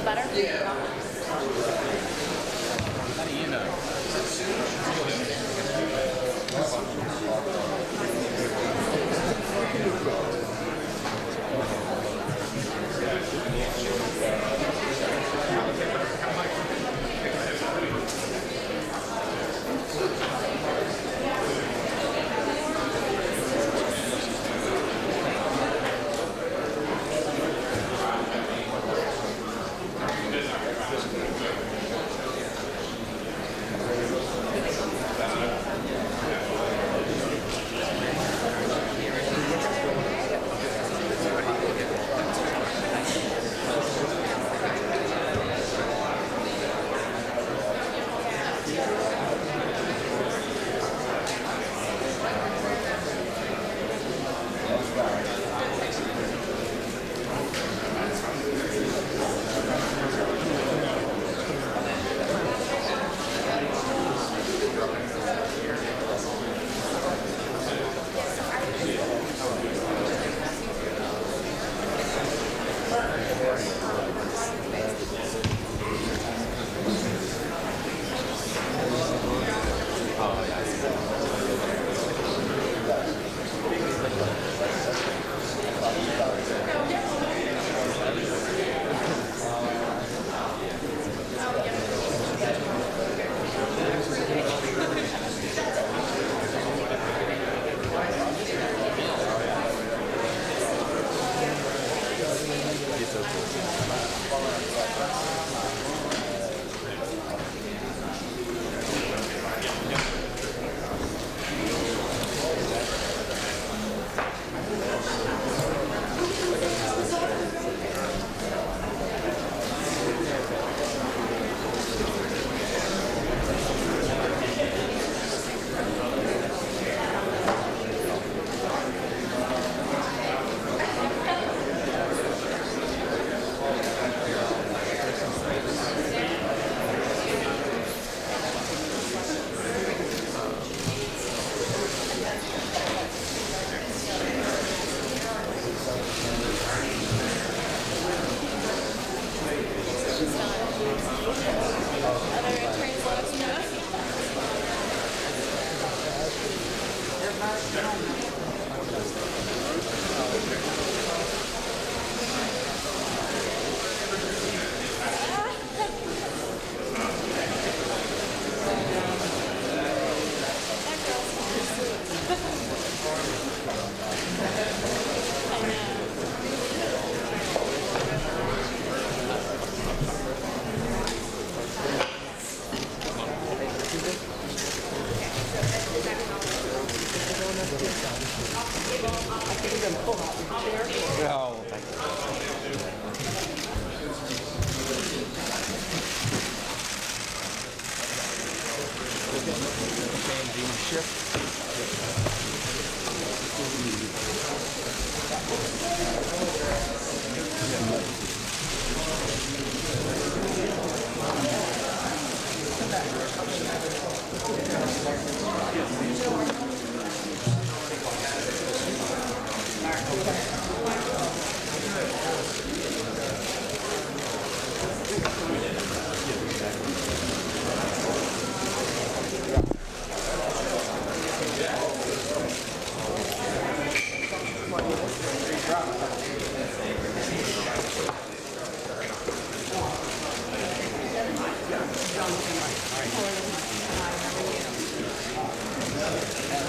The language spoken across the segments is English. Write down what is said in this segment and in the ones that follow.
better? Yeah. How do you know?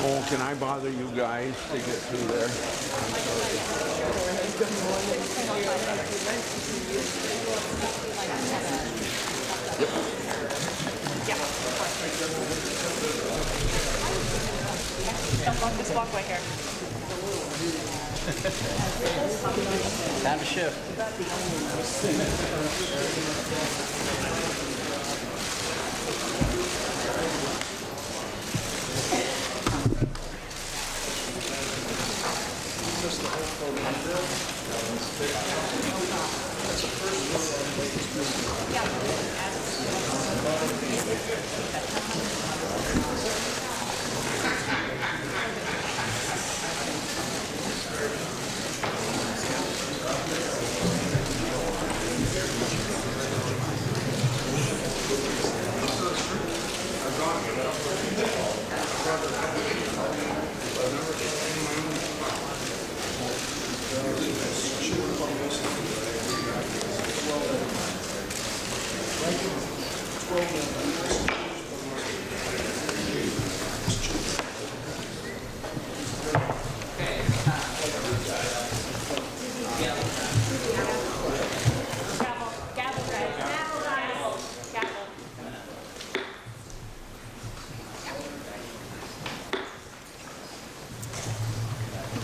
Oh, can I bother you guys to get through there? Don't walk this walkway here. Time to shift.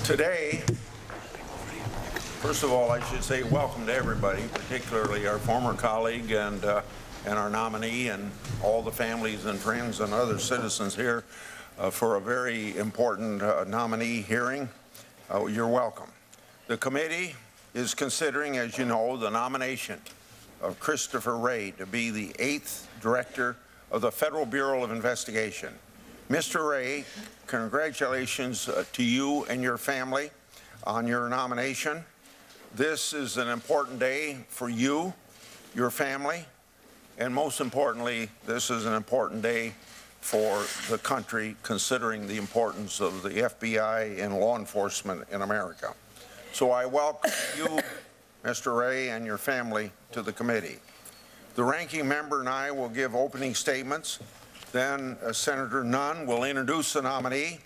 Today, first of all, I should say welcome to everybody, particularly our former colleague and our nominee and all the families and friends and other citizens here for a very important nominee hearing. You're welcome. The committee is considering, as you know, the nomination of Christopher Wray to be the 8th Director of the Federal Bureau of Investigation. Mr. Wray, congratulations to you and your family on your nomination. This is an important day for you, your family, and most importantly, this is an important day for the country, considering the importance of the FBI and law enforcement in America. So I welcome you, Mr. Wray, and your family to the committee. The ranking member and I will give opening statements. Then Senator Nunn will introduce the nominee.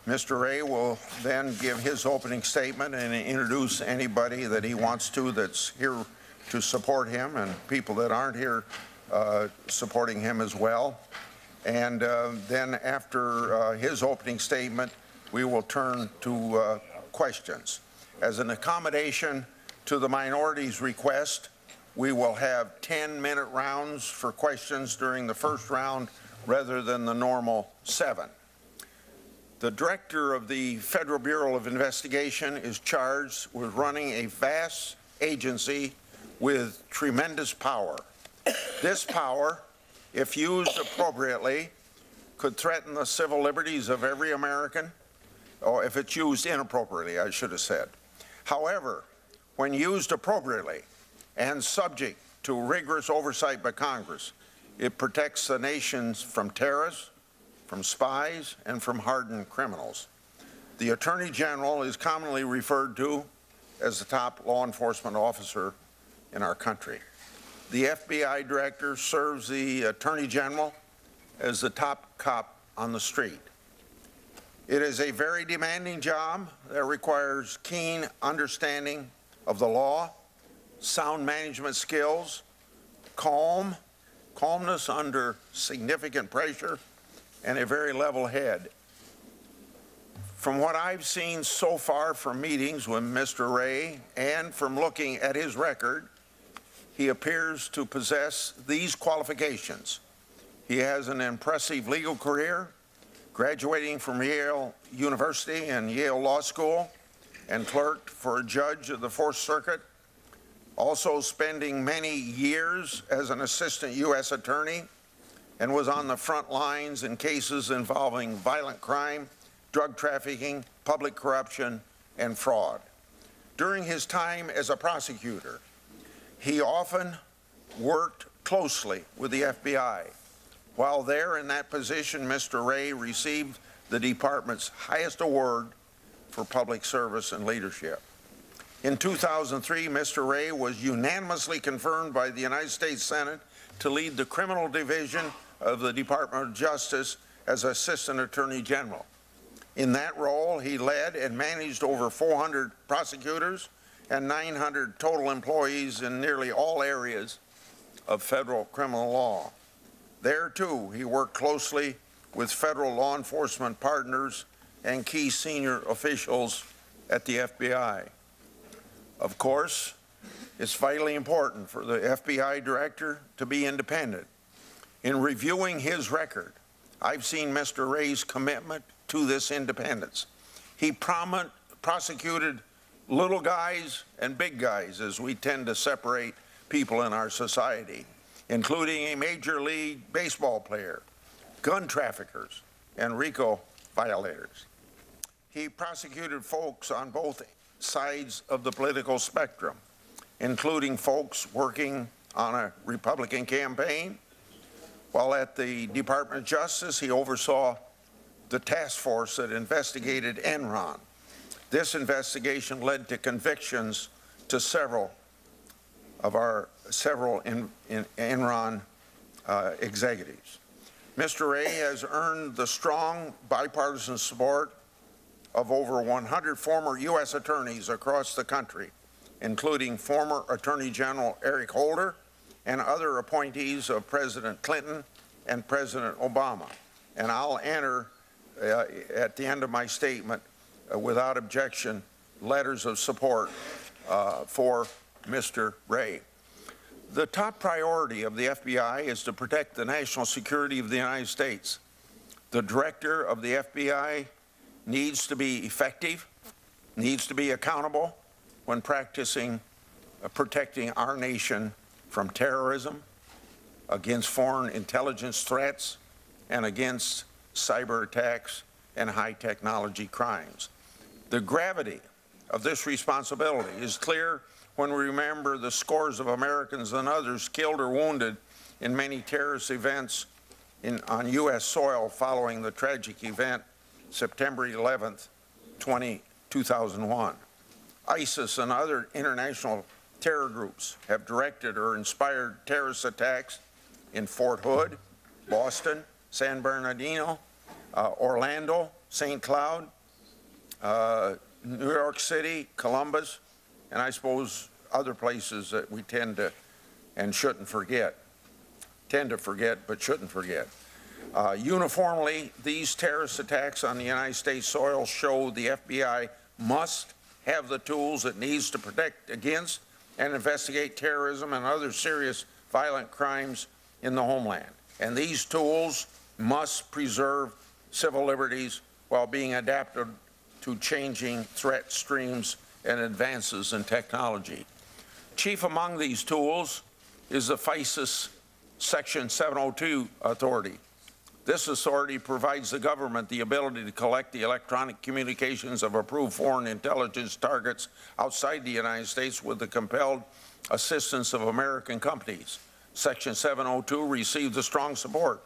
Mr. Wray will then give his opening statement and introduce anybody that he wants to that's here to support him and people that aren't here supporting him as well. And then after his opening statement, we will turn to questions. As an accommodation to the minority's request, we will have 10-minute rounds for questions during the first round rather than the normal 7. The director of the Federal Bureau of Investigation is charged with running a vast agency with tremendous power. This power, if used appropriately, could threaten the civil liberties of every American, or if it's used inappropriately, I should have said. However, when used appropriately and subject to rigorous oversight by Congress, it protects the nations from terrorists, from spies, and from hardened criminals. The Attorney General is commonly referred to as the top law enforcement officer in our country. The FBI Director serves the Attorney General as the top cop on the street. It is a very demanding job that requires keen understanding of the law, sound management skills, calmness under significant pressure, and a very level head. From what I've seen so far from meetings with Mr. Wray and from looking at his record, he appears to possess these qualifications. He has an impressive legal career, graduating from Yale University and Yale Law School, and clerked for a judge of the Fourth Circuit, also spending many years as an assistant U.S. attorney, and was on the front lines in cases involving violent crime, drug trafficking, public corruption, and fraud. During his time as a prosecutor, he often worked closely with the FBI. While there in that position, Mr. Wray received the department's highest award for public service and leadership. In 2003, Mr. Wray was unanimously confirmed by the United States Senate to lead the criminal division of the Department of Justice as Assistant Attorney General. In that role, he led and managed over 400 prosecutors and 900 total employees in nearly all areas of federal criminal law. There, too, he worked closely with federal law enforcement partners and key senior officials at the FBI. Of course, it's vitally important for the FBI director to be independent. In reviewing his record, I've seen Mr. Wray's commitment to this independence. He prosecuted little guys and big guys, as we tend to separate people in our society, including a Major League Baseball player, gun traffickers, and RICO violators. He prosecuted folks on both sides of the political spectrum, including folks working on a Republican campaign. While at the Department of Justice, he oversaw the task force that investigated Enron. This investigation led to convictions to several Enron executives. Mr. Wray has earned the strong bipartisan support of over 100 former U.S. attorneys across the country, including former Attorney General Eric Holder and other appointees of President Clinton and President Obama. And I'll enter at the end of my statement without objection, letters of support for Mr. Wray. The top priority of the FBI is to protect the national security of the United States. The director of the FBI needs to be effective, needs to be accountable when practicing protecting our nation from terrorism, against foreign intelligence threats, and against cyber attacks and high technology crimes. The gravity of this responsibility is clear when we remember the scores of Americans and others killed or wounded in many terrorist events on U.S. soil following the tragic event September 11th, 2001. ISIS and other international terror groups have directed or inspired terrorist attacks in Fort Hood, Boston, San Bernardino, Orlando, St. Cloud, New York City, Columbus, and I suppose other places that we tend to and shouldn't forget. Tend to forget, but shouldn't forget. Uniformly, these terrorist attacks on the United States soil show the FBI must have the tools it needs to protect against and investigate terrorism and other serious violent crimes in the homeland. And these tools must preserve civil liberties while being adapted to changing threat streams and advances in technology. Chief among these tools is the FISA Section 702 authority. This authority provides the government the ability to collect the electronic communications of approved foreign intelligence targets outside the United States with the compelled assistance of American companies. Section 702 received the strong support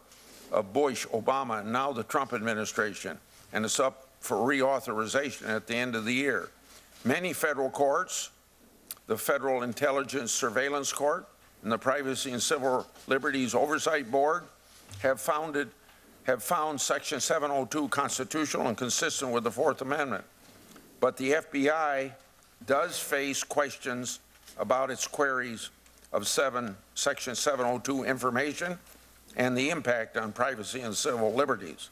of Bush, Obama, and now the Trump administration, and is up for reauthorization at the end of the year. Many federal courts, the Federal Intelligence Surveillance Court, and the Privacy and Civil Liberties Oversight Board have found Section 702 constitutional and consistent with the Fourth Amendment. But the FBI does face questions about its queries of Section 702 information and the impact on privacy and civil liberties.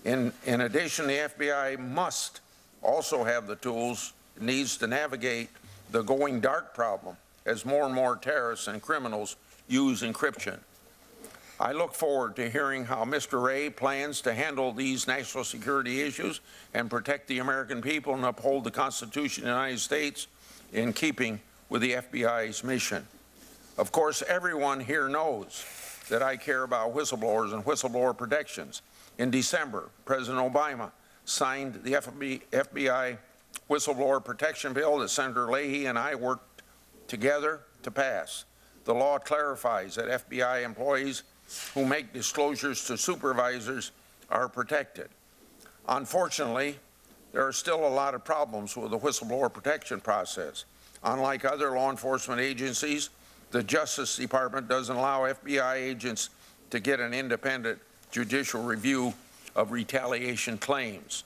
In addition, the FBI must also have the tools it needs to navigate the going dark problem as more and more terrorists and criminals use encryption. I look forward to hearing how Mr. Wray plans to handle these national security issues and protect the American people and uphold the Constitution of the United States in keeping with the FBI's mission. Of course, everyone here knows that I care about whistleblowers and whistleblower protections. In December, President Obama signed the FBI whistleblower protection bill that Senator Leahy and I worked together to pass. The law clarifies that FBI employees who make disclosures to supervisors are protected. Unfortunately, there are still a lot of problems with the whistleblower protection process. Unlike other law enforcement agencies, the Justice Department doesn't allow FBI agents to get an independent judicial review of retaliation claims.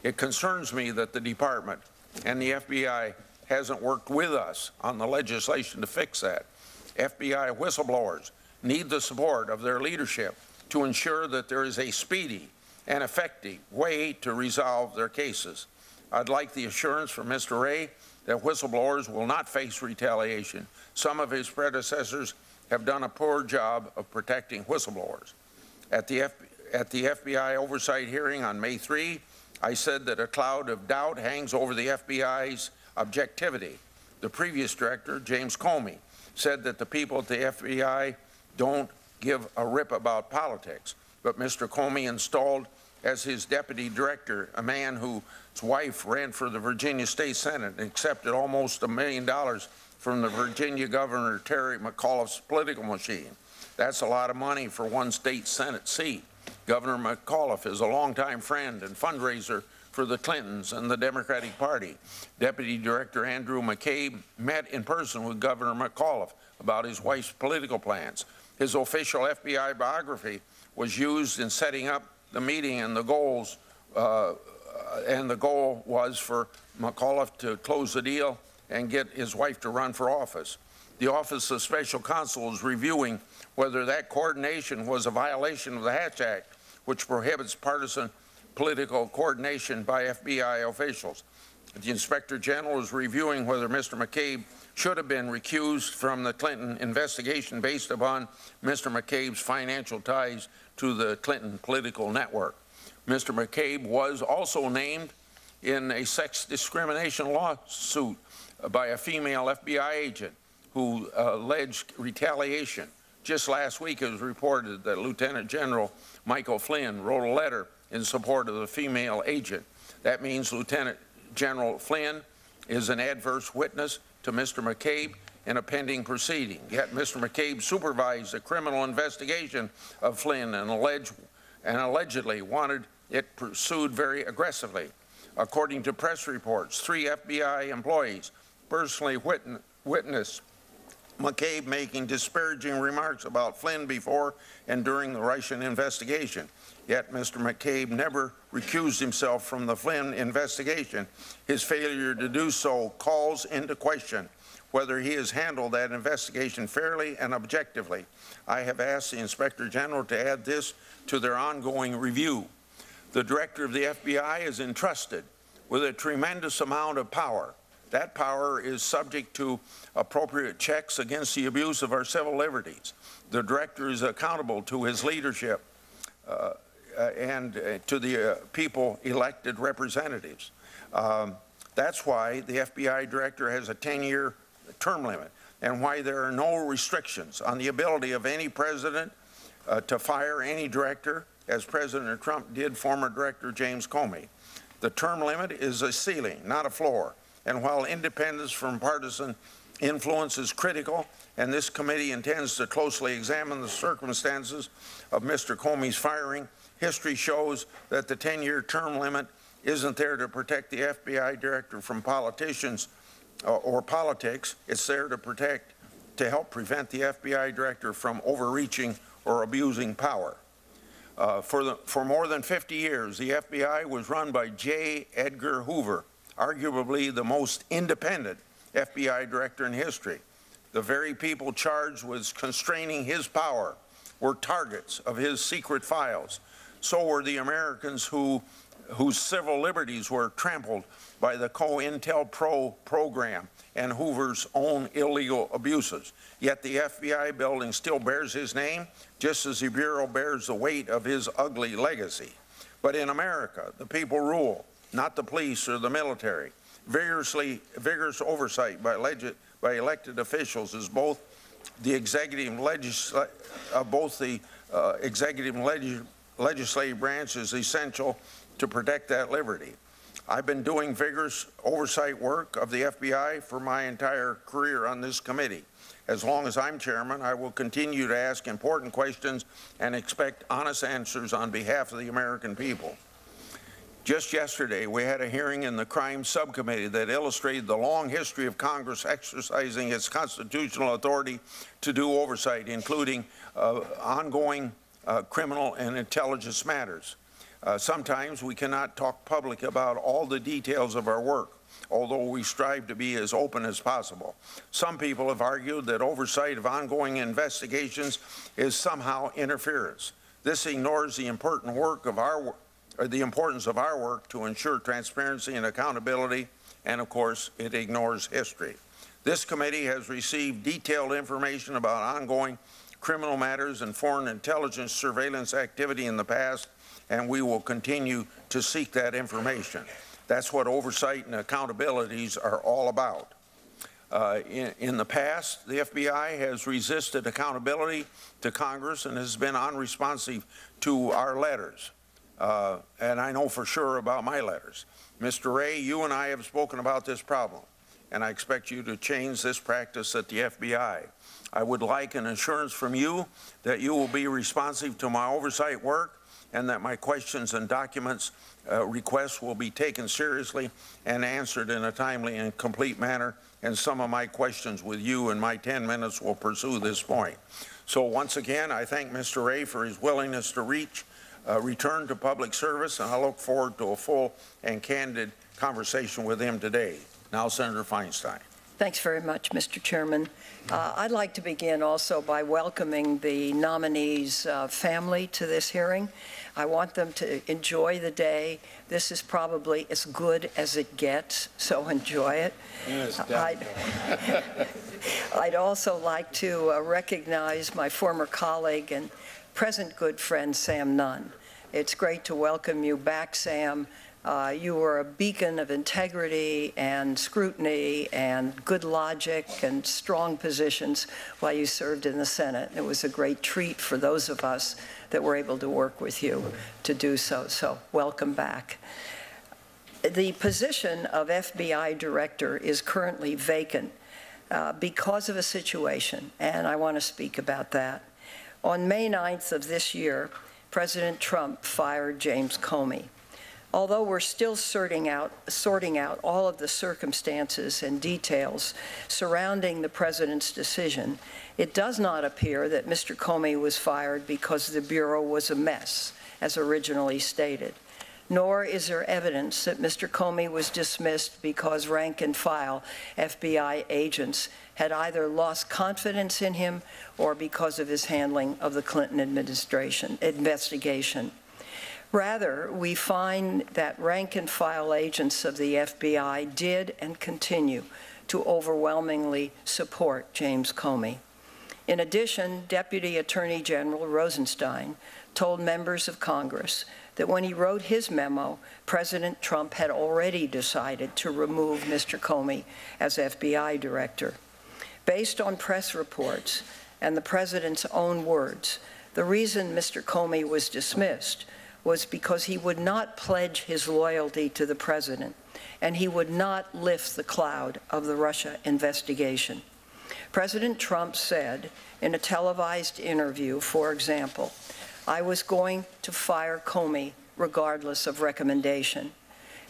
It concerns me that the department and the FBI hasn't worked with us on the legislation to fix that. FBI whistleblowers need the support of their leadership to ensure that there is a speedy and effective way to resolve their cases. I'd like the assurance from Mr. Wray that whistleblowers will not face retaliation. Some of his predecessors have done a poor job of protecting whistleblowers. At the FBI oversight hearing on May 3, I said that a cloud of doubt hangs over the FBI's objectivity. The previous director, James Comey, said that the people at the FBI don't give a rip about politics. But Mr. Comey installed as his deputy director a man whose wife ran for the Virginia State Senate and accepted almost $1 million from the Virginia Governor Terry McAuliffe's political machine. That's a lot of money for one state Senate seat. Governor McAuliffe is a longtime friend and fundraiser for the Clintons and the Democratic Party. Deputy Director Andrew McCabe met in person with Governor McAuliffe about his wife's political plans. His official FBI biography was used in setting up the meeting, and the goal was for McAuliffe to close the deal and get his wife to run for office. The Office of Special Counsel is reviewing whether that coordination was a violation of the Hatch Act, which prohibits partisan political coordination by FBI officials. The Inspector General is reviewing whether Mr. McCabe should have been recused from the Clinton investigation based upon Mr. McCabe's financial ties to the Clinton political network. Mr. McCabe was also named in a sex discrimination lawsuit by a female FBI agent who alleged retaliation. Just last week it was reported that Lieutenant General Michael Flynn wrote a letter in support of the female agent. That means Lieutenant General Flynn is an adverse witness to Mr. McCabe in a pending proceeding. Yet Mr. McCabe supervised a criminal investigation of Flynn and allegedly wanted it pursued very aggressively. According to press reports, 3 FBI employees personally witnessed McCabe making disparaging remarks about Flynn before and during the Russian investigation. Yet Mr. McCabe never recused himself from the Flynn investigation. His failure to do so calls into question whether he has handled that investigation fairly and objectively. I have asked the Inspector General to add this to their ongoing review. The Director of the FBI is entrusted with a tremendous amount of power. That power is subject to appropriate checks against the abuse of our civil liberties. The Director is accountable to his leadership and to the people elected representatives. That's why the FBI Director has a 10-year term limit and why there are no restrictions on the ability of any president to fire any director, as President Trump did former Director James Comey. The term limit is a ceiling, not a floor. And while independence from partisan influence is critical, and this committee intends to closely examine the circumstances of Mr. Comey's firing, history shows that the 10-year term limit isn't there to protect the FBI Director from politicians or politics. It's there to help prevent the FBI Director from overreaching or abusing power. For more than 50 years, the FBI was run by J. Edgar Hoover, arguably the most independent FBI director in history. The very people charged with constraining his power were targets of his secret files. So were the Americans whose civil liberties were trampled by the COINTELPRO program and Hoover's own illegal abuses. Yet the FBI building still bears his name, just as the Bureau bears the weight of his ugly legacy. But in America, the people rule, not the police or the military. Vigorous oversight by elected officials is both the executive legislative branch is essential to protect that liberty. I've been doing vigorous oversight work of the FBI for my entire career on this committee. As long as I'm chairman, I will continue to ask important questions and expect honest answers on behalf of the American people. Just yesterday, we had a hearing in the Crime Subcommittee that illustrated the long history of Congress exercising its constitutional authority to do oversight, including ongoing criminal and intelligence matters. Sometimes we cannot talk public about all the details of our work, although we strive to be as open as possible. Some people have argued that oversight of ongoing investigations is somehow interference. This ignores the importance of our work to ensure transparency and accountability, and of course, it ignores history. This committee has received detailed information about ongoing criminal matters and foreign intelligence surveillance activity in the past, and we will continue to seek that information. That's what oversight and accountabilities are all about. In the past, the FBI has resisted accountability to Congress and has been unresponsive to our letters. And I know for sure about my letters. Mr. Wray, you and I have spoken about this problem, and I expect you to change this practice at the FBI. I would like an assurance from you that you will be responsive to my oversight work and that my questions and documents requests will be taken seriously and answered in a timely and complete manner. And some of my questions with you in my 10 minutes will pursue this point. So once again, I thank Mr. Wray for his willingness to return to public service, and I look forward to a full and candid conversation with him today. Now, Senator Feinstein. Thanks very much, Mr. Chairman. I'd like to begin also by welcoming the nominees' family to this hearing. I want them to enjoy the day. This is probably as good as it gets, so enjoy it. Yes, I'd also like to recognize my former colleague and present good friend, Sam Nunn. It's great to welcome you back, Sam. You were a beacon of integrity and scrutiny and good logic and strong positions while you served in the Senate. It was a great treat for those of us that were able to work with you to do so. So welcome back. The position of FBI Director is currently vacant because of a situation, and I want to speak about that. On May 9th of this year, President Trump fired James Comey. Although we're still sorting out all of the circumstances and details surrounding the president's decision, it does not appear that Mr. Comey was fired because the Bureau was a mess, as originally stated. Nor is there evidence that Mr. Comey was dismissed because rank-and-file FBI agents had either lost confidence in him or because of his handling of the Clinton administration investigation. Rather, we find that rank-and-file agents of the FBI did and continue to overwhelmingly support James Comey. In addition, Deputy Attorney General Rosenstein told members of Congress that when he wrote his memo, President Trump had already decided to remove Mr. Comey as FBI Director. Based on press reports and the President's own words, the reason Mr. Comey was dismissed was because he would not pledge his loyalty to the president, and he would not lift the cloud of the Russia investigation. President Trump said in a televised interview, for example, "I was going to fire Comey regardless of recommendation."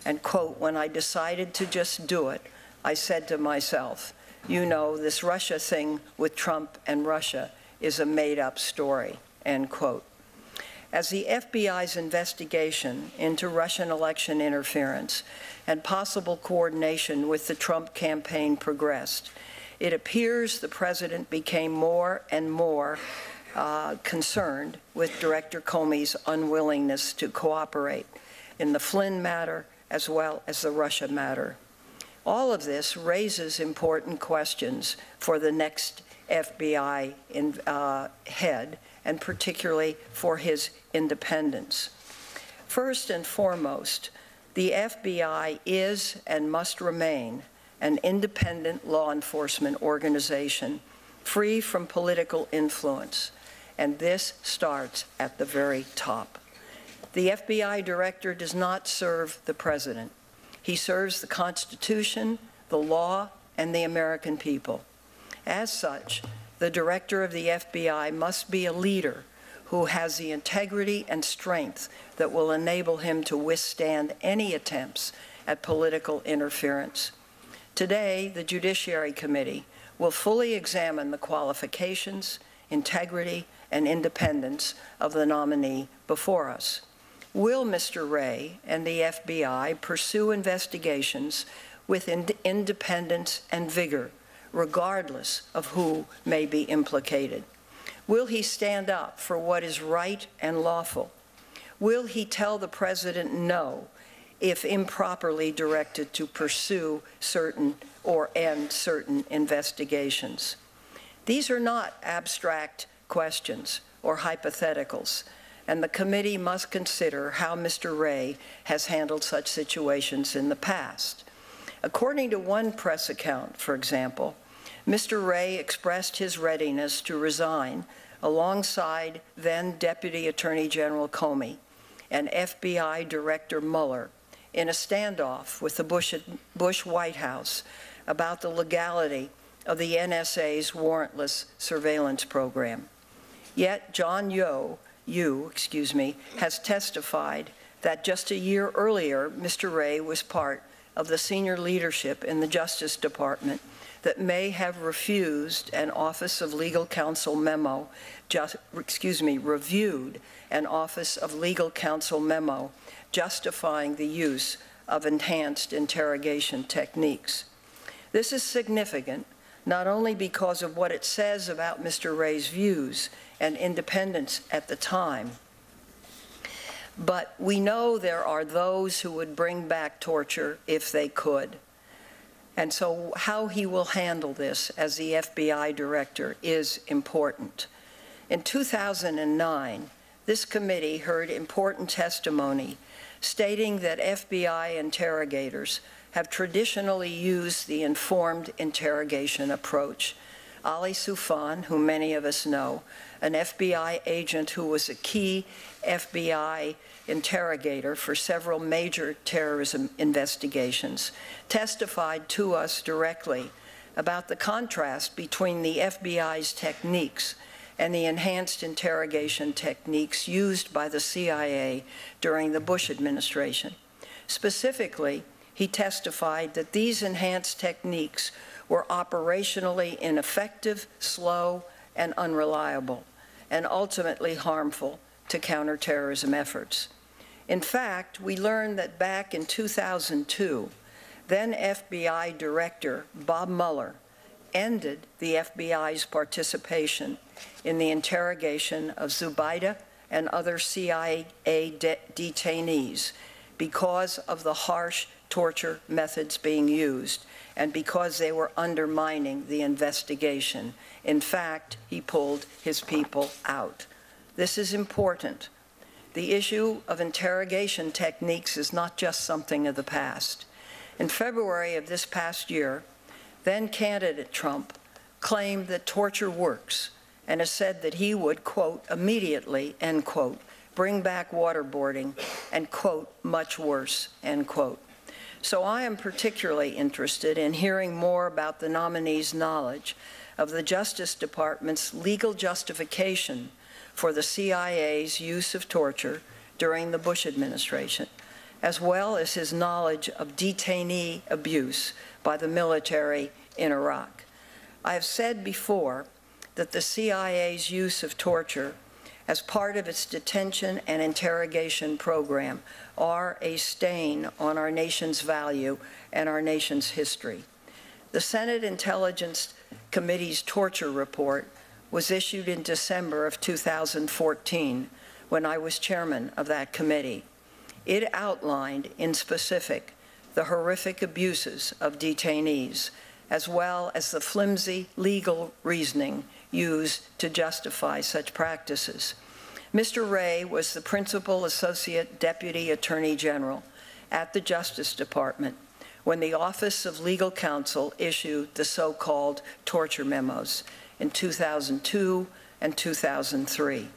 And, quote, "When I decided to just do it, I said to myself, you know, this Russia thing with Trump and Russia is a made-up story," end quote. As the FBI's investigation into Russian election interference and possible coordination with the Trump campaign progressed, it appears the president became more and more concerned with Director Comey's unwillingness to cooperate in the Flynn matter as well as the Russia matter. All of this raises important questions for the next FBI head, and particularly for his independence. First and foremost, the FBI is and must remain an independent law enforcement organization free from political influence, and this starts at the very top. The FBI Director does not serve the President. He serves the Constitution, the law, and the American people. As such, the Director of the FBI must be a leader who has the integrity and strength that will enable him to withstand any attempts at political interference. Today, the Judiciary Committee will fully examine the qualifications, integrity, and independence of the nominee before us. Will Mr. Wray and the FBI pursue investigations with independence and vigor, regardless of who may be implicated? Will he stand up for what is right and lawful? Will he tell the president no if improperly directed to pursue certain or end certain investigations? These are not abstract questions or hypotheticals, and the committee must consider how Mr. Wray has handled such situations in the past. According to one press account, for example, Mr. Wray expressed his readiness to resign alongside then Deputy Attorney General Comey and FBI Director Mueller in a standoff with the Bush White House about the legality of the NSA's warrantless surveillance program. Yet John Yoo has testified that just a year earlier, Mr. Wray was part of the senior leadership in the Justice Department that may have refused an Office of Legal Counsel memo, reviewed an Office of Legal Counsel memo justifying the use of enhanced interrogation techniques. This is significant, not only because of what it says about Mr. Wray's views and independence at the time, but we know there are those who would bring back torture if they could. And so how he will handle this as the FBI director is important. In 2009, this committee heard important testimony stating that FBI interrogators have traditionally used the informed interrogation approach. Ali Soufan, who many of us know, an FBI agent who was a key FBI interrogator for several major terrorism investigations, testified to us directly about the contrast between the FBI's techniques and the enhanced interrogation techniques used by the CIA during the Bush administration. Specifically, he testified that these enhanced techniques were operationally ineffective, slow, and unreliable, and ultimately harmful to counterterrorism efforts. In fact, we learned that back in 2002, then FBI Director Bob Mueller ended the FBI's participation in the interrogation of Zubaydah and other CIA detainees because of the harsh torture methods being used and because they were undermining the investigation. In fact, he pulled his people out. This is important. The issue of interrogation techniques is not just something of the past. In February of this past year, then-candidate Trump claimed that torture works and has said that he would, quote, immediately, end quote, bring back waterboarding and, quote, much worse, end quote. So I am particularly interested in hearing more about the nominee's knowledge of the Justice Department's legal justification for the CIA's use of torture during the Bush administration, as well as his knowledge of detainee abuse by the military in Iraq. I have said before that the CIA's use of torture as part of its detention and interrogation program are a stain on our nation's value and our nation's history. The Senate Intelligence Committee's torture report was issued in December of 2014 when I was chairman of that committee. It outlined in specific the horrific abuses of detainees, as well as the flimsy legal reasoning used to justify such practices. Mr. Wray was the Principal Associate Deputy Attorney General at the Justice Department when the Office of Legal Counsel issued the so-called torture memos in 2002 and 2003.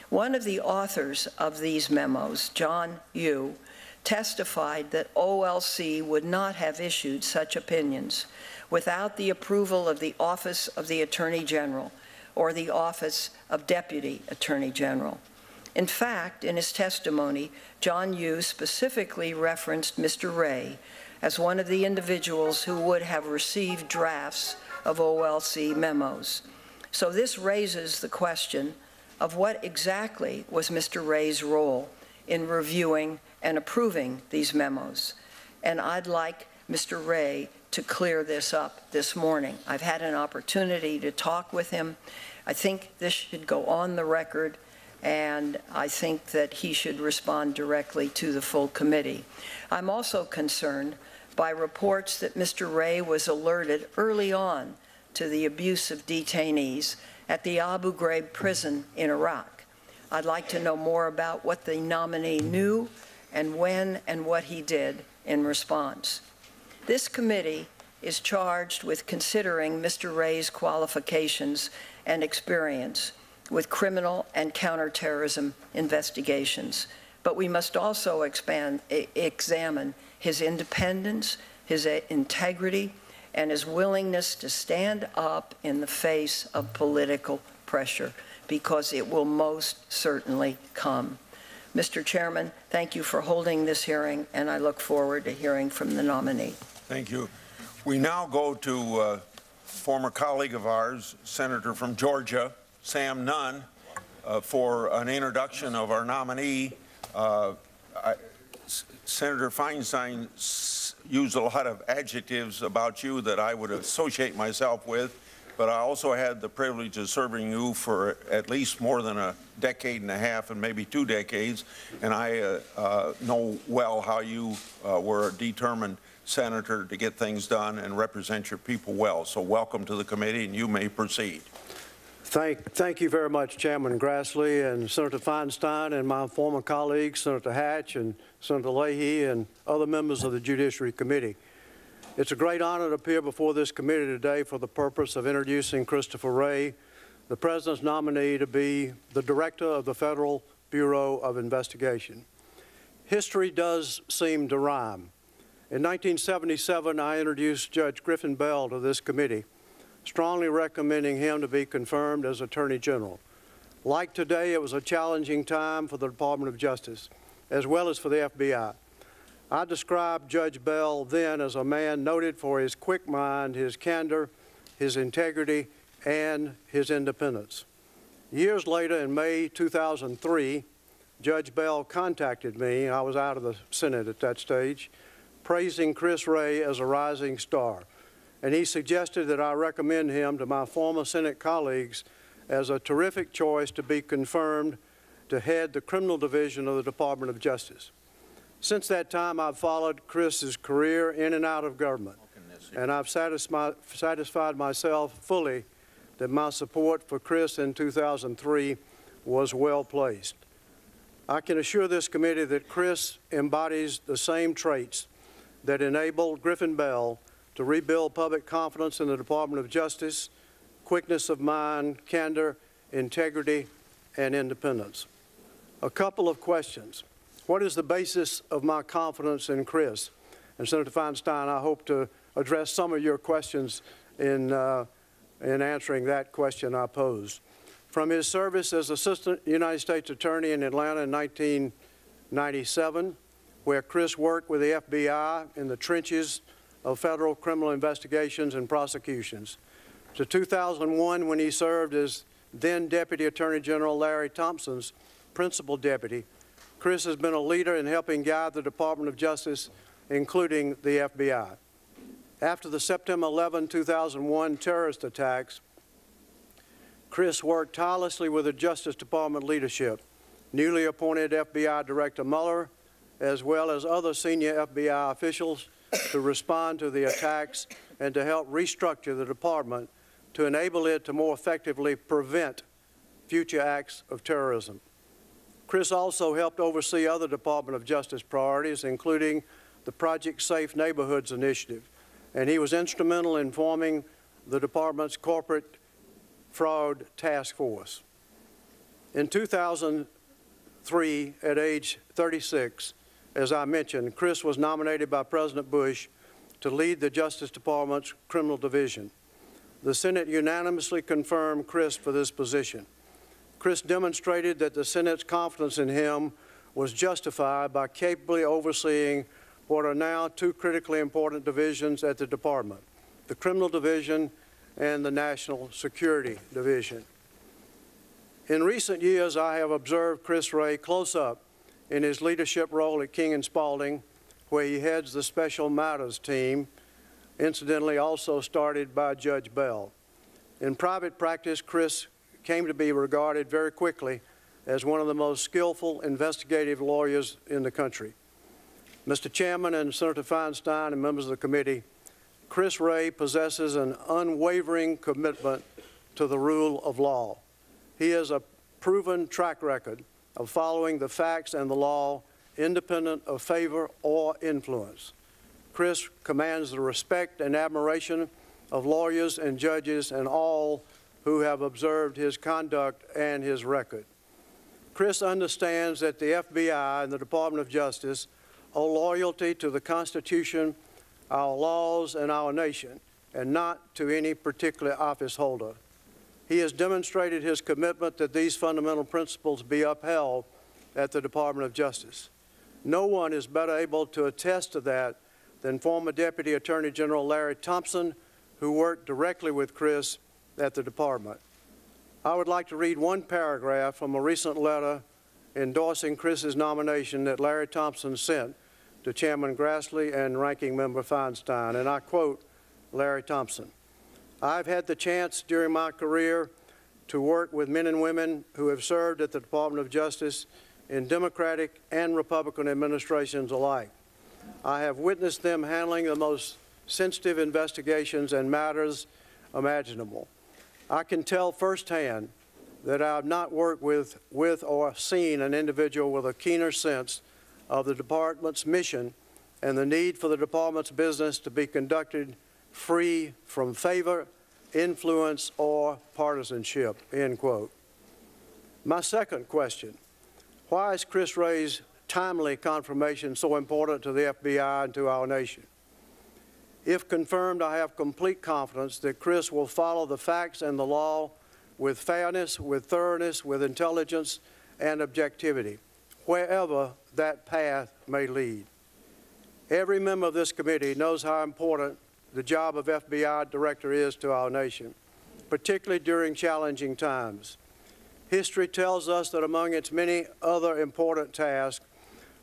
One of the authors of these memos, John Yoo, testified that OLC would not have issued such opinions without the approval of the Office of the Attorney General or the Office of Deputy Attorney General. In fact, in his testimony, John Yoo specifically referenced Mr. Wray as one of the individuals who would have received drafts of OLC memos. So this raises the question of what exactly was Mr. Wray's role in reviewing and approving these memos. And I'd like Mr. Wray to clear this up this morning. I've had an opportunity to talk with him. I think this should go on the record, and I think that he should respond directly to the full committee. I'm also concerned by reports that Mr. Wray was alerted early on to the abuse of detainees at the Abu Ghraib prison in Iraq. I'd like to know more about what the nominee knew and when and what he did in response. This committee is charged with considering Mr. Wray's qualifications and experience with criminal and counterterrorism investigations, but we must also examine his independence, his integrity, and his willingness to stand up in the face of political pressure, because it will most certainly come. Mr. Chairman, thank you for holding this hearing, and I look forward to hearing from the nominee. Thank you. We now go to a former colleague of ours, Senator from Georgia, Sam Nunn, for an introduction of our nominee. Senator Feinstein used a lot of adjectives about you that I would associate myself with, but I also had the privilege of serving you for at least more than a decade and a half and maybe 2 decades, and I know well how you were a determined senator to get things done and represent your people well. So welcome to the committee, and you may proceed. Thank you very much, Chairman Grassley and Senator Feinstein and my former colleagues, Senator Hatch and Senator Leahy and other members of the Judiciary Committee. It's a great honor to appear before this committee today for the purpose of introducing Christopher Wray, the President's nominee to be the Director of the Federal Bureau of Investigation. History does seem to rhyme. In 1977, I introduced Judge Griffin Bell to this committee, strongly recommending him to be confirmed as Attorney General. Like today, it was a challenging time for the Department of Justice, as well as for the FBI. I described Judge Bell then as a man noted for his quick mind, his candor, his integrity, and his independence. Years later, in May 2003, Judge Bell contacted me, I was out of the Senate at that stage, praising Chris Wray as a rising star. And he suggested that I recommend him to my former Senate colleagues as a terrific choice to be confirmed to head the criminal division of the Department of Justice. Since that time, I've followed Chris's career in and out of government, and I've satisfied myself fully that my support for Chris in 2003 was well placed. I can assure this committee that Chris embodies the same traits that enabled Griffin Bell to rebuild public confidence in the Department of Justice: quickness of mind, candor, integrity, and independence. A couple of questions. What is the basis of my confidence in Chris? And Senator Feinstein, I hope to address some of your questions in answering that question I posed. From his service as Assistant United States Attorney in Atlanta in 1997, where Chris worked with the FBI in the trenches of federal criminal investigations and prosecutions, to 2001, when he served as then Deputy Attorney General Larry Thompson's principal deputy, Chris has been a leader in helping guide the Department of Justice, including the FBI. After the September 11, 2001 terrorist attacks, Chris worked tirelessly with the Justice Department leadership, newly appointed FBI Director Mueller, as well as other senior FBI officials, to respond to the attacks and to help restructure the department to enable it to more effectively prevent future acts of terrorism. Chris also helped oversee other Department of Justice priorities, including the Project Safe Neighborhoods initiative, and he was instrumental in forming the department's corporate fraud task force. In 2003, at age 36, as I mentioned, Chris was nominated by President Bush to lead the Justice Department's criminal division. The Senate unanimously confirmed Chris for this position. Chris demonstrated that the Senate's confidence in him was justified by capably overseeing what are now 2 critically important divisions at the department: the Criminal Division and the National Security Division. In recent years, I have observed Chris Wray close up in his leadership role at King & Spalding, where he heads the Special Matters team, incidentally also started by Judge Bell. In private practice, Chris came to be regarded very quickly as one of the most skillful investigative lawyers in the country. Mr. Chairman and Senator Feinstein and members of the committee, Chris Wray possesses an unwavering commitment to the rule of law. He has a proven track record of following the facts and the law, independent of favor or influence. Chris commands the respect and admiration of lawyers and judges and all who have observed his conduct and his record. Chris understands that the FBI and the Department of Justice owe loyalty to the Constitution, our laws, and our nation, and not to any particular office holder. He has demonstrated his commitment that these fundamental principles be upheld at the Department of Justice. No one is better able to attest to that than former Deputy Attorney General Larry Thompson, who worked directly with Chris at the department. I would like to read one paragraph from a recent letter endorsing Chris's nomination that Larry Thompson sent to Chairman Grassley and Ranking Member Feinstein, and I quote Larry Thompson, "I've had the chance during my career to work with men and women who have served at the Department of Justice in Democratic and Republican administrations alike. I have witnessed them handling the most sensitive investigations and matters imaginable. I can tell firsthand that I have not worked with or seen an individual with a keener sense of the Department's mission and the need for the Department's business to be conducted free from favor, influence, or partisanship," end quote. My second question, why is Chris Wray's timely confirmation so important to the FBI and to our nation? If confirmed, I have complete confidence that Chris will follow the facts and the law with fairness, with thoroughness, with intelligence, and objectivity, wherever that path may lead. Every member of this committee knows how important the job of FBI Director is to our nation, particularly during challenging times. History tells us that among its many other important tasks,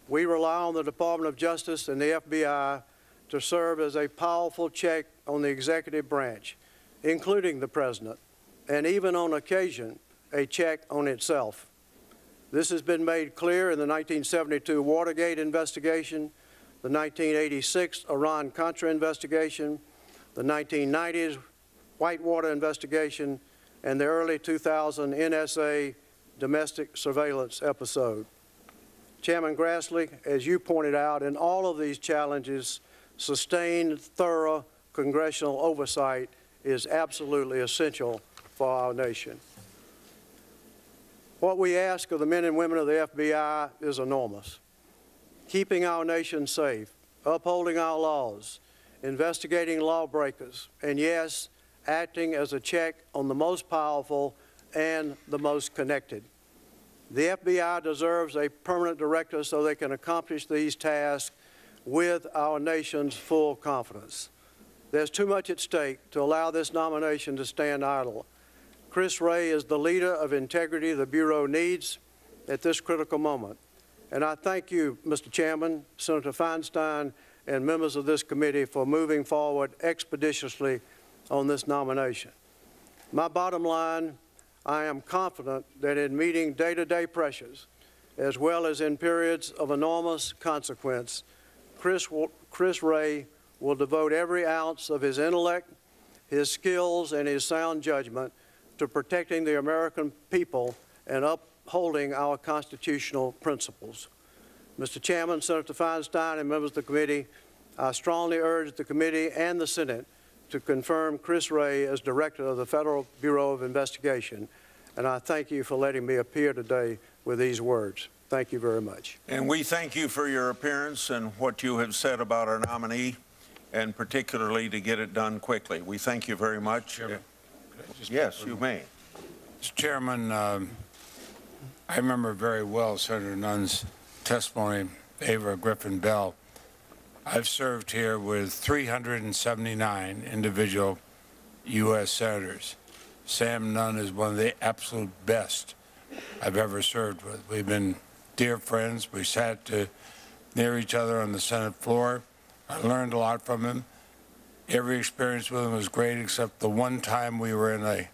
we rely on the Department of Justice and the FBI to serve as a powerful check on the executive branch, including the President, and even on occasion, a check on itself. This has been made clear in the 1972 Watergate investigation, the 1986 Iran-Contra investigation, the 1990s Whitewater investigation, and the early 2000 NSA domestic surveillance episode. Chairman Grassley, as you pointed out, in all of these challenges, sustained, thorough congressional oversight is absolutely essential for our nation. What we ask of the men and women of the FBI is enormous. Keeping our nation safe, upholding our laws, investigating lawbreakers, and yes, acting as a check on the most powerful and the most connected. The FBI deserves a permanent director so they can accomplish these tasks with our nation's full confidence. There's too much at stake to allow this nomination to stand idle. Chris Wray is the leader of integrity the Bureau needs at this critical moment. And I thank you, Mr. Chairman, Senator Feinstein, and members of this committee for moving forward expeditiously on this nomination. My bottom line, I am confident that in meeting day-to-day pressures, as well as in periods of enormous consequence, Chris Wray will devote every ounce of his intellect, his skills, and his sound judgment to protecting the American people and upholding our constitutional principles. Mr. Chairman, Senator Feinstein, and members of the committee, I strongly urge the committee and the Senate to confirm Chris Wray as Director of the Federal Bureau of Investigation, and I thank you for letting me appear today with these words. Thank you very much. And we thank you for your appearance and what you have said about our nominee, and particularly to get it done quickly. We thank you very much. Yes, you may. Mr. Chairman, I remember very well Senator Nunn's testimony in favor of Griffin Bell. I've served here with 379 individual U.S. senators. Sam Nunn is one of the absolute best I've ever served with. We've been dear friends. We sat near each other on the Senate floor. I learned a lot from him. Every experience with him was great, except the one time we were in a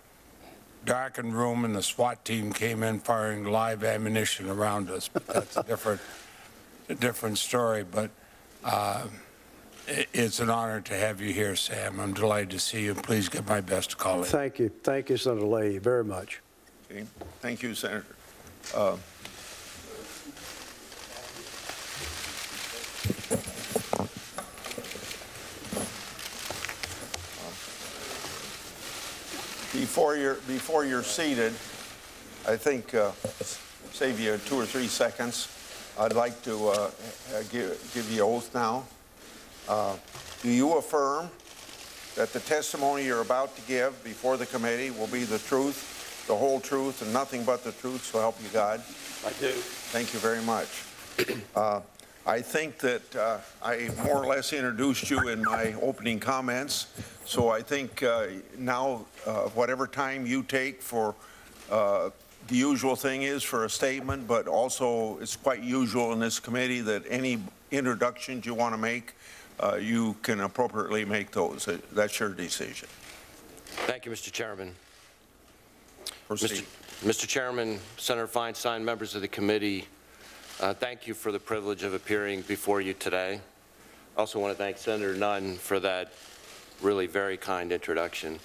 darkened room and the SWAT team came in firing live ammunition around us. But that's a different story. But it's an honor to have you here, Sam. I'm delighted to see you. Please give my best to colleagues. Thank you. Thank you, Senator Leahy, very much. Okay. Thank you, Senator. Before you're seated, I think save you 2 or 3 seconds. I'd like to give you oath now. Do you affirm that the testimony you're about to give before the committee will be the truth, the whole truth, and nothing but the truth, so help you God? I do. Thank you very much. I think that I more or less introduced you in my opening comments, so I think now whatever time you take for the usual thing is for a statement, but also it's quite usual in this committee that introductions you want to make, you can appropriately make those. That's your decision. Thank you, Mr. Chairman. Proceed. Mr. Chairman, Senator Feinstein, members of the committee, thank you for the privilege of appearing before you today. I also want to thank Senator Nunn for that really very kind introduction.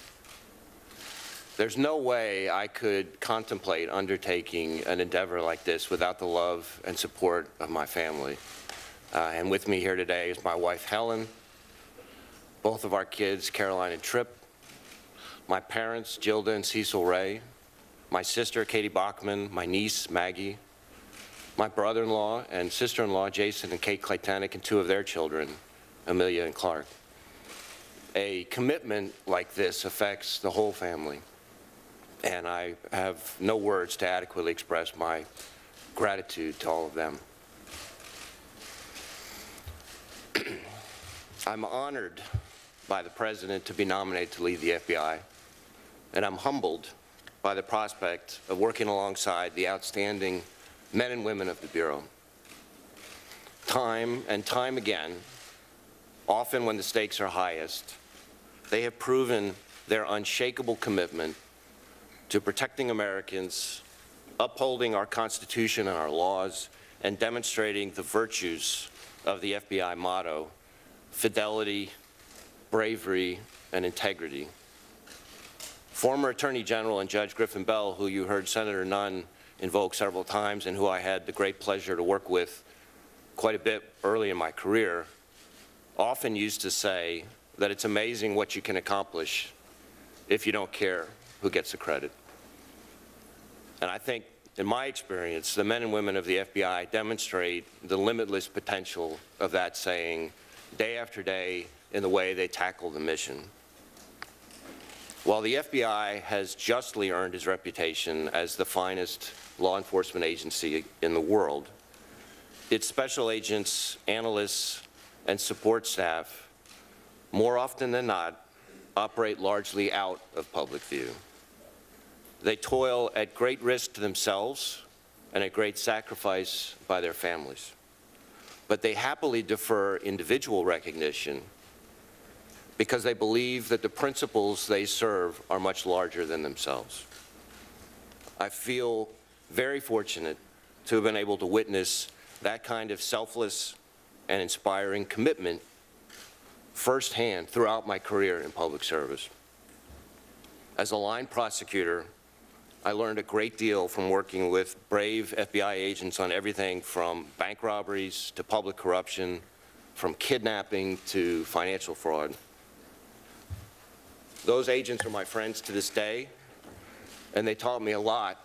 There's no way I could contemplate undertaking an endeavor like this without the love and support of my family. And with me here today is my wife, Helen, both of our kids, Caroline and Tripp, my parents, Gilda and Cecil Wray, my sister, Katie Bachman, my niece, Maggie, my brother-in-law and sister-in-law, Jason and Kate Claytanic, and two of their children, Amelia and Clark. A commitment like this affects the whole family, and I have no words to adequately express my gratitude to all of them. I'm honored by the President to be nominated to lead the FBI, and I'm humbled by the prospect of working alongside the outstanding men and women of the Bureau. Time and time again, often when the stakes are highest, they have proven their unshakable commitment to protecting Americans, upholding our Constitution and our laws, and demonstrating the virtues of the FBI motto, fidelity, bravery, and integrity. Former Attorney General and Judge Griffin Bell, who you heard Senator Nunn invoke several times and who I had the great pleasure to work with quite a bit early in my career, often used to say that it's amazing what you can accomplish if you don't care who gets the credit. And I think, in my experience, the men and women of the FBI demonstrate the limitless potential of that saying day after day in the way they tackle the mission. While the FBI has justly earned its reputation as the finest law enforcement agency in the world, its special agents, analysts, and support staff, more often than not, operate largely out of public view. They toil at great risk to themselves and at great sacrifice by their families. But they happily defer individual recognition because they believe that the principles they serve are much larger than themselves. I feel very fortunate to have been able to witness that kind of selfless and inspiring commitment firsthand throughout my career in public service. As a line prosecutor, I learned a great deal from working with brave FBI agents on everything from bank robberies to public corruption, from kidnapping to financial fraud. Those agents are my friends to this day, and they taught me a lot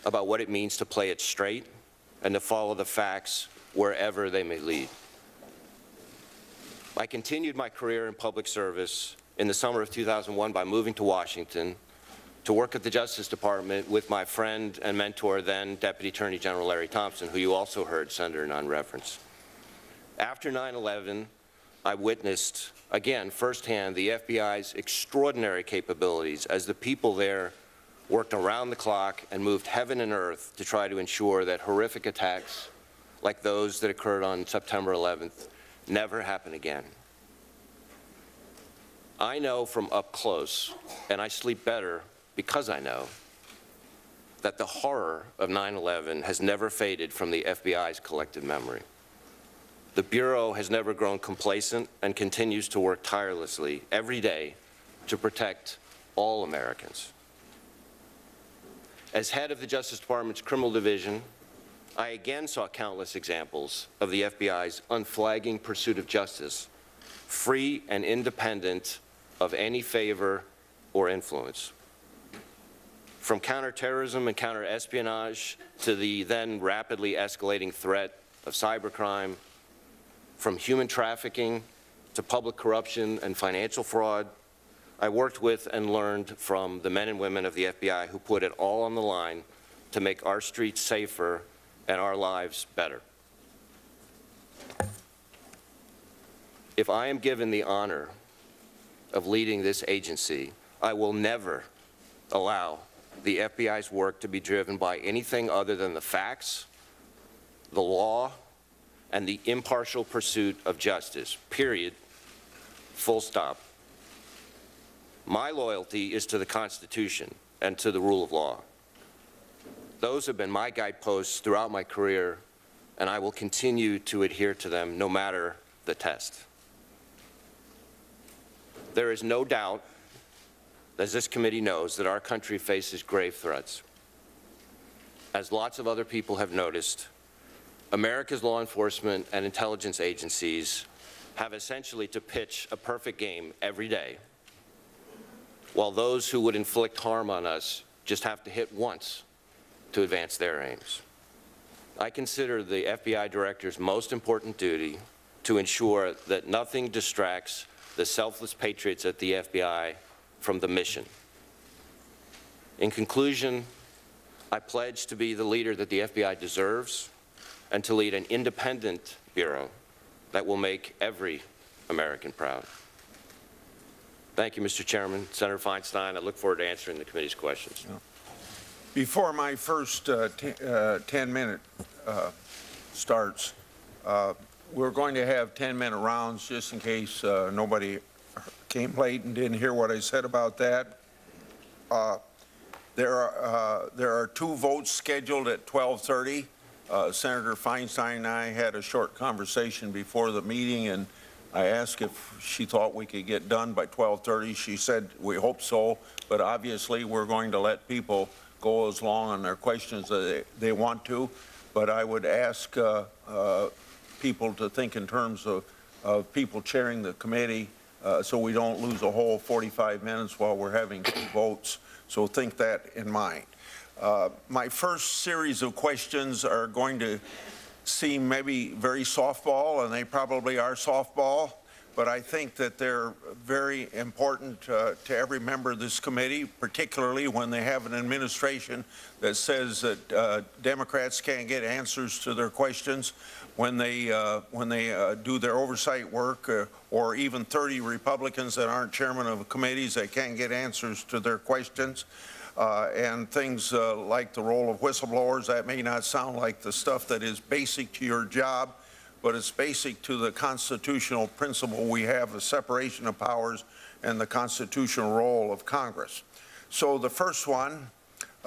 about what it means to play it straight and to follow the facts wherever they may lead. I continued my career in public service in the summer of 2001 by moving to Washington to work at the Justice Department with my friend and mentor, then Deputy Attorney General Larry Thompson, who you also heard Senator Nunn reference. After 9/11, I witnessed, again, firsthand, the FBI's extraordinary capabilities as the people there worked around the clock and moved heaven and earth to try to ensure that horrific attacks like those that occurred on September 11th never happen again. I know from up close, and I sleep better because I know, that the horror of 9/11 has never faded from the FBI's collective memory. The Bureau has never grown complacent and continues to work tirelessly every day to protect all Americans. As head of the Justice Department's Criminal Division, I again saw countless examples of the FBI's unflagging pursuit of justice, free and independent of any favor or influence. From counterterrorism and counterespionage to the then rapidly escalating threat of cybercrime, from human trafficking to public corruption and financial fraud, I worked with and learned from the men and women of the FBI who put it all on the line to make our streets safer and our lives better. If I am given the honor of leading this agency, I will never allow the FBI's work to be driven by anything other than the facts, the law, and the impartial pursuit of justice, period, full stop. My loyalty is to the Constitution and to the rule of law. Those have been my guideposts throughout my career, and I will continue to adhere to them no matter the test. There is no doubt, as this committee knows, that our country faces grave threats. As lots of other people have noticed, America's law enforcement and intelligence agencies have essentially to pitch a perfect game every day, while those who would inflict harm on us just have to hit once to advance their aims. I consider the FBI director's most important duty to ensure that nothing distracts the selfless patriots at the FBI from the mission. In conclusion, I pledge to be the leader that the FBI deserves and to lead an independent bureau that will make every American proud. Thank you, Mr. Chairman. Senator Feinstein, I look forward to answering the committee's questions. Before my first 10-minute starts, we're going to have 10-minute rounds just in case nobody came late and didn't hear what I said about that. There are 2 votes scheduled at 12:30. Senator Feinstein and I had a short conversation before the meeting, and I asked if she thought we could get done by 12:30. She said we hope so, but obviously we're going to let people go as long on their questions as they want to. But I would ask people to think in terms of people chairing the committee so we don't lose a whole 45 minutes while we're having 2 votes. So think that in mind. My first series of questions are going to seem maybe very softball, and they probably are softball, but I think that they're very important to every member of this committee, particularly when they have an administration that says that Democrats can't get answers to their questions when they do their oversight work, or even 30 Republicans that aren't chairman of committees that can't get answers to their questions. And things like the role of whistleblowers. That may not sound like the stuff that is basic to your job, but it's basic to the constitutional principle we have of separation of powers and the constitutional role of Congress. So the first one,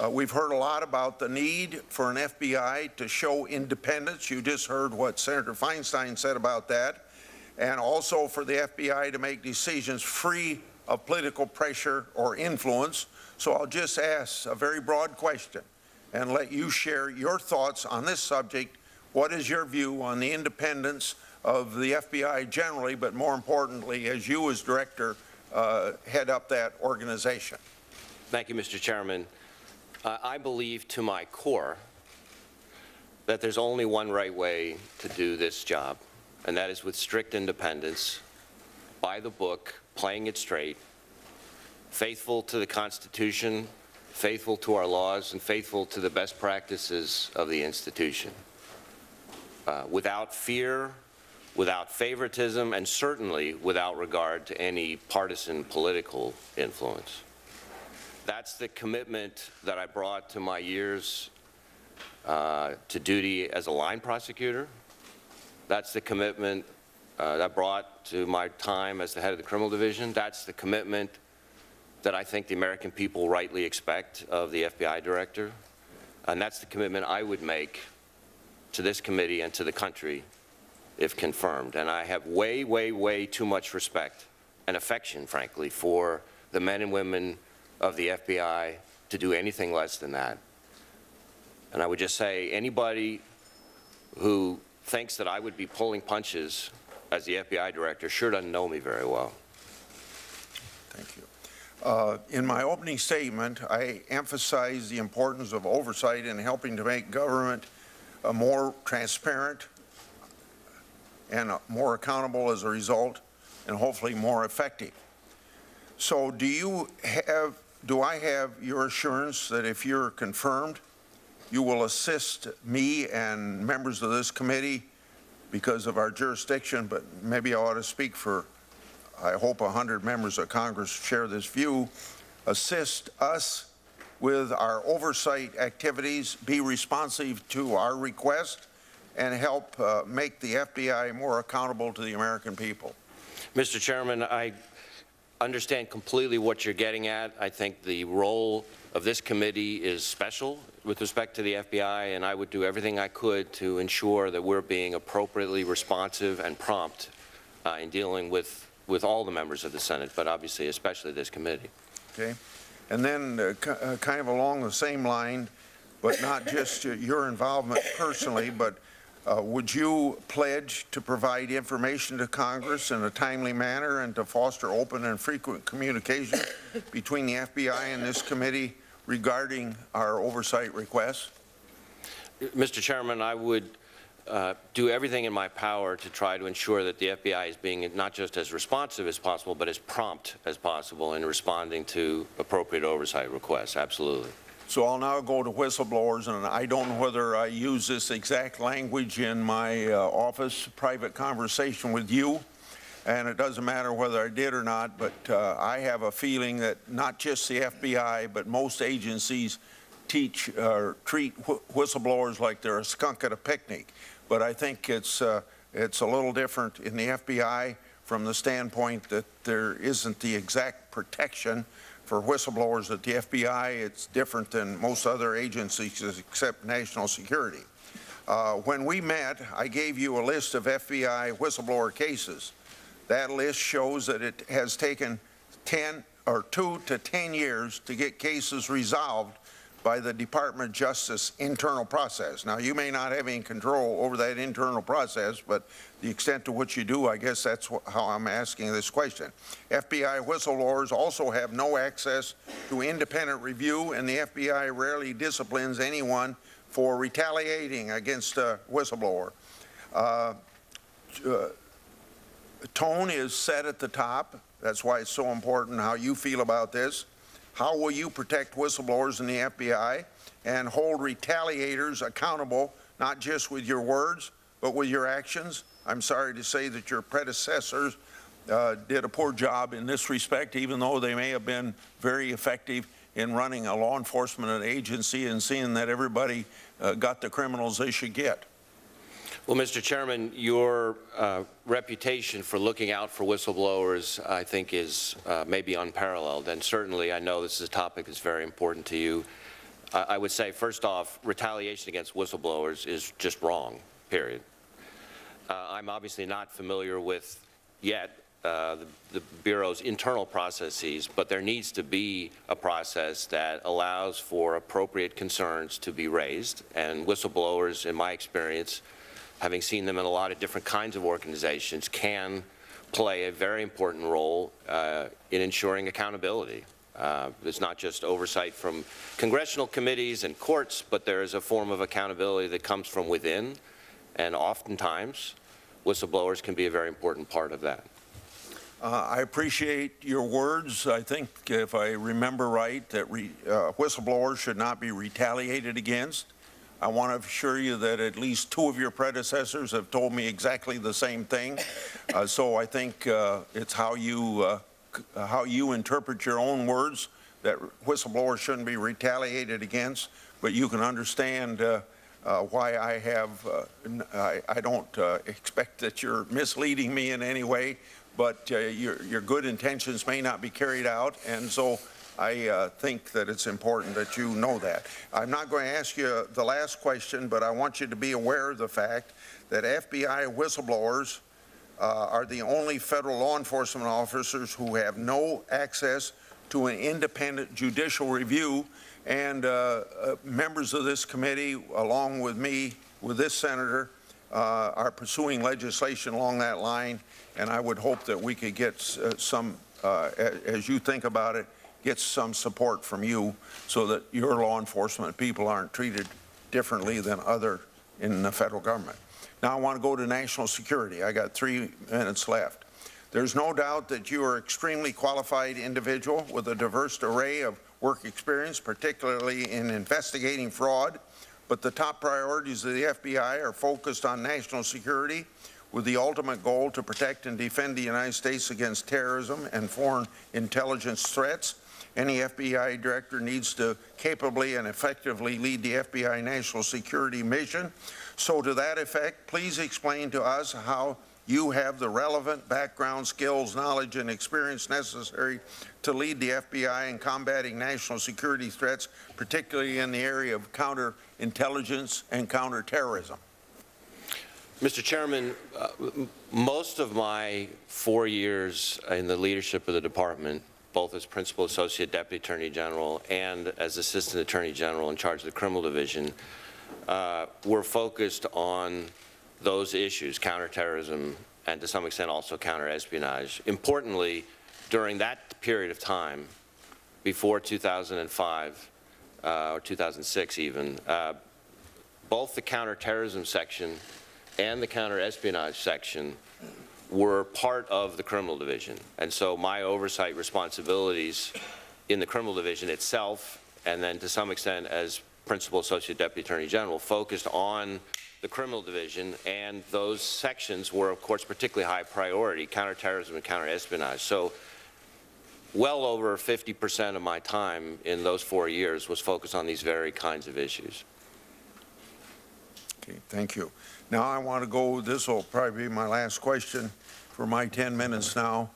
we've heard a lot about the need for an FBI to show independence. You just heard what Senator Feinstein said about that. And also for the FBI to make decisions free of political pressure or influence. So I'll just ask a very broad question and let you share your thoughts on this subject. What is your view on the independence of the FBI generally, but more importantly, as you as director head up that organization? Thank you, Mr. Chairman. I believe to my core that there's only one right way to do this job, and that is with strict independence, by the book, playing it straight, faithful to the Constitution, faithful to our laws, and faithful to the best practices of the institution. Without fear, without favoritism, and certainly without regard to any partisan political influence. That's the commitment that I brought to my years to duty as a line prosecutor. That's the commitment that I brought to my time as the head of the criminal division. That's the commitment that I think the American people rightly expect of the FBI director. And that's the commitment I would make to this committee and to the country if confirmed. And I have way, way, way too much respect and affection, frankly, for the men and women of the FBI to do anything less than that. And I would just say anybody who thinks that I would be pulling punches as the FBI director sure doesn't know me very well. Thank you. In my opening statement, I emphasized the importance of oversight in helping to make government more transparent and more accountable as a result, and hopefully more effective. So do I have your assurance that if you're confirmed, you will assist me and members of this committee because of our jurisdiction, but maybe I ought to speak for, I hope 100 members of Congress share this view, assist us with our oversight activities, be responsive to our request, and help make the FBI more accountable to the American people? Mr. Chairman, I understand completely what you're getting at. I think the role of this committee is special with respect to the FBI, and I would do everything I could to ensure that we're being appropriately responsive and prompt in dealing with all the members of the Senate, but obviously especially this committee. Okay. And then kind of along the same line, but not just your involvement personally, but would you pledge to provide information to Congress in a timely manner and to foster open and frequent communication between the FBI and this committee regarding our oversight requests? Mr. Chairman, I would do everything in my power to try to ensure that the FBI is being not just as responsive as possible, but as prompt as possible in responding to appropriate oversight requests. Absolutely. So I'll now go to whistleblowers, and I don't know whether I use this exact language in my office private conversation with you, and it doesn't matter whether I did or not, but I have a feeling that not just the FBI, but most agencies treat whistleblowers like they're a skunk at a picnic. But I think it's a little different in the FBI from the standpoint that there isn't the exact protection for whistleblowers at the FBI. It's different than most other agencies except national security. When we met, I gave you a list of FBI whistleblower cases. That list shows that it has taken 2 to 10 years to get cases resolved by the Department of Justice internal process. Now, you may not have any control over that internal process, but the extent to which you do, I guess that's how I'm asking this question. FBI whistleblowers also have no access to independent review, and the FBI rarely disciplines anyone for retaliating against a whistleblower. Tone is set at the top. That's why it's so important how you feel about this. How will you protect whistleblowers in the FBI and hold retaliators accountable, not just with your words, but with your actions? I'm sorry to say that your predecessors did a poor job in this respect, even though they may have been very effective in running a law enforcement agency and seeing that everybody got the criminals they should get. Well, Mr. Chairman, your reputation for looking out for whistleblowers, I think, is maybe unparalleled. And certainly, I know this is a topic that's very important to you. I would say, first off, retaliation against whistleblowers is just wrong, period. I'm obviously not familiar with yet the Bureau's internal processes, but there needs to be a process that allows for appropriate concerns to be raised. And whistleblowers, in my experience, having seen them in a lot of different kinds of organizations, can play a very important role in ensuring accountability. It's not just oversight from congressional committees and courts, but there is a form of accountability that comes from within, and oftentimes whistleblowers can be a very important part of that. I appreciate your words. I think, if I remember right, that whistleblowers should not be retaliated against. I want to assure you that at least 2 of your predecessors have told me exactly the same thing. So I think it's how you interpret your own words, that whistleblowers shouldn't be retaliated against. But you can understand why I don't expect that you're misleading me in any way, but your good intentions may not be carried out, and so I think that it's important that you know that. I'm not going to ask you the last question, but I want you to be aware of the fact that FBI whistleblowers are the only federal law enforcement officers who have no access to an independent judicial review, and members of this committee, along with me, with this senator, are pursuing legislation along that line, and I would hope that we could get some, as you think about it, get some support from you so that your law enforcement people aren't treated differently than other in the federal government. Now I want to go to national security. I got 3 minutes left. There's no doubt that you are an extremely qualified individual with a diverse array of work experience, particularly in investigating fraud, but the top priorities of the FBI are focused on national security with the ultimate goal to protect and defend the United States against terrorism and foreign intelligence threats. any FBI director needs to capably and effectively lead the FBI national security mission. So to that effect, please explain to us how you have the relevant background, skills, knowledge, and experience necessary to lead the FBI in combating national security threats, particularly in the area of counterintelligence and counterterrorism. Mr. Chairman, most of my 4 years in the leadership of the department, both as Principal Associate Deputy Attorney General and as Assistant Attorney General in charge of the Criminal Division, were focused on those issues, counterterrorism, and to some extent also counterespionage. Importantly, during that period of time, before 2005, or 2006 even, both the counterterrorism section and the counterespionage section were part of the Criminal Division. And so my oversight responsibilities in the Criminal Division itself, and then to some extent as Principal Associate Deputy Attorney General, focused on the Criminal Division, and those sections were, of course, particularly high priority, counterterrorism and counterespionage. So well over 50% of my time in those 4 years was focused on these very kinds of issues. Okay, thank you. Now I want to go, this will probably be my last question for my 10 minutes now.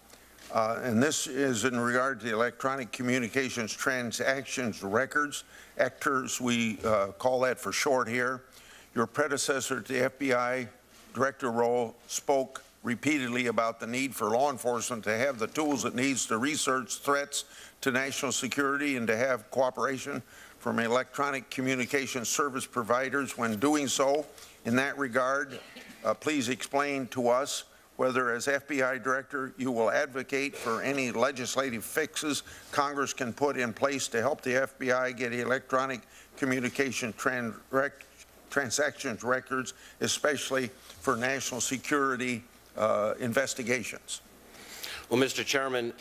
And this is in regard to the electronic communications transactions records, ECTRs, we call that for short here. Your predecessor to the FBI director role spoke repeatedly about the need for law enforcement to have the tools it needs to research threats to national security and to have cooperation from electronic communication service providers when doing so. In that regard, please explain to us whether as FBI director you will advocate for any legislative fixes Congress can put in place to help the FBI get electronic communication transactions records, especially for national security investigations. Well, Mr. Chairman,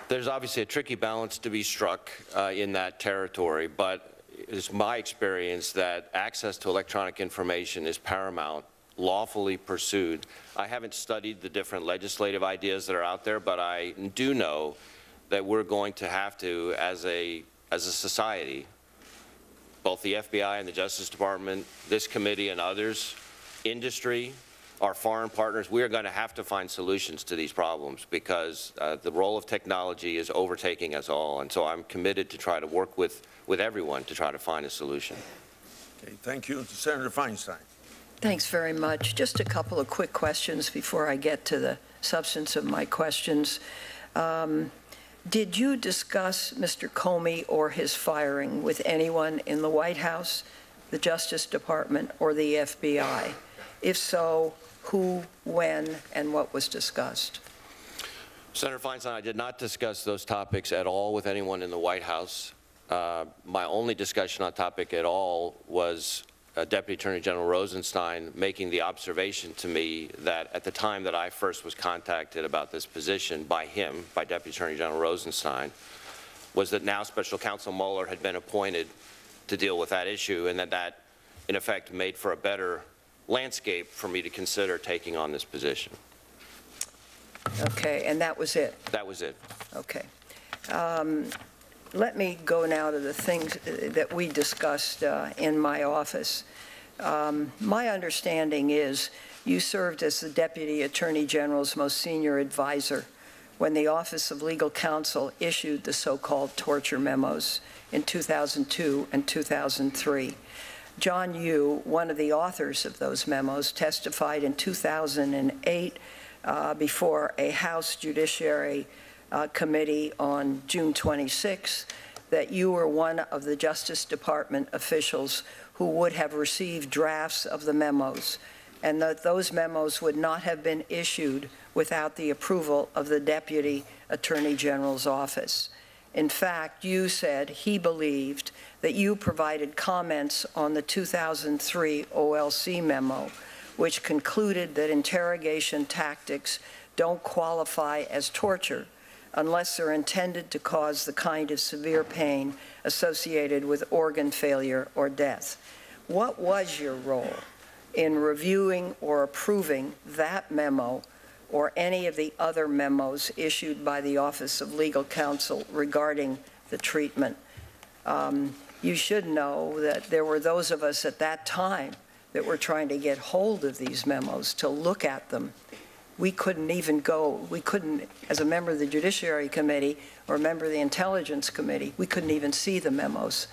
there's obviously a tricky balance to be struck in that territory, but it's my experience that access to electronic information is paramount, lawfully pursued. I haven't studied the different legislative ideas that are out there, but I do know that we're going to have to, as a society, both the FBI and the Justice Department, this committee and others, industry, our foreign partners, we are going to have to find solutions to these problems because the role of technology is overtaking us all. And so I'm committed to try to work with everyone to try to find a solution. Okay, thank you. Senator Feinstein. Thanks very much. Just a couple of quick questions before I get to the substance of my questions. Did you discuss Mr. Comey or his firing with anyone in the White House, the Justice Department, or the FBI? If so, who, when, and what was discussed? Senator Feinstein, I did not discuss those topics at all with anyone in the White House. My only discussion on topic at all was Deputy Attorney General Rosenstein making the observation to me that at the time that I first was contacted about this position by him, by Deputy Attorney General Rosenstein, was that now Special Counsel Mueller had been appointed to deal with that issue, and that in effect made for a better landscape for me to consider taking on this position. Okay, and that was it? That was it. Okay. Let me go now to the things that we discussed in my office. My understanding is you served as the Deputy Attorney General's most senior advisor when the Office of Legal Counsel issued the so-called torture memos in 2002 and 2003. John Yoo, one of the authors of those memos, testified in 2008 before a House Judiciary Committee on June 26 that you were one of the Justice Department officials who would have received drafts of the memos, and that those memos would not have been issued without the approval of the Deputy Attorney General's office. In fact, you said he believed that you provided comments on the 2003 OLC memo, which concluded that interrogation tactics don't qualify as torture unless they're intended to cause the kind of severe pain associated with organ failure or death. What was your role in reviewing or approving that memo or any of the other memos issued by the Office of Legal Counsel regarding the treatment. You should know that there were those of us at that time that were trying to get hold of these memos, to look at them. We couldn't even go, we couldn't, as a member of the Judiciary Committee or a member of the Intelligence Committee, we couldn't even see the memos.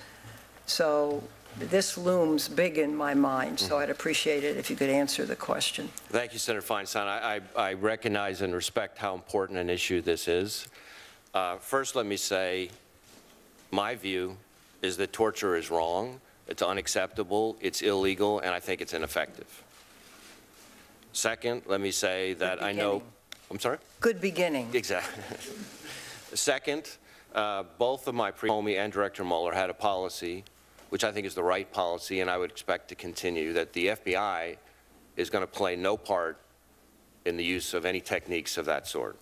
So this looms big in my mind, so I'd appreciate it if you could answer the question. Thank you, Senator Feinstein. I recognize and respect how important an issue this is. First, let me say, my view is that torture is wrong, it's unacceptable, it's illegal, and I think it's ineffective. Second, let me say that I know, I'm sorry? Good beginning. Exactly. Second, both of my Comey and Director Mueller had a policy, which I think is the right policy, and I would expect to continue, that the FBI is going to play no part in the use of any techniques of that sort.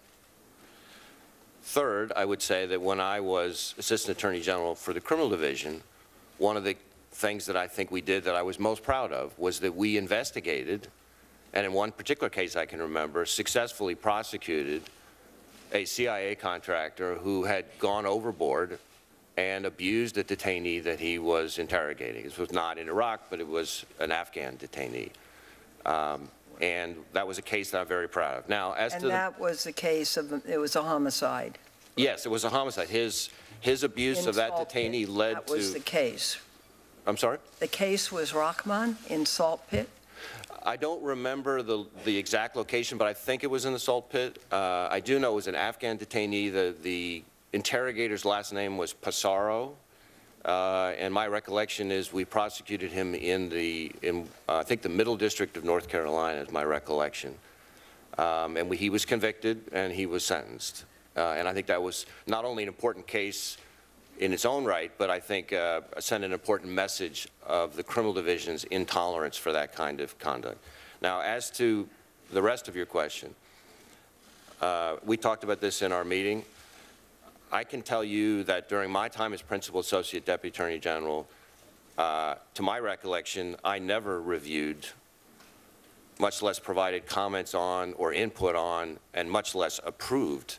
Third, I would say that when I was Assistant Attorney General for the Criminal Division, one of the things that I think we did that I was most proud of was that we investigated, and in one particular case I can remember, successfully prosecuted a CIA contractor who had gone overboard and abused a detainee that he was interrogating. This was not in Iraq, but it was an Afghan detainee. And that was a case that I'm very proud of. Now, as to that was the case of, it was a homicide. Yes, it was a homicide. His abuse of that detainee led to... That was the case. I'm sorry? The case was Rahman in Salt Pit? I don't remember the exact location, but I think it was in the Salt Pit. I do know it was an Afghan detainee. The interrogator's last name was Passaro, and my recollection is we prosecuted him in I think the Middle District of North Carolina is my recollection. And he was convicted and he was sentenced. And I think that was not only an important case in its own right, but I think sent an important message of the criminal division's intolerance for that kind of conduct. Now, as to the rest of your question, we talked about this in our meeting. I can tell you that during my time as Principal Associate Deputy Attorney General, to my recollection, I never reviewed, much less provided comments on or input on, and much less approved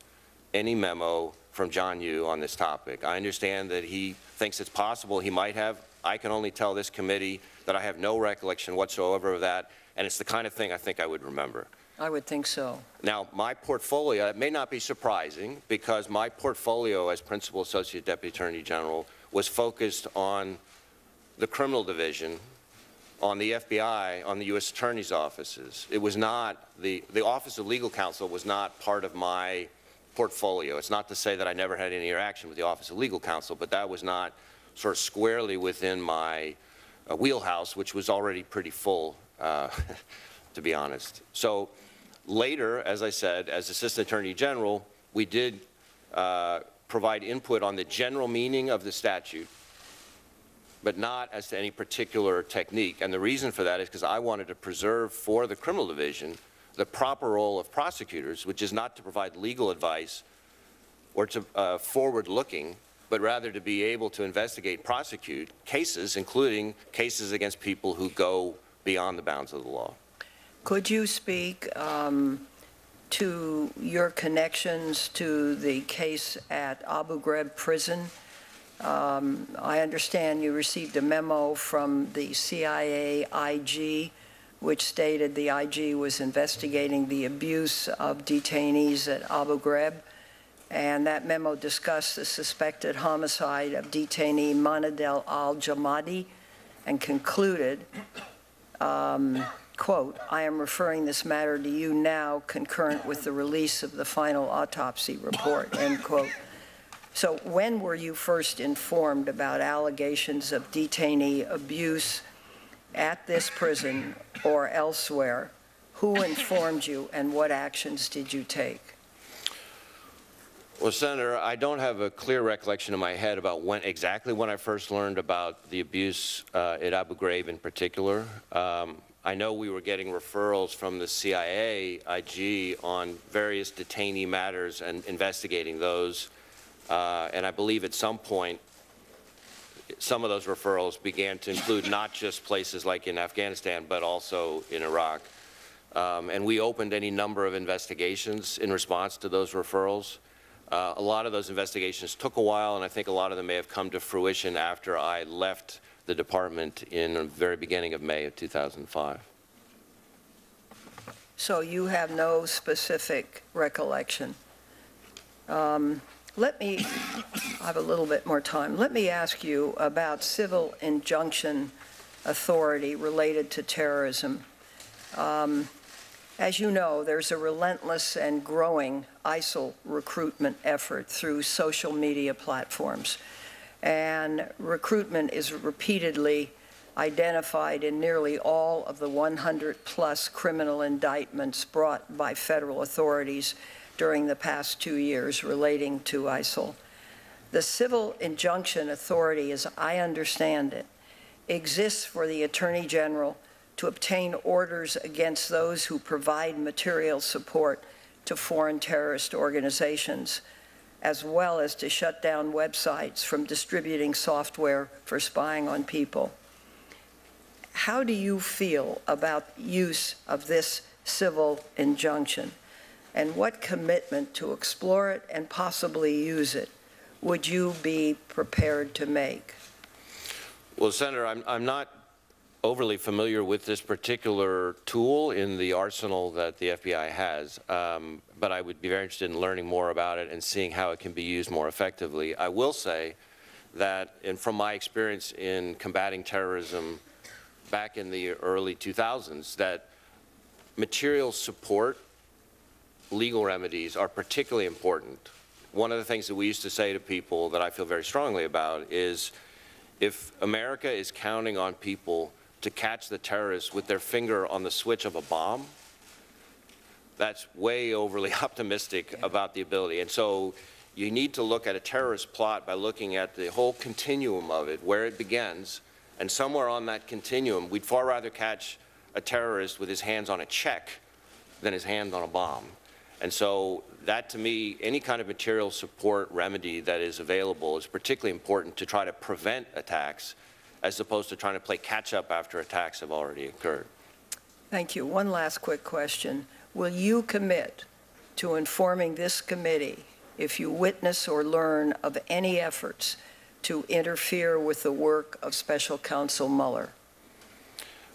any memo from John Yoo on this topic. I understand that he thinks it's possible he might have. I can only tell this committee that I have no recollection whatsoever of that, and it's the kind of thing I think I would remember. I would think so. Now, my portfolio, it may not be surprising, because my portfolio as Principal Associate Deputy Attorney General was focused on the criminal division, on the FBI, on the U.S. Attorney's offices. It was not, the Office of Legal Counsel was not part of my portfolio. It's not to say that I never had any interaction with the Office of Legal Counsel, but that was not sort of squarely within my wheelhouse, which was already pretty full, to be honest. So later, as I said, as Assistant Attorney General, we did provide input on the general meaning of the statute, but not as to any particular technique. And the reason for that is because I wanted to preserve for the criminal division the proper role of prosecutors, which is not to provide legal advice or to forward-looking, but rather to be able to investigate, prosecute cases, including cases against people who go beyond the bounds of the law. Could you speak to your connections to the case at Abu Ghraib prison? I understand you received a memo from the CIA IG, which stated the IG was investigating the abuse of detainees at Abu Ghraib, and that memo discussed the suspected homicide of detainee Manadel al-Jamadi and concluded, quote, "I am referring this matter to you now, concurrent with the release of the final autopsy report," end quote. So when were you first informed about allegations of detainee abuse at this prison or elsewhere? Who informed you, and what actions did you take? Well, Senator, I don't have a clear recollection in my head about exactly when I first learned about the abuse at Abu Ghraib in particular. I know we were getting referrals from the CIA IG on various detainee matters and investigating those. And I believe at some point, some of those referrals began to include not just places like in Afghanistan, but also in Iraq. And we opened any number of investigations in response to those referrals. A lot of those investigations took a while, and I think a lot of them may have come to fruition after I left the department in the very beginning of May of 2005. So you have no specific recollection. I have a little bit more time. Let me ask you about civil injunction authority related to terrorism. As you know, there's a relentless and growing ISIL recruitment effort through social media platforms. And recruitment is repeatedly identified in nearly all of the 100-plus criminal indictments brought by federal authorities during the past 2 years relating to ISIL. The Civil Injunction Authority, as I understand it, exists for the Attorney General to obtain orders against those who provide material support to foreign terrorist organizations, as well as to shut down websites from distributing software for spying on people. How do you feel about use of this civil injunction, and what commitment to explore it and possibly use it would you be prepared to make? Well, Senator, I'm not overly familiar with this particular tool in the arsenal that the FBI has, but I would be very interested in learning more about it and seeing how it can be used more effectively. I will say that, and from my experience in combating terrorism back in the early 2000s, that material support, legal remedies are particularly important. One of the things that we used to say to people that I feel very strongly about is, if America is counting on people to catch the terrorists with their finger on the switch of a bomb, that's way overly optimistic about the ability. And so you need to look at a terrorist plot by looking at the whole continuum of it, where it begins, and somewhere on that continuum, we'd far rather catch a terrorist with his hands on a check than his hand on a bomb. And so that, to me, any kind of material support remedy that is available is particularly important to try to prevent attacks, as opposed to trying to play catch-up after attacks have already occurred. Thank you. One last quick question. Will you commit to informing this committee if you witness or learn of any efforts to interfere with the work of Special Counsel Mueller?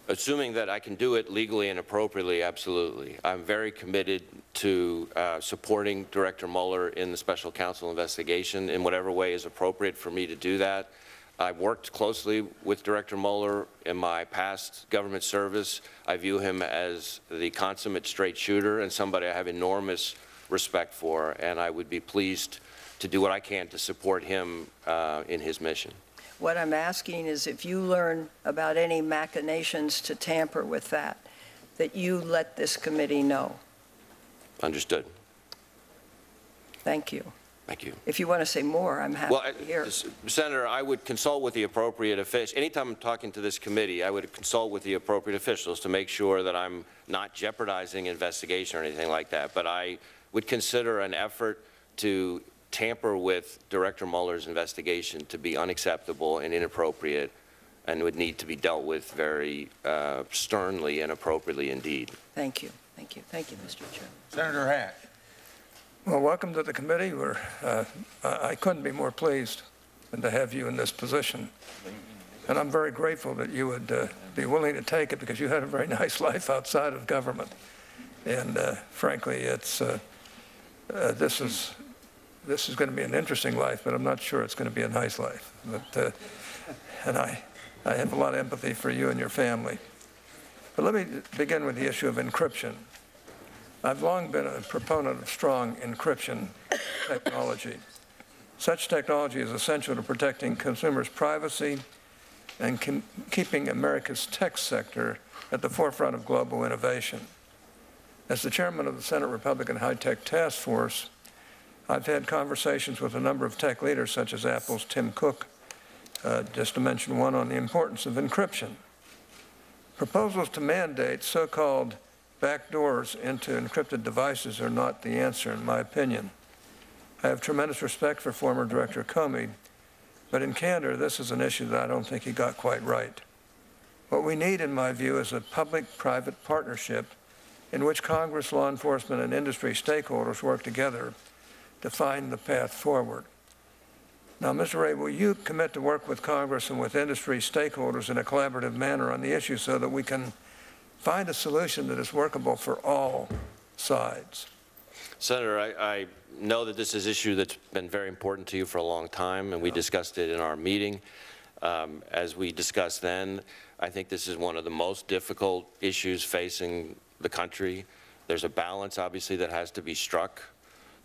Assuming that I can do it legally and appropriately, absolutely. I'm very committed to supporting Director Mueller in the Special Counsel investigation in whatever way is appropriate for me to do that. I've worked closely with Director Mueller in my past government service. I view him as the consummate straight shooter and somebody I have enormous respect for, and I would be pleased to do what I can to support him in his mission. What I'm asking is, if you learn about any machinations to tamper with that you let this committee know. Understood. Thank you. Thank you. If you want to say more, I'm happy to hear. Senator, I would consult with the appropriate officials. Anytime I'm talking to this committee, I would consult with the appropriate officials to make sure that I'm not jeopardizing investigation or anything like that. But I would consider an effort to tamper with Director Mueller's investigation to be unacceptable and inappropriate, and would need to be dealt with very sternly and appropriately indeed. Thank you. Thank you. Thank you, Mr. Chairman. Senator Hatch. Well, welcome to the committee. I couldn't be more pleased than to have you in this position. And I'm very grateful that you would be willing to take it, because you had a very nice life outside of government. And frankly, it's this is going to be an interesting life, but I'm not sure it's going to be a nice life. But and I have a lot of empathy for you and your family. But let me begin with the issue of encryption. I've long been a proponent of strong encryption technology. Such technology is essential to protecting consumers' privacy and keeping America's tech sector at the forefront of global innovation. As the chairman of the Senate Republican High-Tech Task Force, I've had conversations with a number of tech leaders, such as Apple's Tim Cook, just to mention one, on the importance of encryption. Proposals to mandate so-called backdoors into encrypted devices are not the answer, in my opinion. I have tremendous respect for former Director Comey, but in candor, this is an issue that I don't think he got quite right. What we need, in my view, is a public-private partnership in which Congress, law enforcement, and industry stakeholders work together to find the path forward. Now, Mr. Wray, will you commit to work with Congress and with industry stakeholders in a collaborative manner on the issue so that we can find a solution that is workable for all sides? Senator, I know that this is an issue that's been very important to you for a long time, and we discussed it in our meeting. As we discussed then, I think this is one of the most difficult issues facing the country. There's a balance, obviously, that has to be struck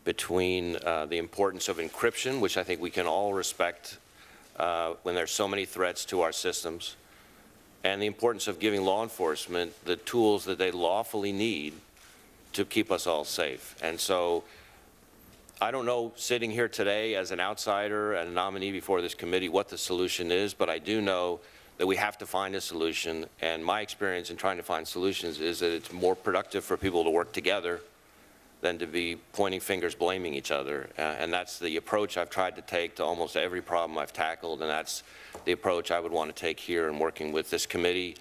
between the importance of encryption, which I think we can all respect when there's so many threats to our systems, and the importance of giving law enforcement the tools that they lawfully need to keep us all safe. And so I don't know, sitting here today as an outsider and a nominee before this committee, what the solution is, but I do know that we have to find a solution. And my experience in trying to find solutions is that it's more productive for people to work together than to be pointing fingers, blaming each other. And that's the approach I've tried to take to almost every problem I've tackled, and that's the approach I would want to take here in working with this committee,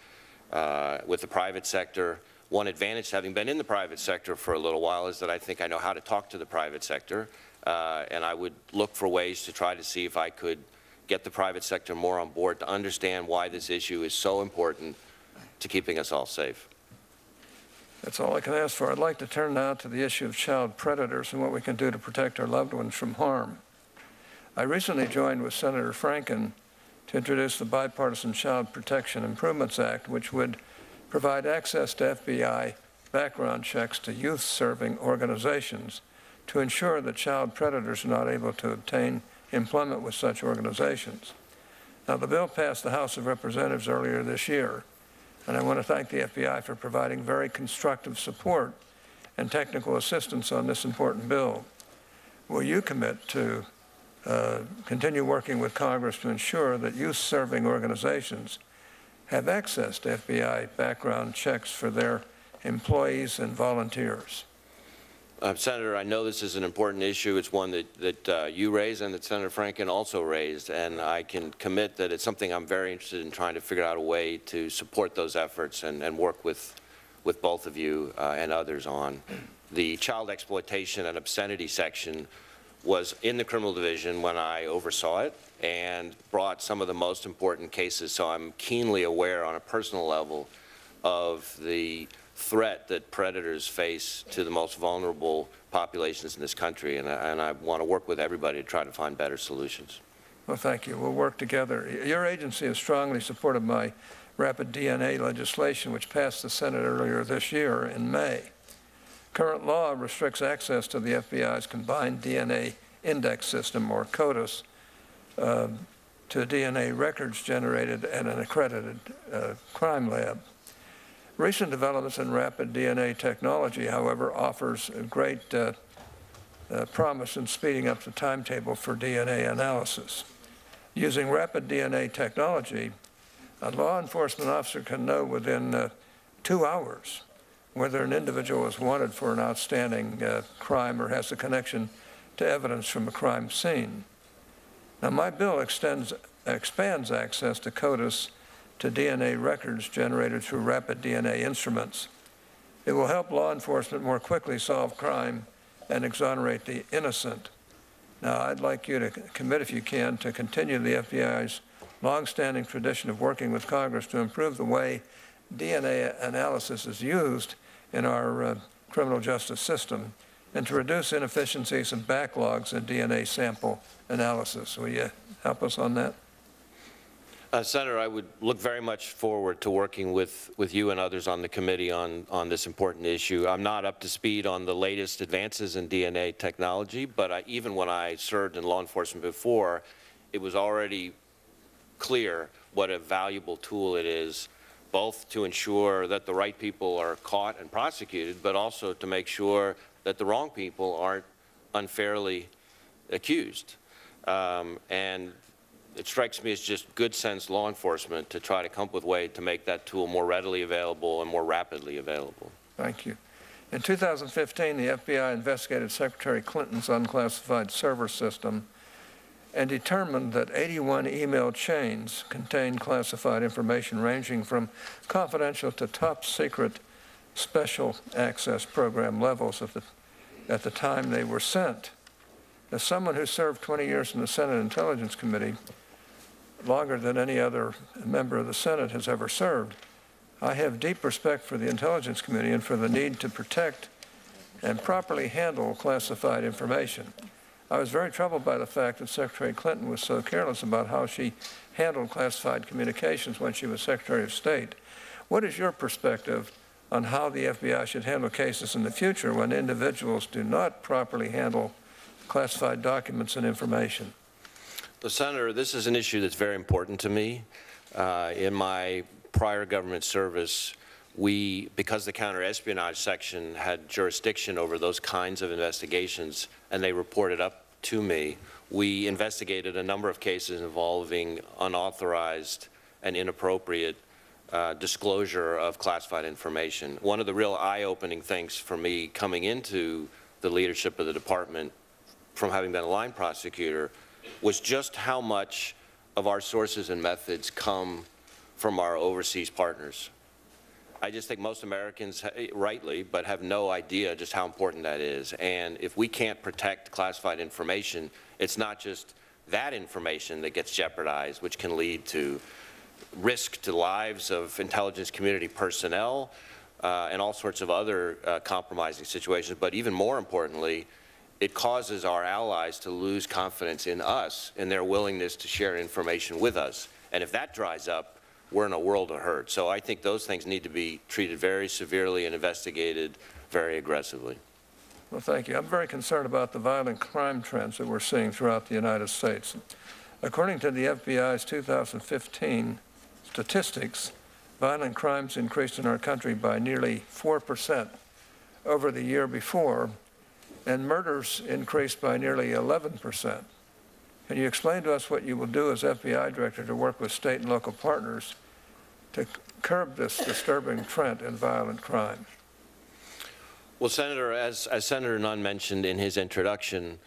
with the private sector. One advantage, having been in the private sector for a little while, is that I think I know how to talk to the private sector, and I would look for ways to try to see if I could get the private sector more on board to understand why this issue is so important to keeping us all safe. That's all I can ask for. I'd like to turn now to the issue of child predators and what we can do to protect our loved ones from harm. I recently joined with Senator Franken to introduce the Bipartisan Child Protection Improvements Act, which would provide access to FBI background checks to youth-serving organizations to ensure that child predators are not able to obtain employment with such organizations. Now, the bill passed the House of Representatives earlier this year, and I want to thank the FBI for providing very constructive support and technical assistance on this important bill. Will you commit to continue working with Congress to ensure that youth-serving organizations have access to FBI background checks for their employees and volunteers? Senator, I know this is an important issue. It's one that you raised and that Senator Franken also raised, and I can commit that it's something I'm very interested in trying to figure out a way to support those efforts and work with both of you and others on. The child exploitation and obscenity section was in the criminal division when I oversaw it and brought some of the most important cases, so I'm keenly aware on a personal level of the threat that predators face to the most vulnerable populations in this country, and I want to work with everybody to try to find better solutions. Well, thank you. We'll work together. Your agency has strongly supported my rapid DNA legislation, which passed the Senate earlier this year in May. Current law restricts access to the FBI's Combined DNA Index System, or CODIS, to DNA records generated at an accredited crime lab. Recent developments in rapid DNA technology, however, offers a great promise in speeding up the timetable for DNA analysis. Using rapid DNA technology, a law enforcement officer can know within 2 hours whether an individual is wanted for an outstanding crime or has a connection to evidence from a crime scene. Now, my bill expands access to CODIS to DNA records generated through rapid DNA instruments. It will help law enforcement more quickly solve crime and exonerate the innocent. Now, I'd like you to commit, if you can, to continue the FBI's longstanding tradition of working with Congress to improve the way DNA analysis is used in our criminal justice system and to reduce inefficiencies and backlogs in DNA sample analysis. Will you help us on that? Senator, I would look very much forward to working with you and others on the committee on this important issue. I'm not up to speed on the latest advances in DNA technology, but even when I served in law enforcement before, it was already clear what a valuable tool it is, both to ensure that the right people are caught and prosecuted, but also to make sure that the wrong people aren't unfairly accused. And it strikes me as just good sense law enforcement to try to come up with a way to make that tool more readily available and more rapidly available. Thank you. In 2015, the FBI investigated Secretary Clinton's unclassified server system and determined that 81 email chains contained classified information ranging from confidential to top secret special access program levels at the time they were sent. As someone who served 20 years in the Senate Intelligence Committee, longer than any other member of the Senate has ever served, I have deep respect for the Intelligence Committee and for the need to protect and properly handle classified information. I was very troubled by the fact that Secretary Clinton was so careless about how she handled classified communications when she was Secretary of State. What is your perspective on how the FBI should handle cases in the future when individuals do not properly handle classified documents and information? Well, Senator, this is an issue that's very important to me. In my prior government service, because the counterespionage section had jurisdiction over those kinds of investigations and they reported up to me, we investigated a number of cases involving unauthorized and inappropriate disclosure of classified information. One of the real eye-opening things for me coming into the leadership of the department from having been a line prosecutor was just how much of our sources and methods come from our overseas partners. I just think most Americans, rightly, but have no idea just how important that is. And if we can't protect classified information, it's not just that information that gets jeopardized, which can lead to risk to lives of intelligence community personnel and all sorts of other compromising situations. But even more importantly, it causes our allies to lose confidence in us and their willingness to share information with us. And if that dries up, we're in a world of hurt. So I think those things need to be treated very severely and investigated very aggressively. Well, thank you. I'm very concerned about the violent crime trends that we're seeing throughout the United States. According to the FBI's 2015 statistics, violent crimes increased in our country by nearly 4% over the year before, and murders increased by nearly 11%. Can you explain to us what you will do as FBI director to work with state and local partners to curb this disturbing trend in violent crime? Well, Senator, as Senator Nunn mentioned in his introduction,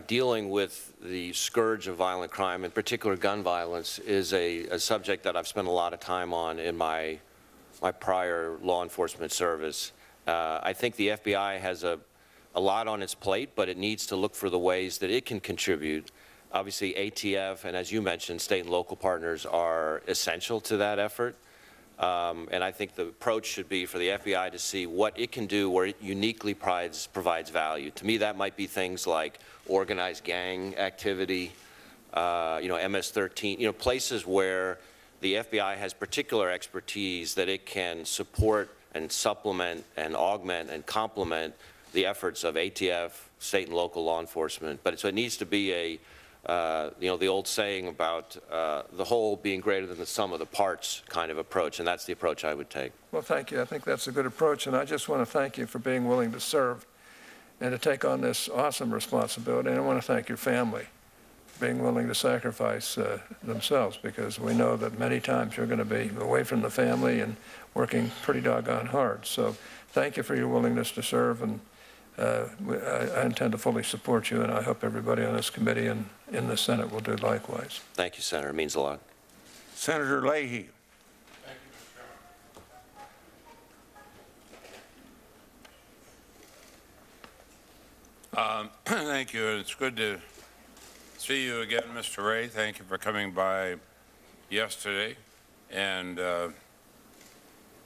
dealing with the scourge of violent crime, in particular gun violence, is a subject that I've spent a lot of time on in my prior law enforcement service. I think the FBI has a lot on its plate, but it needs to look for the ways that it can contribute. Obviously, ATF and, as you mentioned, state and local partners are essential to that effort. And I think the approach should be for the FBI to see what it can do where it uniquely provides value. To me, that might be things like organized gang activity, MS-13, places where the FBI has particular expertise that it can support and supplement and augment and complement the efforts of ATF, state and local law enforcement. But so it needs to be the old saying about the whole being greater than the sum of the parts kind of approach, and that's the approach I would take. Well, thank you. I think that's a good approach, and I just want to thank you for being willing to serve and to take on this awesome responsibility. And I want to thank your family for being willing to sacrifice themselves, because we know that many times you're going to be away from the family and working pretty doggone hard. So thank you for your willingness to serve, and I intend to fully support you, and I hope everybody on this committee and in the Senate will do likewise. Thank you, Senator. It means a lot. Senator Leahy. Thank you, Mr. Chairman. Thank you. It's good to see you again, Mr. Wray. Thank you for coming by yesterday, and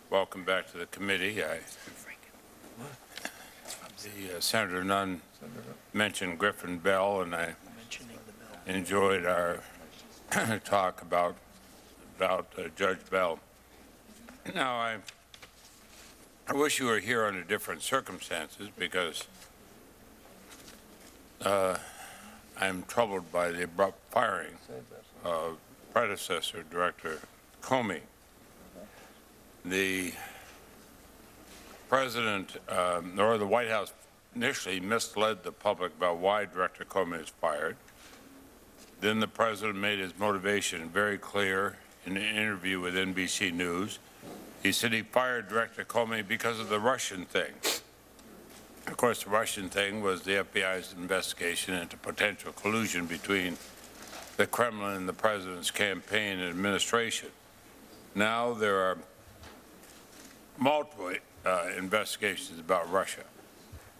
welcome back to the committee. Senator Nunn mentioned Griffin Bell, and I enjoyed our talk about Judge Bell. Now, I wish you were here under different circumstances, because I'm troubled by the abrupt firing of predecessor Director Comey. The President, or the White House, initially misled the public about why Director Comey was fired. Then the President made his motivation very clear in an interview with NBC News. He said he fired Director Comey because of the Russian thing. Of course, the Russian thing was the FBI's investigation into potential collusion between the Kremlin and the President's campaign and administration. Now there are multiple investigations about Russia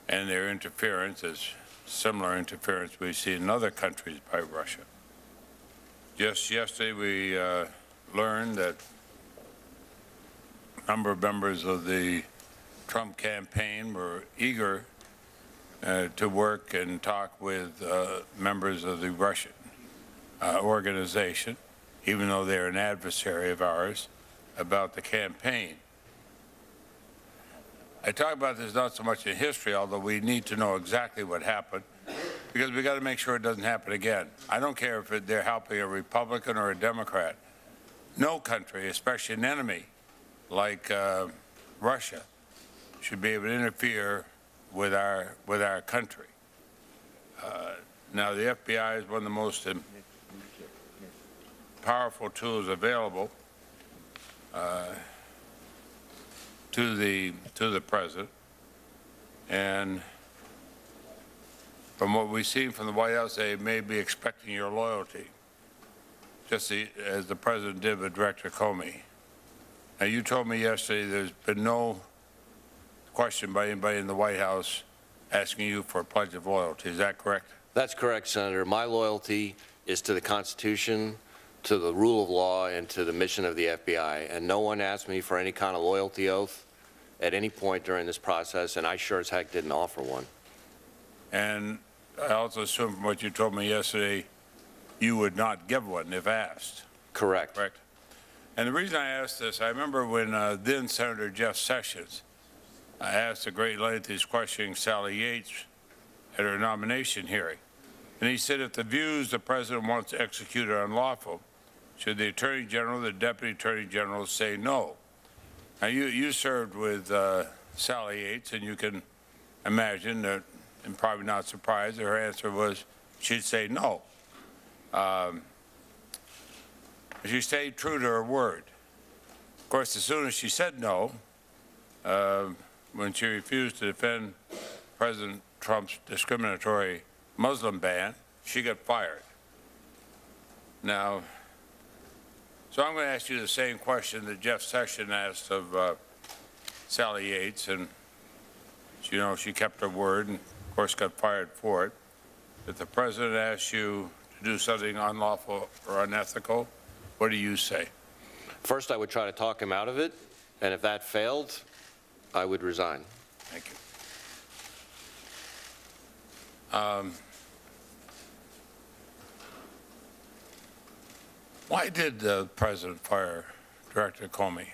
and their interference, as similar interference we see in other countries by Russia. Just yesterday, we learned that a number of members of the Trump campaign were eager to work and talk with members of the Russian organization, even though they're an adversary of ours, about the campaign. I talk about this not so much in history, although we need to know exactly what happened, because we got to make sure it doesn't happen again. I don't care if they're helping a Republican or a Democrat. No country, especially an enemy like Russia, should be able to interfere with our country. Now, the FBI is one of the most powerful tools available to the president, and from what we've seen from the White House, they may be expecting your loyalty, just as the president did with Director Comey. Now, you told me yesterday there's been no question by anybody in the White House asking you for a pledge of loyalty. Is that correct? That's correct, Senator. My loyalty is to the Constitution, to the rule of law, and to the mission of the FBI. And no one asked me for any kind of loyalty oath at any point during this process, and I sure as heck didn't offer one. And I also assume from what you told me yesterday, you would not give one if asked. Correct. Correct. And the reason I asked this, I remember when then Senator Jeff Sessions asked a great lengthy questioning Sally Yates at her nomination hearing. And he said if the views the president wants executed are unlawful, should the Attorney General, the Deputy Attorney General say no? Now, you served with Sally Yates, and you can imagine that, and probably not surprised, her answer was she'd say no. She stayed true to her word. Of course, as soon as she said no, when she refused to defend President Trump's discriminatory Muslim ban, she got fired. Now, so I'm going to ask you the same question that Jeff Sessions asked of Sally Yates, and you know she kept her word and, of course, got fired for it. If the president asks you to do something unlawful or unethical, what do you say? First, I would try to talk him out of it, and if that failed, I would resign. Thank you. Why did the president fire Director Comey?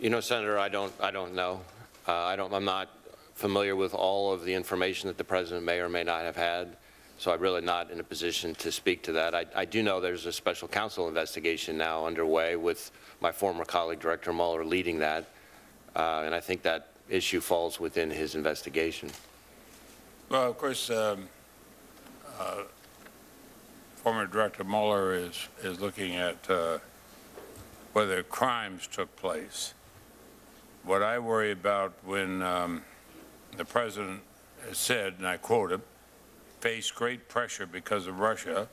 You know, Senator, I don't know. I'm not familiar with all of the information that the president may or may not have had, so I'm really not in a position to speak to that. I do know there's a special counsel investigation now underway with my former colleague, Director Mueller, leading that, and I think that issue falls within his investigation. Well, of course, former Director Mueller is looking at whether crimes took place. What I worry about when the president has said, and I quote him, faced great pressure because of Russia,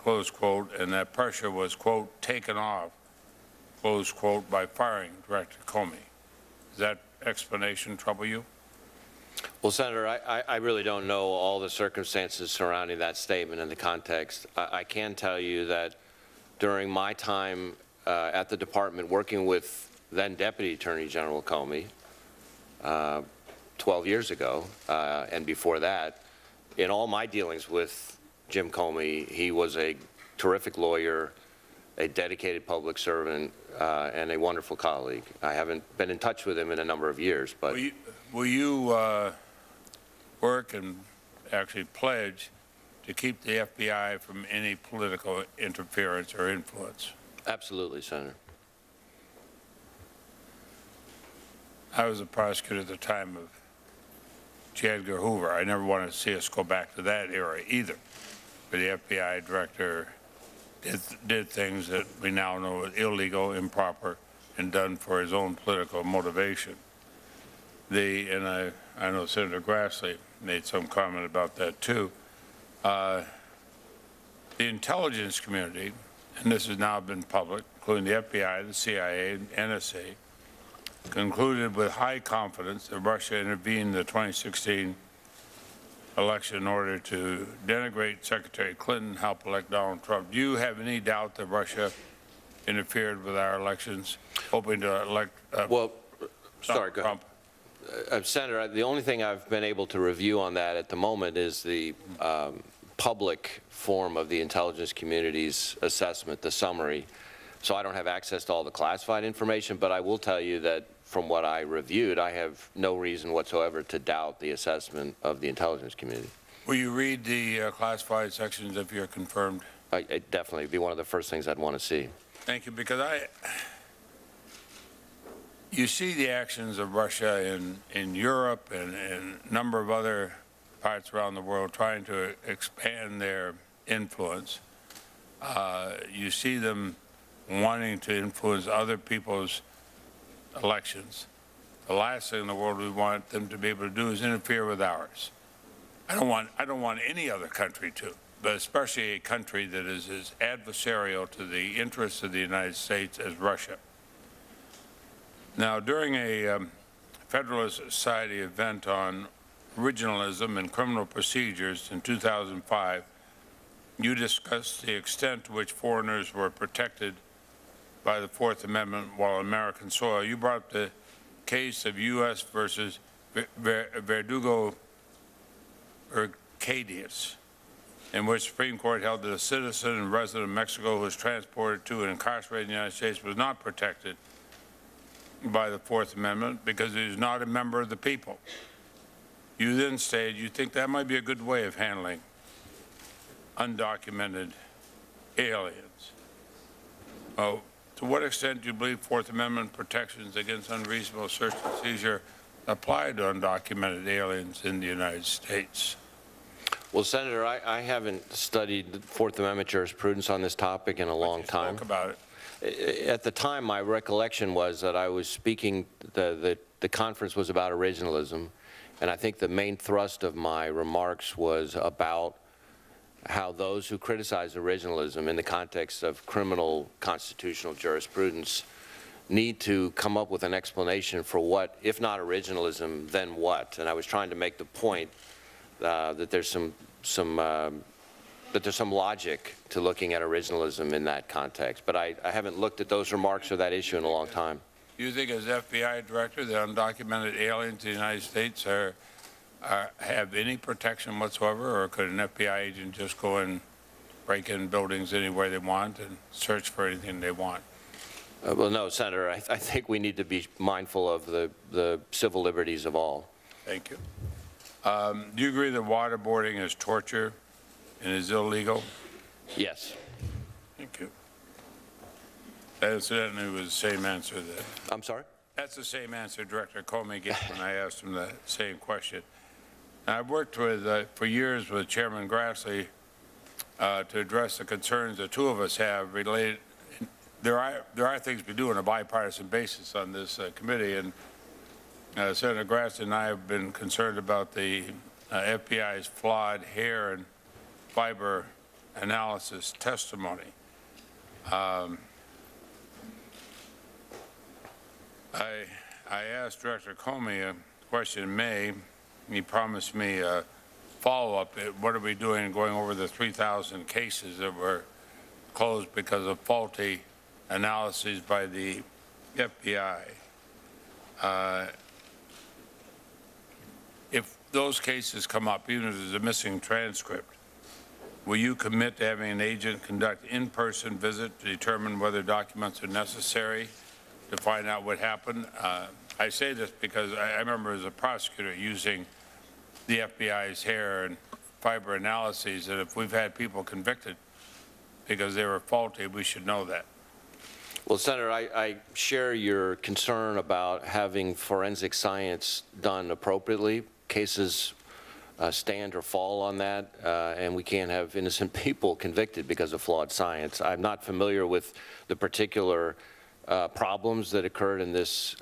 close quote, and that pressure was, quote, taken off, close quote, by firing Director Comey. Does that explanation trouble you? Well, Senator, I really don't know all the circumstances surrounding that statement in the context. I can tell you that during my time at the department working with then Deputy Attorney General Comey 12 years ago, and before that, in all my dealings with Jim Comey, he was a terrific lawyer, a dedicated public servant, and a wonderful colleague. I haven't been in touch with him in a number of years, but... Will you work and actually pledge to keep the FBI from any political interference or influence? Absolutely, Senator. I was a prosecutor at the time of J. Edgar Hoover. I never wanted to see us go back to that era either. But the FBI director did things that we now know are illegal, improper, and done for his own political motivation. And I know Senator Grassley made some comment about that too. The intelligence community, and this has now been public, including the FBI, the CIA, and NSA, concluded with high confidence that Russia intervened in the 2016 election in order to denigrate Secretary Clinton, help elect Donald Trump. Do you have any doubt that Russia interfered with our elections, hoping to elect Sorry, go Trump? ahead. Senator, the only thing I've been able to review on that at the moment is the public form of the intelligence community's assessment, the summary. So I don't have access to all the classified information, but I will tell you that from what I reviewed, I have no reason whatsoever to doubt the assessment of the intelligence community. Will you read the classified sections if you're confirmed? It definitely be one of the first things I'd want to see. Thank you, because you see the actions of Russia in Europe and a number of other parts around the world trying to expand their influence. You see them wanting to influence other people's elections. The last thing in the world we want them to be able to do is interfere with ours. I don't want any other country to, but especially a country that is as adversarial to the interests of the United States as Russia. Now, during a Federalist Society event on originalism and criminal procedures in 2005, you discussed the extent to which foreigners were protected by the Fourth Amendment while on American soil. You brought up the case of U.S. versus Verdugo Urquidez, in which the Supreme Court held that a citizen and resident of Mexico who was transported to and incarcerated in the United States was not protected by the Fourth Amendment because he is not a member of the people. You then stated you think that might be a good way of handling undocumented aliens. To what extent do you believe Fourth Amendment protections against unreasonable search and seizure apply to undocumented aliens in the United States? Well, Senator, I haven't studied Fourth Amendment jurisprudence on this topic in a long time. Spoke about it. At the time, my recollection was that I was speaking, the conference was about originalism, and I think the main thrust of my remarks was about how those who criticize originalism in the context of criminal constitutional jurisprudence need to come up with an explanation for what, if not originalism, then what. And I was trying to make the point that there's some logic to looking at originalism in that context. But I haven't looked at those remarks or that issue in a long time. Do you think, as FBI director, that undocumented aliens in the United States have any protection whatsoever, or could an FBI agent just go and break in buildings any way they want and search for anything they want? Well, no, Senator. I think we need to be mindful of the civil liberties of all. Thank you. Do you agree that waterboarding is torture and is illegal? Yes. Thank you. That certainly was the same answer that. I'm sorry? That's the same answer Director Comey gave when I asked him the same question. I've worked with, for years with Chairman Grassley to address the concerns the two of us have related. There are things we do on a bipartisan basis on this committee, and Senator Grassley and I have been concerned about the FBI's flawed hair and fiber analysis testimony. I asked Director Comey a question in May. He promised me a follow-up. What are we doing going over the 3,000 cases that were closed because of faulty analyses by the FBI? If those cases come up, even if there's a missing transcript, will you commit to having an agent conduct in-person visit to determine whether documents are necessary to find out what happened? I say this because I remember as a prosecutor using the FBI's hair and fiber analyses, that if we've had people convicted because they were faulty, we should know that. Well, Senator, I share your concern about having forensic science done appropriately. Cases stand or fall on that, and we can't have innocent people convicted because of flawed science. I'm not familiar with the particular problems that occurred in this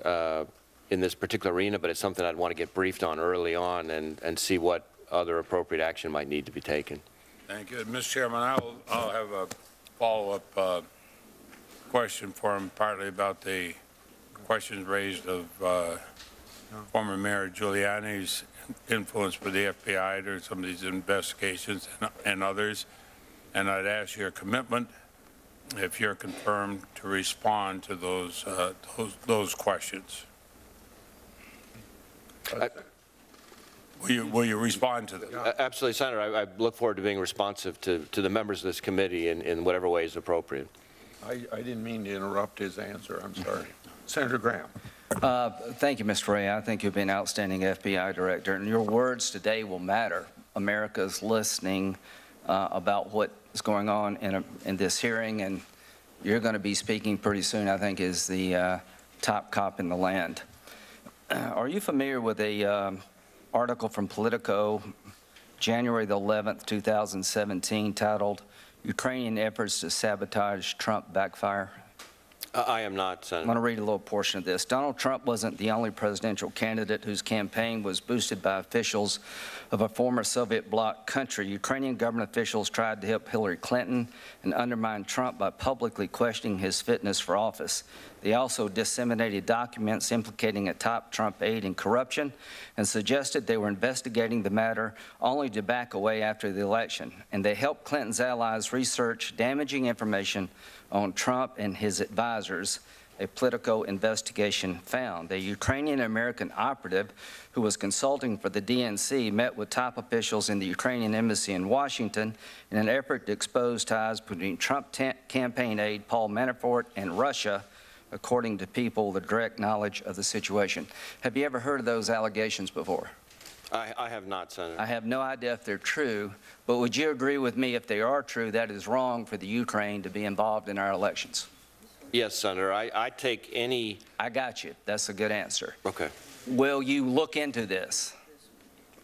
particular arena, but it's something I'd want to get briefed on early on and see what other appropriate action might need to be taken. Thank you. Mr. Chairman, I'll have a follow-up question for him, partly about the questions raised of former Mayor Giuliani's influence with the FBI during some of these investigations and others. And I'd ask your commitment, if you're confirmed, to respond to those questions. Will you respond to them? Absolutely, Senator. I look forward to being responsive to the members of this committee in whatever way is appropriate. I didn't mean to interrupt his answer. I'm sorry. Senator Graham. Thank you, Mr. Wray. I think you've been an outstanding FBI director, and your words today will matter. America's listening about what is going on in this hearing, and you're going to be speaking pretty soon, I think, as the top cop in the land. Are you familiar with a article from Politico, January the 11th, 2017, titled, "Ukrainian Efforts to Sabotage Trump Backfire"? I am not, Senator. I'm going to read a little portion of this. Donald Trump wasn't the only presidential candidate whose campaign was boosted by officials of a former Soviet bloc country. Ukrainian government officials tried to help Hillary Clinton and undermine Trump by publicly questioning his fitness for office. They also disseminated documents implicating a top Trump aide in corruption and suggested they were investigating the matter only to back away after the election. And they helped Clinton's allies research damaging information on Trump and his advisors, a Politico investigation found. A Ukrainian-American operative who was consulting for the DNC met with top officials in the Ukrainian embassy in Washington in an effort to expose ties between Trump campaign aide Paul Manafort and Russia, according to people with direct knowledge of the situation. Have you ever heard of those allegations before? I have not, Senator. I have no idea if they're true, but would you agree with me if they are true, that is wrong for the Ukraine to be involved in our elections? Yes, Senator. I take any... I got you. That's a good answer. Okay. Will you look into this?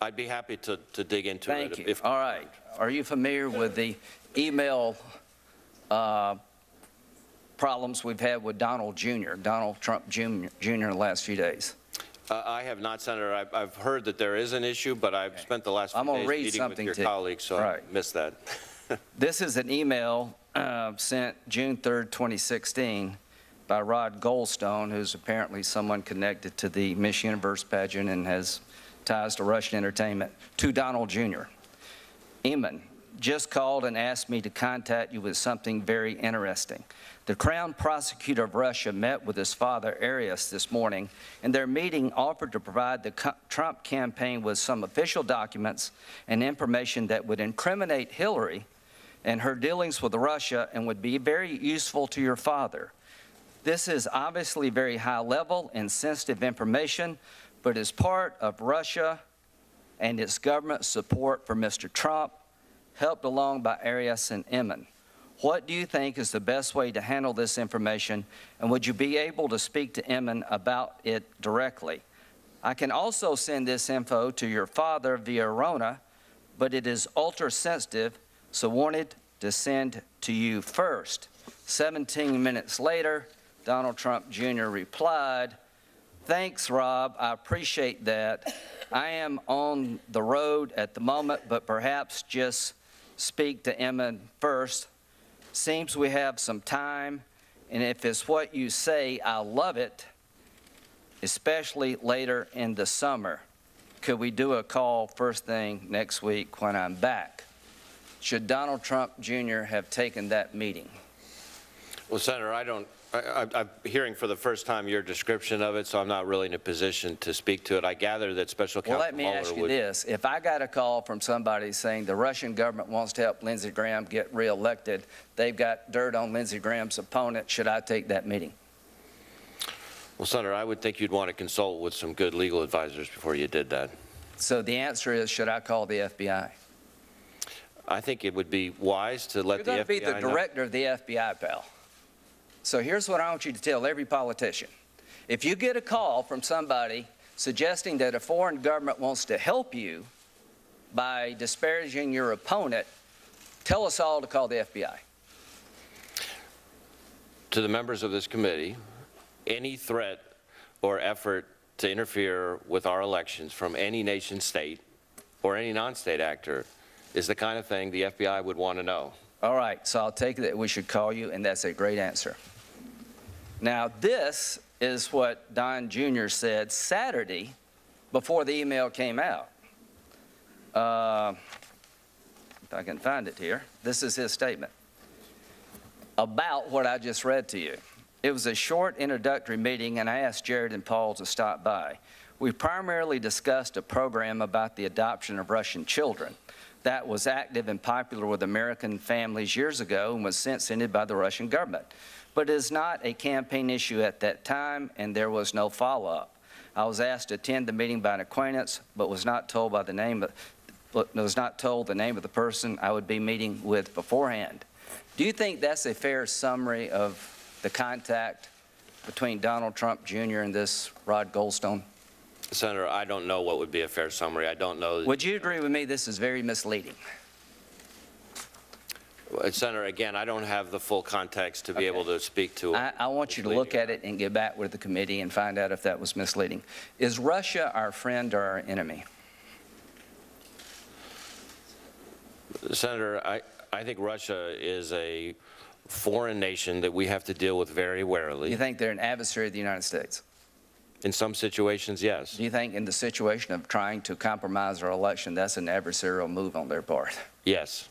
I'd be happy to dig into it. Thank you. All right. Are you familiar with the email problems we've had with Donald Trump Jr. in the last few days? I have not, Senator. I've heard that there is an issue, but I've spent the last few days meeting with your colleagues, so I missed that. This is an email sent June 3rd, 2016 by Rod Goldstone, who's apparently someone connected to the Miss Universe pageant and has ties to Russian entertainment, to Donald Jr. Eamon, just called and asked me to contact you with something very interesting. The Crown Prosecutor of Russia met with his father, Arias, this morning, and their meeting offered to provide the Trump campaign with some official documents and information that would incriminate Hillary and her dealings with Russia and would be very useful to your father. This is obviously very high-level and sensitive information, but is part of Russia and its government support for Mr. Trump, helped along by Arias and Eamon. What do you think is the best way to handle this information, and would you be able to speak to Eamon about it directly? I can also send this info to your father via Rona, but it is ultra-sensitive, so wanted to send to you first. 17 minutes later, Donald Trump Jr. replied, "Thanks, Rob, I appreciate that. I am on the road at the moment, but perhaps just speak to Eamon first. Seems we have some time, and if it's what you say, I love it, especially later in the summer. Could we do a call first thing next week when I'm back?" Should Donald Trump Jr. have taken that meeting? Well, Senator, I'm hearing for the first time your description of it, so I'm not really in a position to speak to it. I gather that Special Counsel Well, let me ask you this. If I got a call from somebody saying the Russian government wants to help Lindsey Graham get reelected, they've got dirt on Lindsey Graham's opponent, should I take that meeting? Well, Senator, I would think you'd want to consult with some good legal advisors before you did that. So the answer is, should I call the FBI? I think it would be wise to let the FBI know. You're going to be the director of the FBI, pal. So here's what I want you to tell every politician. If you get a call from somebody suggesting that a foreign government wants to help you by disparaging your opponent, tell us all to call the FBI. To the members of this committee, any threat or effort to interfere with our elections from any nation state or any non-state actor is the kind of thing the FBI would want to know. All right, so I'll take it that we should call you, and that's a great answer. Now, this is what Don Jr. said Saturday before the email came out. If I can find it here. This is his statement about what I just read to you. It was a short introductory meeting, and I asked Jared and Paul to stop by. We primarily discussed a program about the adoption of Russian children that was active and popular with American families years ago and was since ended by the Russian government. But it is not a campaign issue at that time, and there was no follow-up. I was asked to attend the meeting by an acquaintance, but was not told the name of the person I would be meeting with beforehand. Do you think that's a fair summary of the contact between Donald Trump Jr. and this Rod Goldstone? Senator, I don't know what would be a fair summary. I don't know. Would you agree with me this is very misleading? Senator, again, I don't have the full context to be able to speak to it. I want you to look at it and get back with the committee and find out if that was misleading. Is Russia our friend or our enemy? Senator, I think Russia is a foreign nation that we have to deal with very warily. You think they're an adversary of the United States? In some situations, yes. Do you think in the situation of trying to compromise our election, that's an adversarial move on their part? Yes.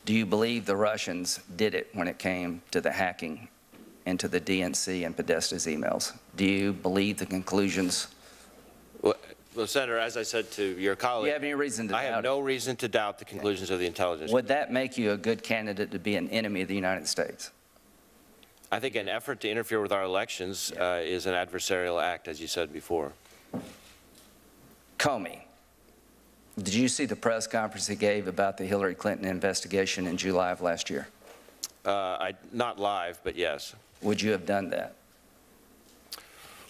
Do you believe the Russians did it when it came to the hacking into the DNC and Podesta's emails? Do you believe the conclusions? Well, Senator, as I said to your colleague, Do you have any reason to doubt I have no reason to doubt the conclusions of the intelligence. Would that make you a good candidate to be an enemy of the United States? I think an effort to interfere with our elections is an adversarial act, as you said before. Comey, did you see the press conference he gave about the Hillary Clinton investigation in July of last year? Not live, but yes. Would you have done that?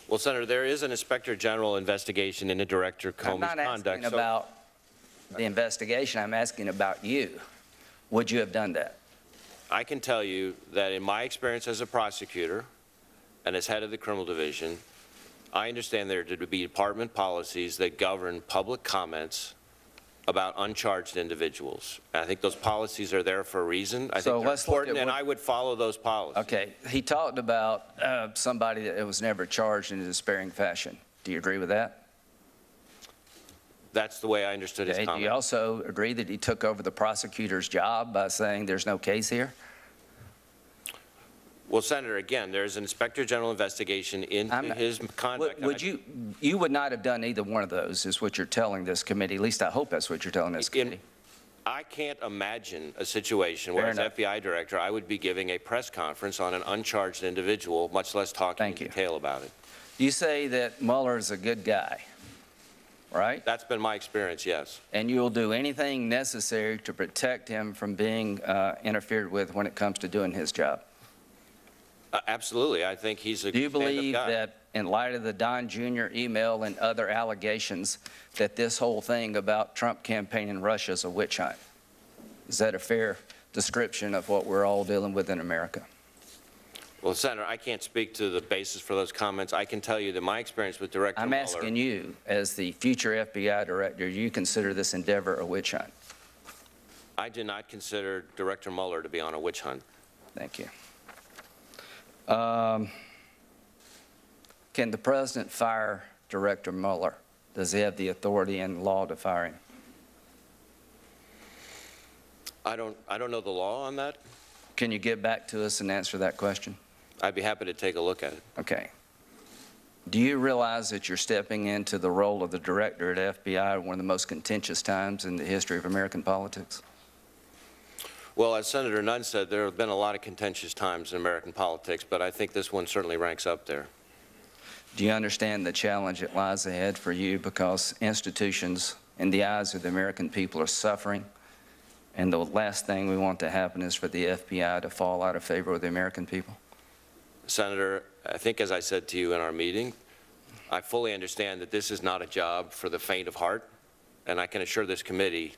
Well, Senator, there is an Inspector General investigation into Director Comey's I'm not conduct. asking about the investigation. I'm asking about you. Would you have done that? I can tell you that in my experience as a prosecutor and as head of the criminal division, I understand there to be department policies that govern public comments about uncharged individuals. And I think those policies are there for a reason. I think they're important, and I would follow those policies. Okay. He talked about somebody that was never charged in a despairing fashion. Do you agree with that? That's the way I understood his comment. Do you also agree that he took over the prosecutor's job by saying there's no case here? Well, Senator, again, there's an Inspector General investigation into his conduct. You would not have done either one of those, is what you're telling this committee. At least I hope that's what you're telling this committee. I can't imagine a situation where, as FBI director, I would be giving a press conference on an uncharged individual, much less talking in detail about it. You say that Mueller is a good guy, right? That's been my experience, yes. And you'll do anything necessary to protect him from being interfered with when it comes to doing his job? Absolutely. I think he's a stand-up guy. Do you believe that in light of the Don Jr. email and other allegations that this whole thing about Trump campaign in Russia is a witch hunt? Is that a fair description of what we're all dealing with in America? Well, Senator, I can't speak to the basis for those comments. I can tell you that my experience with Director Mueller— I'm asking you, as the future FBI director, do you consider this endeavor a witch hunt? I do not consider Director Mueller to be on a witch hunt. Thank you. Can the president fire Director Mueller? Does he have the authority and law to fire him? I don't know the law on that. Can you get back to us and answer that question? I'd be happy to take a look at it. Okay. Do you realize that you're stepping into the role of the director at FBI at one of the most contentious times in the history of American politics? Well, as Senator Nunn said, there have been a lot of contentious times in American politics, but I think this one certainly ranks up there. Do you understand the challenge that lies ahead for you, because institutions in the eyes of the American people are suffering, and the last thing we want to happen is for the FBI to fall out of favor with the American people? Senator, I think as I said to you in our meeting, I fully understand that this is not a job for the faint of heart, and I can assure this committee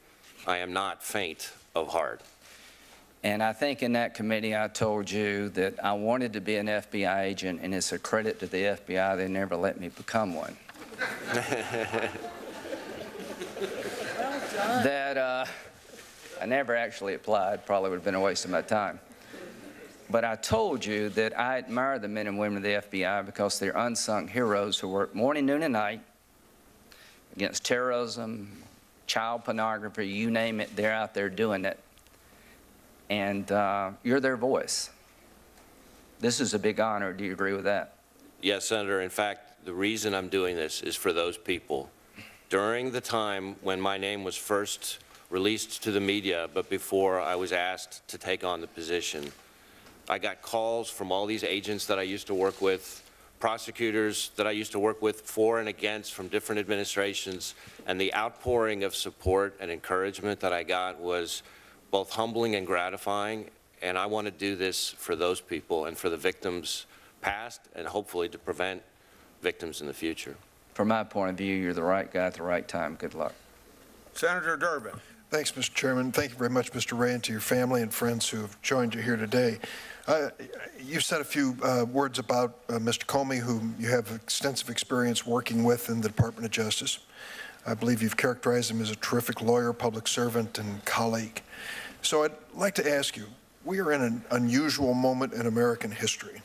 I am not faint of heart. And I think in that committee I told you that I wanted to be an FBI agent, and it's a credit to the FBI they never let me become one. That I never actually applied, probably would have been a waste of my time. But I told you that I admire the men and women of the FBI because they're unsung heroes who work morning, noon, and night against terrorism, child pornography, you name it, they're out there doing it. And you're their voice. This is a big honor. Do you agree with that? Yes, Senator. In fact, the reason I'm doing this is for those people. During the time when my name was first released to the media, but before I was asked to take on the position, I got calls from all these agents that I used to work with, prosecutors that I used to work with for and against from different administrations, and the outpouring of support and encouragement that I got was both humbling and gratifying, and I want to do this for those people and for the victims past and hopefully to prevent victims in the future. From my point of view, you're the right guy at the right time. Good luck. Senator Durbin. Thanks, Mr. Chairman. Thank you very much, Mr. Wray, and to your family and friends who have joined you here today. You said a few words about Mr. Comey, whom you have extensive experience working with in the Department of Justice. I believe you've characterized him as a terrific lawyer, public servant, and colleague. So I'd like to ask you, we are in an unusual moment in American history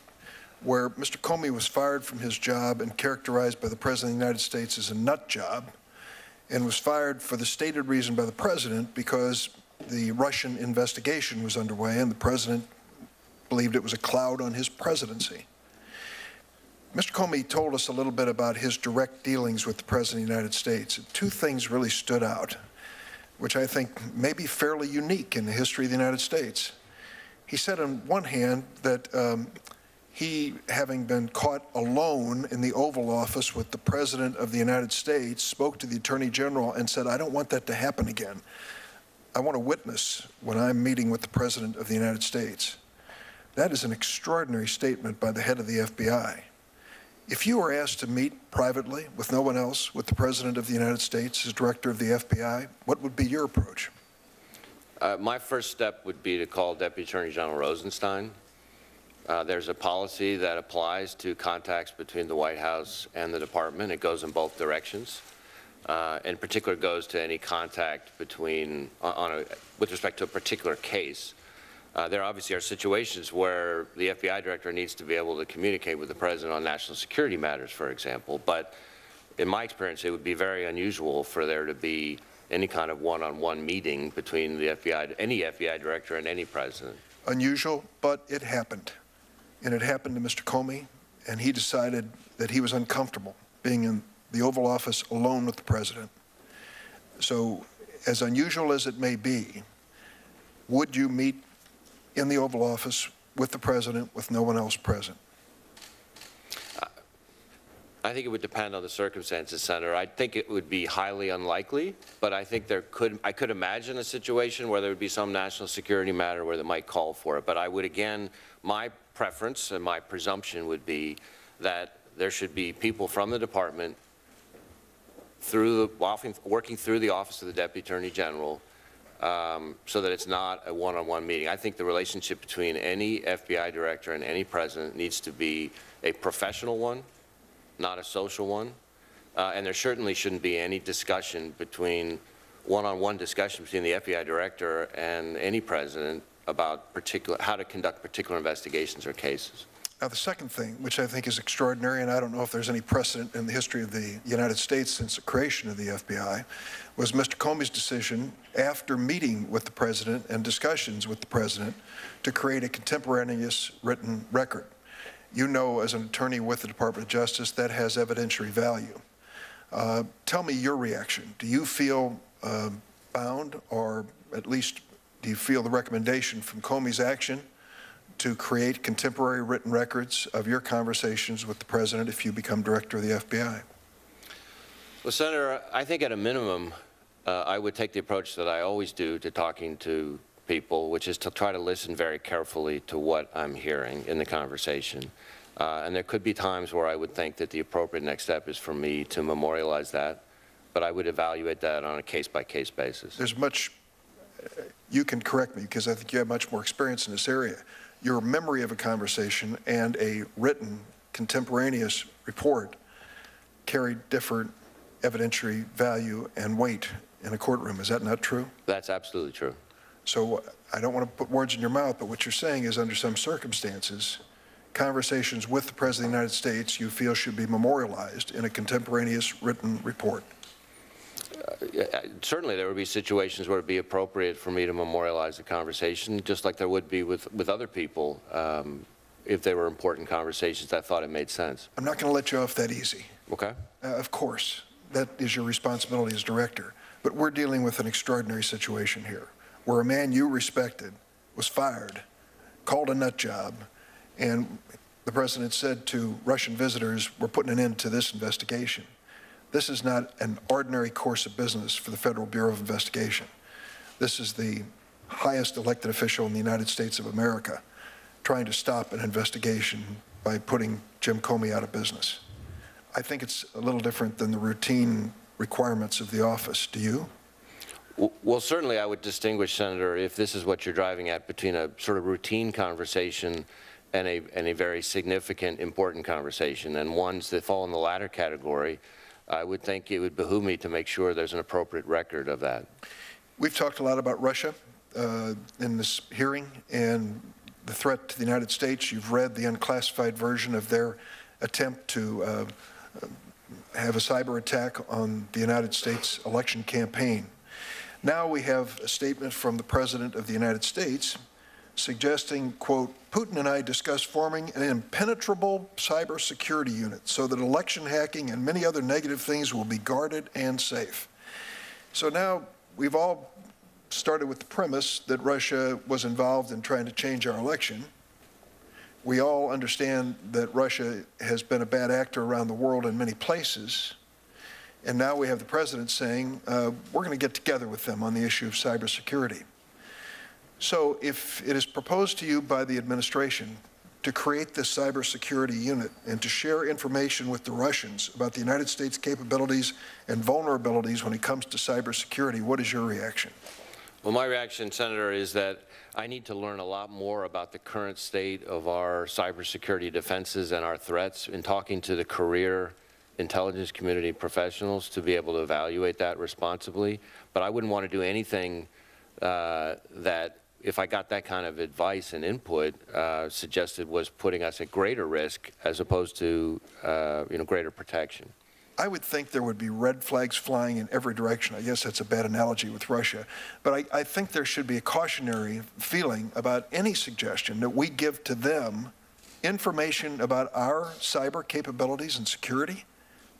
where Mr. Comey was fired from his job and characterized by the President of the United States as a nut job, and was fired for the stated reason by the President because the Russian investigation was underway and the President believed it was a cloud on his presidency. Mr. Comey told us a little bit about his direct dealings with the President of the United States. Two things really stood out, which I think may be fairly unique in the history of the United States. He said on one hand that he, having been caught alone in the Oval Office with the President of the United States, spoke to the Attorney General and said, I don't want that to happen again. I want a witness when I'm meeting with the President of the United States. That is an extraordinary statement by the head of the FBI. If you were asked to meet privately with no one else with the President of the United States as Director of the FBI, what would be your approach? My first step would be to call Deputy Attorney General Rosenstein. There's a policy that applies to contacts between the White House and the department. It goes in both directions. In particular, goes to any contact between, with respect to a particular case. There obviously are situations where the FBI director needs to be able to communicate with the president on national security matters, for example. But in my experience, it would be very unusual for there to be any kind of one-on-one meeting between the FBI, any FBI director and any president. Unusual, but it happened. And it happened to Mr. Comey, and he decided that he was uncomfortable being in the Oval Office alone with the president. So, as unusual as it may be, would you meet in the Oval Office with the president with no one else present? I think it would depend on the circumstances, Senator. I think it would be highly unlikely, but I think I could imagine a situation where there would be some national security matter where they might call for it. But I would, again, my preference and my presumption would be that there should be people from the department working through the Office of the Deputy Attorney General so that it's not a one-on-one meeting. I think the relationship between any FBI director and any president needs to be a professional one, not a social one. And there certainly shouldn't be any discussion between one-on-one discussion between the FBI director and any president about how to conduct particular investigations or cases. Now, the second thing, which I think is extraordinary, and I don't know if there's any precedent in the history of the United States since the creation of the FBI, was Mr. Comey's decision, after meeting with the president and discussions with the president, to create a contemporaneous written record. You know, as an attorney with the Department of Justice, that has evidentiary value. Tell me your reaction. Do you feel bound, or at least do you feel the recommendation from Comey's action to create contemporary written records of your conversations with the president if you become director of the FBI? Well, Senator, I think at a minimum, I would take the approach that I always do to talking to people, which is to try to listen very carefully to what I'm hearing in the conversation. And there could be times where I would think that the appropriate next step is for me to memorialize that, but I would evaluate that on a case-by-case basis. There's much, you can correct me because I think you have much more experience in this area. Your memory of a conversation and a written contemporaneous report carry different evidentiary value and weight in a courtroom. Is that not true? That's absolutely true. So I don't want to put words in your mouth, but what you're saying is under some circumstances, conversations with the President of the United States you feel should be memorialized in a contemporaneous written report. Certainly there would be situations where it would be appropriate for me to memorialize the conversation, just like there would be with other people if they were important conversations I thought it made sense. I'm not going to let you off that easy. Okay. Of course, that is your responsibility as director. But we're dealing with an extraordinary situation here, where a man you respected was fired, called a nut job, and the president said to Russian visitors, we're putting an end to this investigation. This is not an ordinary course of business for the Federal Bureau of Investigation. This is the highest elected official in the United States of America trying to stop an investigation by putting Jim Comey out of business. I think it's a little different than the routine requirements of the office. Do you? Well, certainly I would distinguish, Senator, if this is what you're driving at, between a sort of routine conversation and a very significant, important conversation, and ones that fall in the latter category. I would think it would behoove me to make sure there's an appropriate record of that. We've talked a lot about Russia in this hearing and the threat to the United States. You've read the unclassified version of their attempt to have a cyber attack on the United States election campaign. Now we have a statement from the President of the United States suggesting, quote, Putin and I discussed forming an impenetrable cybersecurity unit so that election hacking and many other negative things will be guarded and safe. So now we've all started with the premise that Russia was involved in trying to change our election. We all understand that Russia has been a bad actor around the world in many places. And now we have the president saying, we're going to get together with them on the issue of cybersecurity. So if it is proposed to you by the administration to create this cybersecurity unit and to share information with the Russians about the United States capabilities and vulnerabilities when it comes to cybersecurity, what is your reaction? Well, my reaction, Senator, is that I need to learn a lot more about the current state of our cybersecurity defenses and our threats in talking to the career intelligence community professionals to be able to evaluate that responsibly. But I wouldn't want to do anything that, if I got that kind of advice and input, suggested was putting us at greater risk as opposed to greater protection. I would think there would be red flags flying in every direction. I guess that's a bad analogy with Russia. But I think there should be a cautionary feeling about any suggestion that we give to them information about our cyber capabilities and security.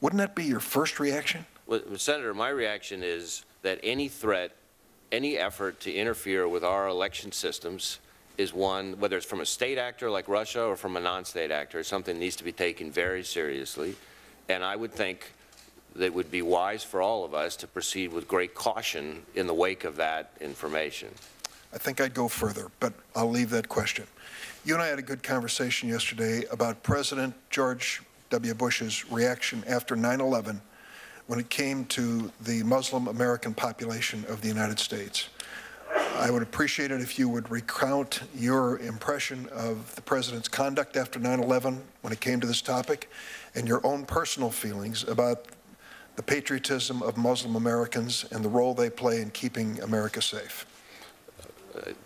Wouldn't that be your first reaction? Well, Senator, my reaction is that any threat, any effort to interfere with our election systems is one, whether it's from a state actor like Russia or from a non-state actor, is something that needs to be taken very seriously. And I would think that it would be wise for all of us to proceed with great caution in the wake of that information. I think I'd go further, but I'll leave that question. You and I had a good conversation yesterday about President George W. Bush's reaction after 9/11 when it came to the Muslim American population of the United States. I would appreciate it if you would recount your impression of the president's conduct after 9/11 when it came to this topic, and your own personal feelings about the patriotism of Muslim Americans and the role they play in keeping America safe.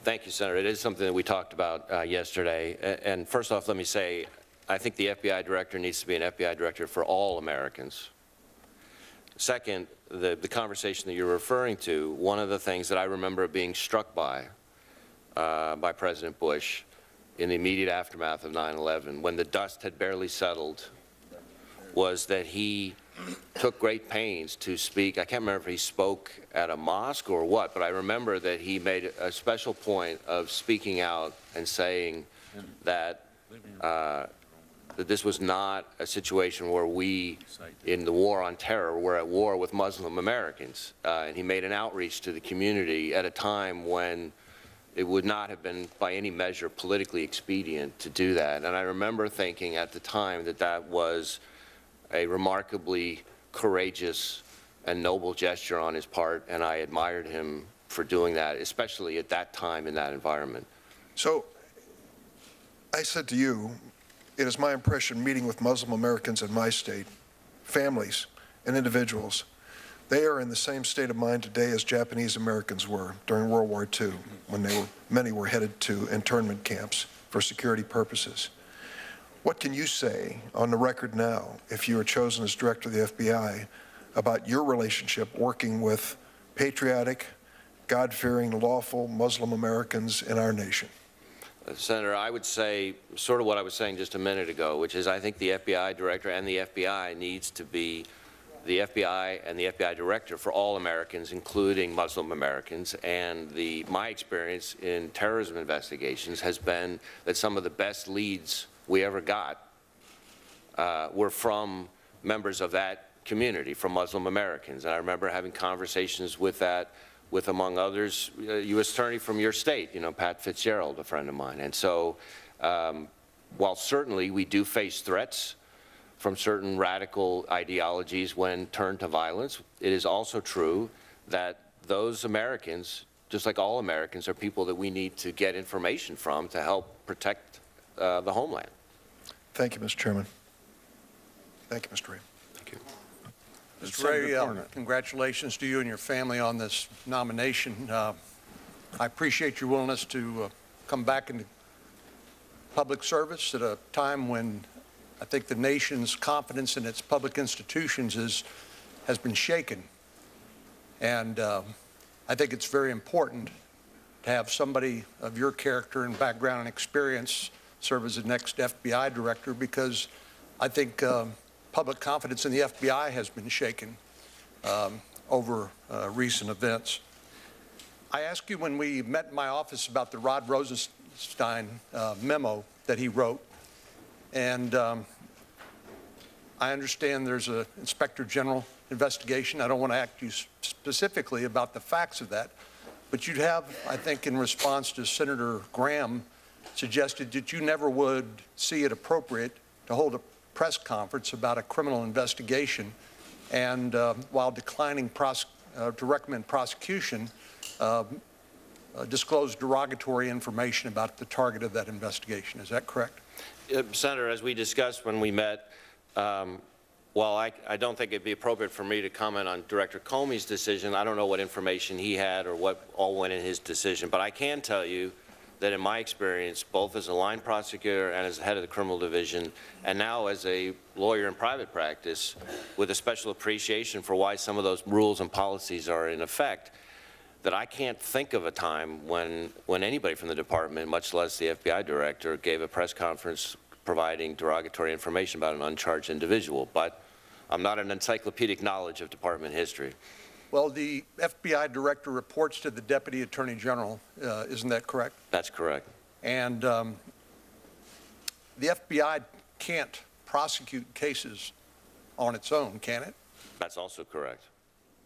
Thank you, Senator. It is something that we talked about yesterday. And first off, let me say, I think the FBI director needs to be an FBI director for all Americans. Second, the conversation that you're referring to, one of the things that I remember being struck by President Bush in the immediate aftermath of 9/11, when the dust had barely settled, was that he took great pains to speak. I can't remember if he spoke at a mosque or what, but I remember that he made a special point of speaking out and saying that that this was not a situation where we, in the war on terror, were at war with Muslim Americans. And he made an outreach to the community at a time when it would not have been, by any measure, politically expedient to do that. And I remember thinking at the time that that was a remarkably courageous and noble gesture on his part, and I admired him for doing that, especially at that time in that environment. So I said to you, it is my impression, meeting with Muslim Americans in my state, families and individuals, They are in the same state of mind today as Japanese Americans were during World War II, when many were headed to internment camps for security purposes. What can you say on the record now, if you are chosen as director of the FBI, about your relationship working with patriotic, God-fearing, lawful Muslim Americans in our nation? Senator, I would say sort of what I was saying just a minute ago, which is I think the FBI director and the FBI needs to be the FBI and the FBI director for all Americans, including Muslim Americans. And my experience in terrorism investigations has been that some of the best leads we ever got were from members of that community, from Muslim Americans. And I remember having conversations with among others, U.S. Attorney from your state, Pat Fitzgerald, a friend of mine. And so while certainly we do face threats from certain radical ideologies when turned to violence, it is also true that those Americans, just like all Americans, are people that we need to get information from to help protect the homeland. Thank you, Mr. Chairman. Thank you, Mr. Ray. Thank you. Mr. Wray, congratulations to you and your family on this nomination. I appreciate your willingness to come back into public service at a time when I think the nation's confidence in its public institutions has been shaken. And I think it's very important to have somebody of your character and background and experience serve as the next FBI director, because I think public confidence in the FBI has been shaken over recent events. I asked you when we met in my office about the Rod Rosenstein memo that he wrote, and I understand there's an Inspector General investigation. I don't want to ask you specifically about the facts of that, but you'd have, I think, in response to Senator Graham, suggested that you never would see it appropriate to hold a press conference about a criminal investigation, and while declining to recommend prosecution, disclose derogatory information about the target of that investigation. Is that correct? Senator, as we discussed when we met, while I don't think it'd be appropriate for me to comment on Director Comey's decision, I don't know what information he had or what all went in his decision, but I can tell you that in my experience, both as a line prosecutor and as head of the criminal division, and now as a lawyer in private practice, with a special appreciation for why some of those rules and policies are in effect, that I can't think of a time when anybody from the department, much less the FBI director, gave a press conference providing derogatory information about an uncharged individual. But I'm not an encyclopedic knowledge of department history. Well, the FBI director reports to the Deputy Attorney General, isn't that correct? That's correct. And the FBI can't prosecute cases on its own, can it? That's also correct.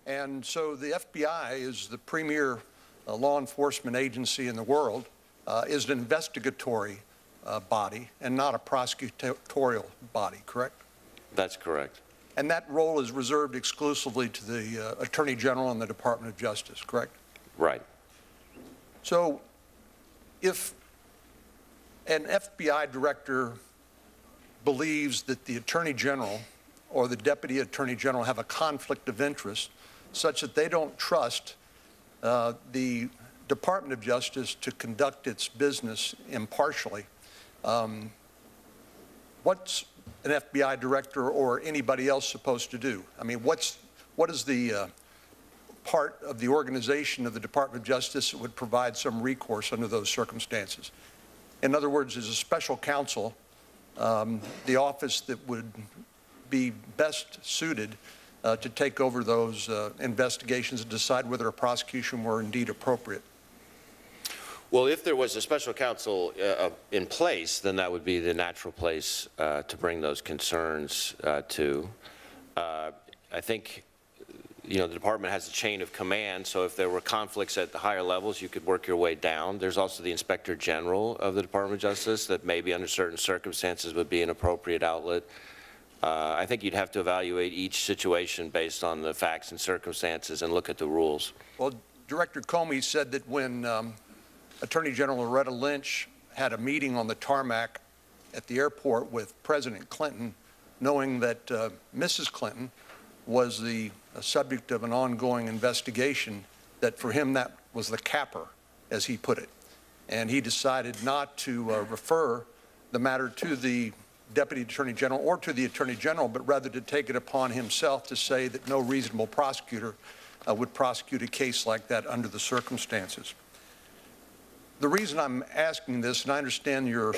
And so the FBI is the premier law enforcement agency in the world, is an investigatory body and not a prosecutorial body, correct? That's correct. And that role is reserved exclusively to the Attorney General and the Department of Justice, correct? Right. So if an FBI director believes that the Attorney General or the Deputy Attorney General have a conflict of interest such that they don't trust the Department of Justice to conduct its business impartially, what's an FBI director or anybody else supposed to do? I mean, what is the part of the organization of the Department of Justice that would provide some recourse under those circumstances? In other words, is a special counsel the office that would be best suited to take over those investigations and decide whether a prosecution were indeed appropriate? Well, if there was a special counsel in place, then that would be the natural place to bring those concerns to. I think, the department has a chain of command, so if there were conflicts at the higher levels, you could work your way down. There's also the Inspector General of the Department of Justice that maybe under certain circumstances would be an appropriate outlet. I think you'd have to evaluate each situation based on the facts and circumstances and look at the rules. Well, Director Comey said that when Attorney General Loretta Lynch had a meeting on the tarmac at the airport with President Clinton, knowing that Mrs. Clinton was the subject of an ongoing investigation, that for him that was the capper, as he put it. And he decided not to refer the matter to the Deputy Attorney General or to the Attorney General, but rather to take it upon himself to say that no reasonable prosecutor would prosecute a case like that under the circumstances. The reason I'm asking this, and I understand your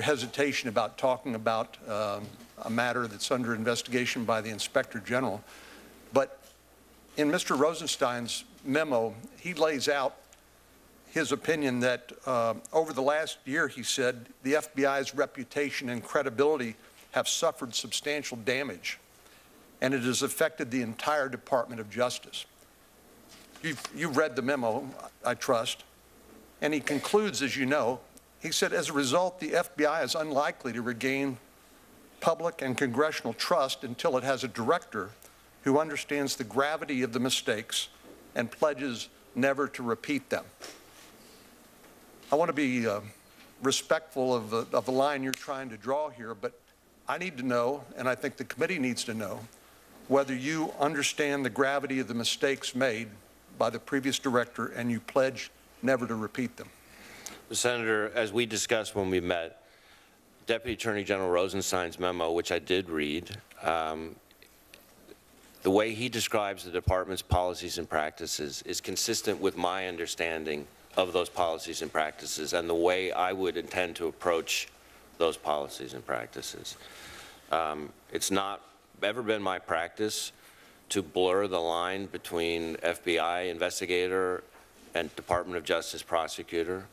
hesitation about talking about a matter that's under investigation by the Inspector General, but in Mr. Rosenstein's memo, he lays out his opinion that over the last year, he said, the FBI's reputation and credibility have suffered substantial damage, and it has affected the entire Department of Justice. You've read the memo, I trust, and he concludes, as you know, he said, as a result, the FBI is unlikely to regain public and congressional trust until it has a director who understands the gravity of the mistakes and pledges never to repeat them. I want to be respectful of the line you're trying to draw here, but I need to know, and I think the committee needs to know, whether you understand the gravity of the mistakes made by the previous director and you pledge never to repeat them. Senator, as we discussed when we met, Deputy Attorney General Rosenstein's memo, which I did read, the way he describes the department's policies and practices is consistent with my understanding of those policies and practices and the way I would intend to approach those policies and practices. It's not ever been my practice to blur the line between FBI investigator and Department of Justice prosecutor.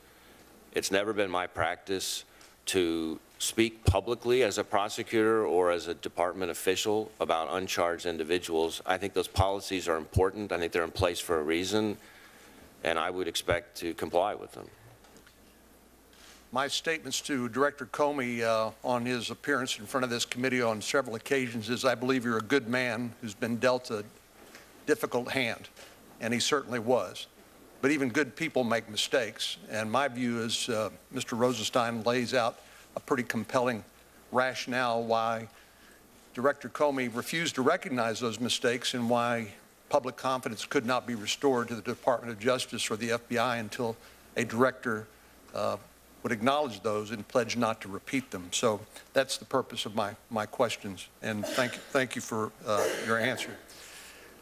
It's never been my practice to speak publicly as a prosecutor or as a department official about uncharged individuals. I think those policies are important. I think they're in place for a reason, and I would expect to comply with them. My statements to Director Comey on his appearance in front of this committee on several occasions is I believe you're a good man who's been dealt a difficult hand, and he certainly was. But even good people make mistakes, and my view is Mr. Rosenstein lays out a pretty compelling rationale why Director Comey refused to recognize those mistakes and why public confidence could not be restored to the Department of Justice or the FBI until a director would acknowledge those and pledge not to repeat them. So that's the purpose of my questions, and thank you for your answer.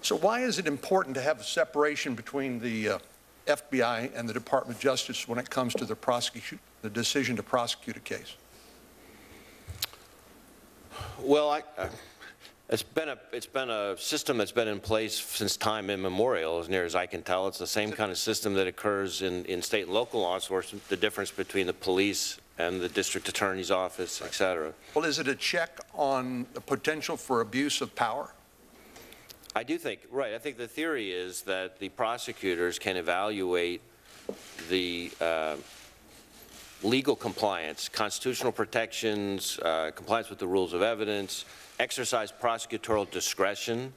So why is it important to have a separation between the FBI and the Department of Justice when it comes to the decision to prosecute a case? Well, it's been a system that's been in place since time immemorial, as near as I can tell. It's the same kind of system that occurs in state and local law enforcement, the difference between the police and the district attorney's office, et cetera. Well, is it a check on the potential for abuse of power? I do think, right, I think the theory is that the prosecutors can evaluate the legal compliance, constitutional protections, compliance with the rules of evidence, exercise prosecutorial discretion,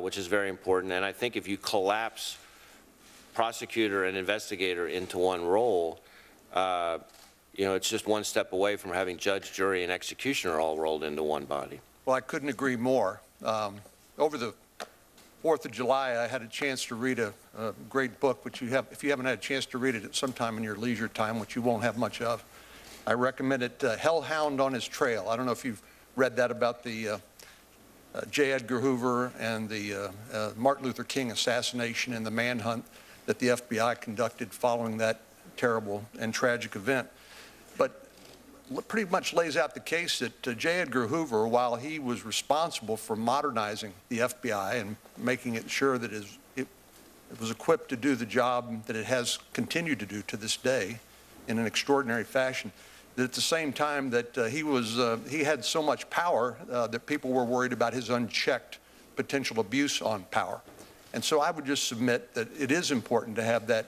which is very important. And I think if you collapse prosecutor and investigator into one role, you know, it's just one step away from having judge, jury, and executioner all rolled into one body. Well, I couldn't agree more. Over the 4th of July, I had a chance to read a great book, which you have, if you haven't had a chance to read it at some time in your leisure time, which you won't have much of. I recommend it, Hellhound on His Trail. I don't know if you've read that about the J. Edgar Hoover and the Martin Luther King assassination and the manhunt that the FBI conducted following that terrible and tragic event. But pretty much lays out the case that J. Edgar Hoover, while he was responsible for modernizing the FBI and making it sure that it was equipped to do the job that it has continued to do to this day in an extraordinary fashion, that at the same time that he had so much power that people were worried about his unchecked potential abuse on power. And so I would just submit that it is important to have that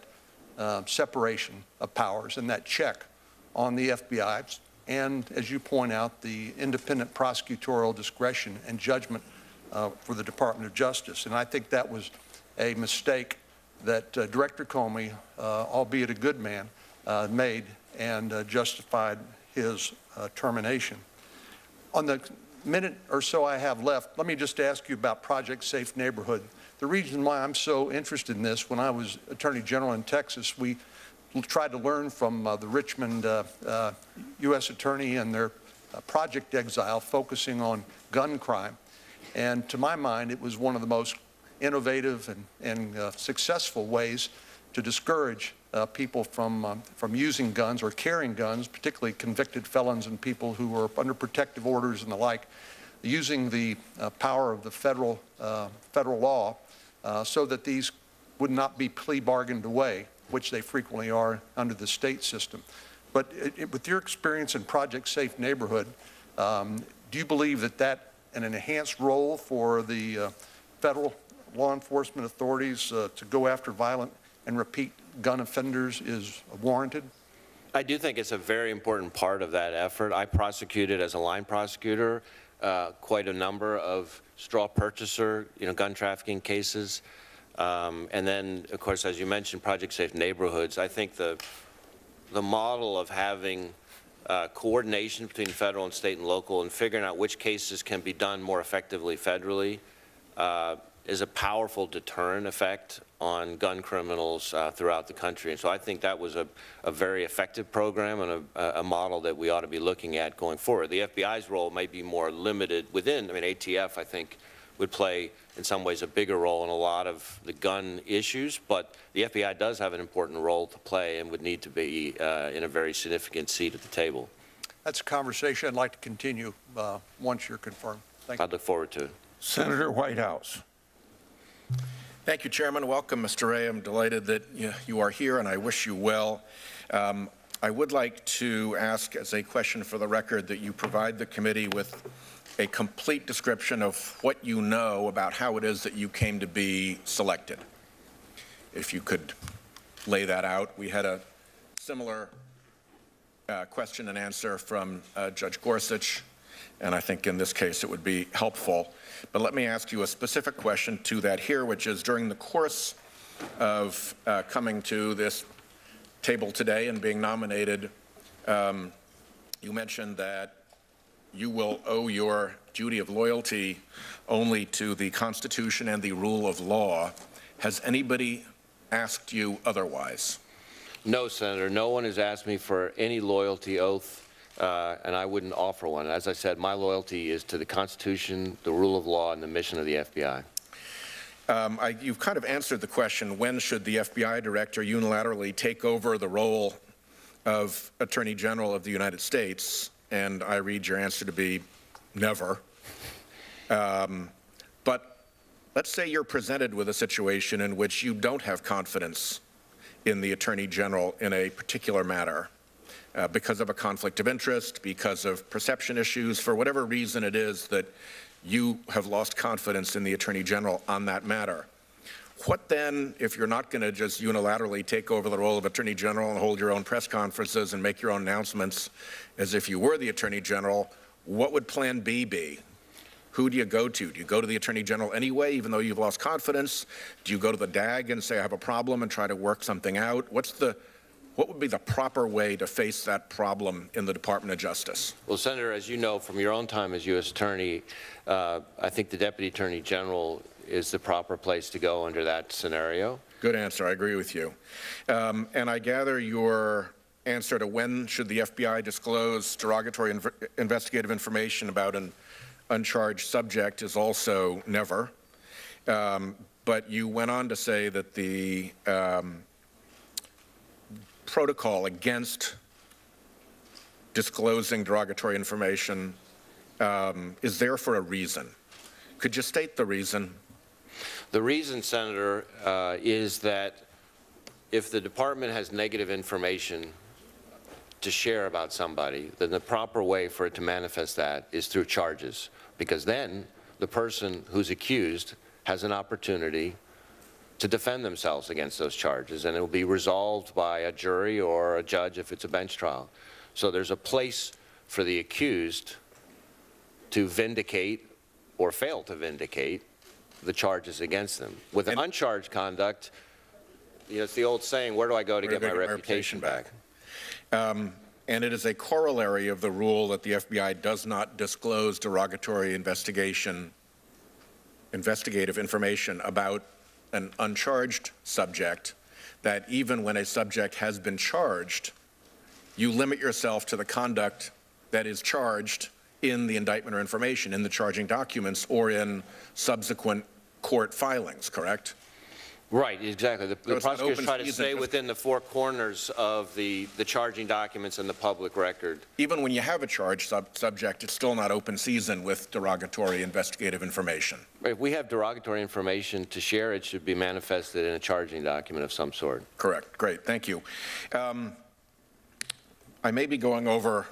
separation of powers and that check on the FBI, and, as you point out, the independent prosecutorial discretion and judgment for the Department of Justice. And I think that was a mistake that Director Comey, albeit a good man, made and justified his termination. On the minute or so I have left, let me just ask you about Project Safe Neighborhood. The reason why I'm so interested in this, when I was Attorney General in Texas, we tried to learn from the Richmond U.S. Attorney and their Project Exile focusing on gun crime. And to my mind, it was one of the most innovative and successful ways to discourage people from using guns or carrying guns, particularly convicted felons and people who were under protective orders and the like, using the power of the federal law so that these would not be plea bargained away, which they frequently are under the state system. But with your experience in Project Safe Neighborhood, do you believe that an enhanced role for the federal law enforcement authorities to go after violent and repeat gun offenders is warranted? I do think it's a very important part of that effort. I prosecuted as a line prosecutor quite a number of straw purchaser, gun trafficking cases. And then, of course, as you mentioned, Project Safe Neighborhoods. I think the model of having coordination between federal and state and local and figuring out which cases can be done more effectively federally is a powerful deterrent effect on gun criminals throughout the country. And so I think that was a very effective program and a model that we ought to be looking at going forward. The FBI's role may be more limited within, ATF, I think, would play in some ways a bigger role in a lot of the gun issues, but the FBI does have an important role to play and would need to be in a very significant seat at the table. That's a conversation I'd like to continue once you're confirmed. Thank you. I'd look forward to it. Senator Whitehouse. Thank you, Chairman. Welcome, Mr. Wray. I'm delighted that you are here, and I wish you well. I would like to ask, as a question for the record, that you provide the committee with a complete description of what you know about how it is that you came to be selected. If you could lay that out. We had a similar question and answer from Judge Gorsuch, and I think in this case it would be helpful. But let me ask you a specific question to that here, which is during the course of coming to this table today and being nominated, you mentioned that you will owe your duty of loyalty only to the Constitution and the rule of law. Has anybody asked you otherwise? No, Senator. No one has asked me for any loyalty oath, and I wouldn't offer one. As I said, my loyalty is to the Constitution, the rule of law, and the mission of the FBI. You've kind of answered the question, when should the FBI director unilaterally take over the role of Attorney General of the United States? And I read your answer to be never. But let's say you're presented with a situation in which you don't have confidence in the Attorney General in a particular matter because of a conflict of interest, because of perception issues, for whatever reason it is that you have lost confidence in the Attorney General on that matter. What then, if you're not going to just unilaterally take over the role of Attorney General and hold your own press conferences and make your own announcements as if you were the Attorney General, what would Plan B be? Who do you go to? Do you go to the Attorney General anyway, even though you've lost confidence? Do you go to the DAG and say, I have a problem, and try to work something out? What would be the proper way to face that problem in the Department of Justice? Well, Senator, as you know from your own time as U.S. Attorney, I think the Deputy Attorney General is the proper place to go under that scenario. Good answer. I agree with you. And I gather your answer to when should the FBI disclose derogatory investigative information about an uncharged subject is also never. But you went on to say that the protocol against disclosing derogatory information is there for a reason. Could you state the reason? The reason, Senator, is that if the department has negative information to share about somebody, then the proper way for it to manifest that is through charges, because then the person who's accused has an opportunity to defend themselves against those charges, and it will be resolved by a jury or a judge if it's a bench trial. So there's a place for the accused to vindicate or fail to vindicate the charges against them. With an uncharged conduct, it's the old saying, where do I go to get my reputation back? and it is a corollary of the rule that the FBI does not disclose derogatory investigative information about an uncharged subject, that even when a subject has been charged, you limit yourself to the conduct that is charged in the indictment or information, in the charging documents, or in subsequent court filings, correct? Right, exactly. The prosecutors try to stay season. within the four corners of the charging documents and the public record. Even when you have a charged subject, it's still not open season with derogatory investigative information. If we have derogatory information to share, it should be manifested in a charging document of some sort. Correct. Great. Thank you. I may be going over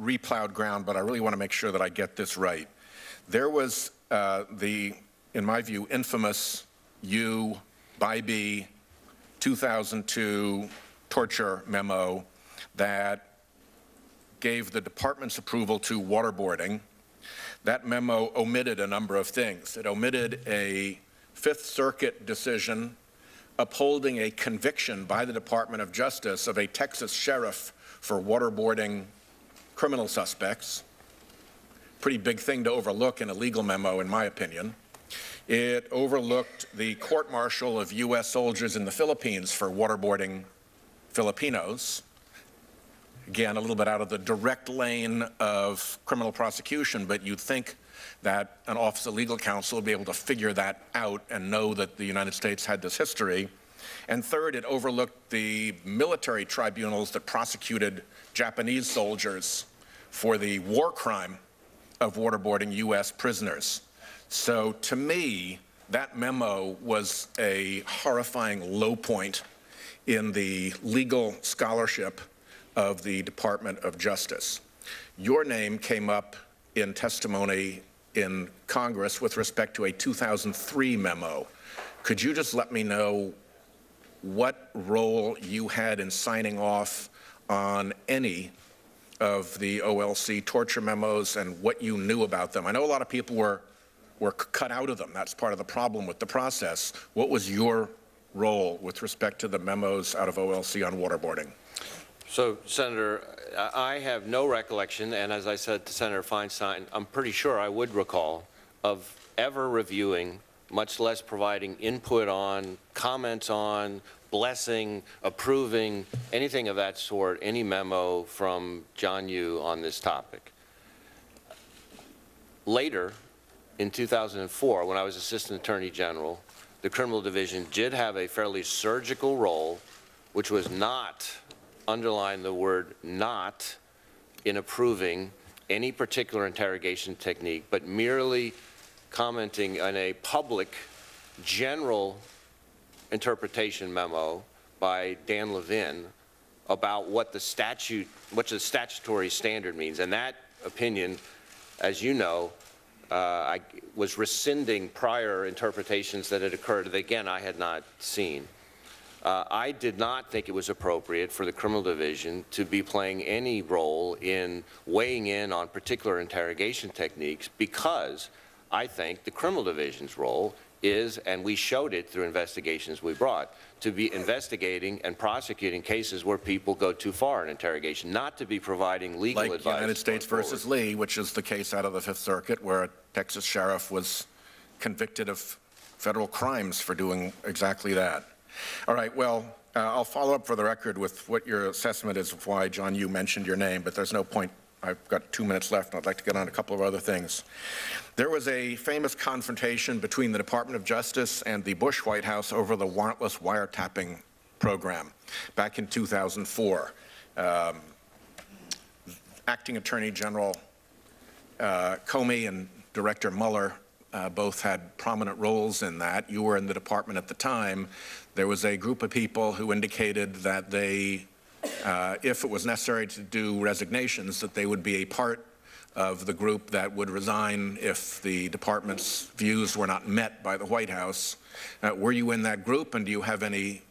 replowed ground, but I really want to make sure that I get this right. There was in my view, infamous U/B 2002 torture memo that gave the department's approval to waterboarding. That memo omitted a number of things. It omitted a Fifth Circuit decision upholding a conviction by the Department of Justice of a Texas sheriff for waterboarding criminal suspects. Pretty big thing to overlook in a legal memo, in my opinion. It overlooked the court-martial of U.S. soldiers in the Philippines for waterboarding Filipinos. Again, a little bit out of the direct lane of criminal prosecution, but you'd think that an Office of Legal Counsel would be able to figure that out and know that the United States had this history. And third, it overlooked the military tribunals that prosecuted Japanese soldiers for the war crime of waterboarding U.S. prisoners. So to me, that memo was a horrifying low point in the legal scholarship of the Department of Justice. Your name came up in testimony in Congress with respect to a 2003 memo. Could you just let me know what role you had in signing off on any of the OLC torture memos and what you knew about them? I know a lot of people were cut out of them. That's part of the problem with the process. What was your role with respect to the memos out of OLC on waterboarding? So, Senator, I have no recollection, and as I said to Senator Feinstein, I'm pretty sure I would recall, of ever reviewing, much less providing input on, comments on, blessing, approving, anything of that sort, any memo from John Yoo on this topic. Later, in 2004, when I was Assistant Attorney General, the Criminal Division did have a fairly surgical role, which was not, underline the word not, in approving any particular interrogation technique, but merely commenting on a public general interpretation memo by Dan Levin about what the statutory standard means. And that opinion, as you know, I was rescinding prior interpretations that had occurred that, again, I had not seen. I did not think it was appropriate for the Criminal Division to be playing any role in weighing in on particular interrogation techniques, because I think the Criminal Division's role is, and we showed it through investigations we brought, to be investigating and prosecuting cases where people go too far in interrogation, not to be providing legal advice. Like United States versus Lee, which is the case out of the Fifth Circuit where a Texas sheriff was convicted of federal crimes for doing exactly that. All right, well, I'll follow up for the record with what your assessment is of why John Yoo mentioned your name, but there's no point. I've got 2 minutes left, and I'd like to get on a couple of other things. There was a famous confrontation between the Department of Justice and the Bush White House over the warrantless wiretapping program back in 2004. Acting Attorney General Comey and Director Mueller both had prominent roles in that. You were in the department at the time. There was a group of people who indicated that they, if it was necessary to do resignations, that they would be a part of the group that would resign if the department's views were not met by the White House. Were you in that group, and do you have any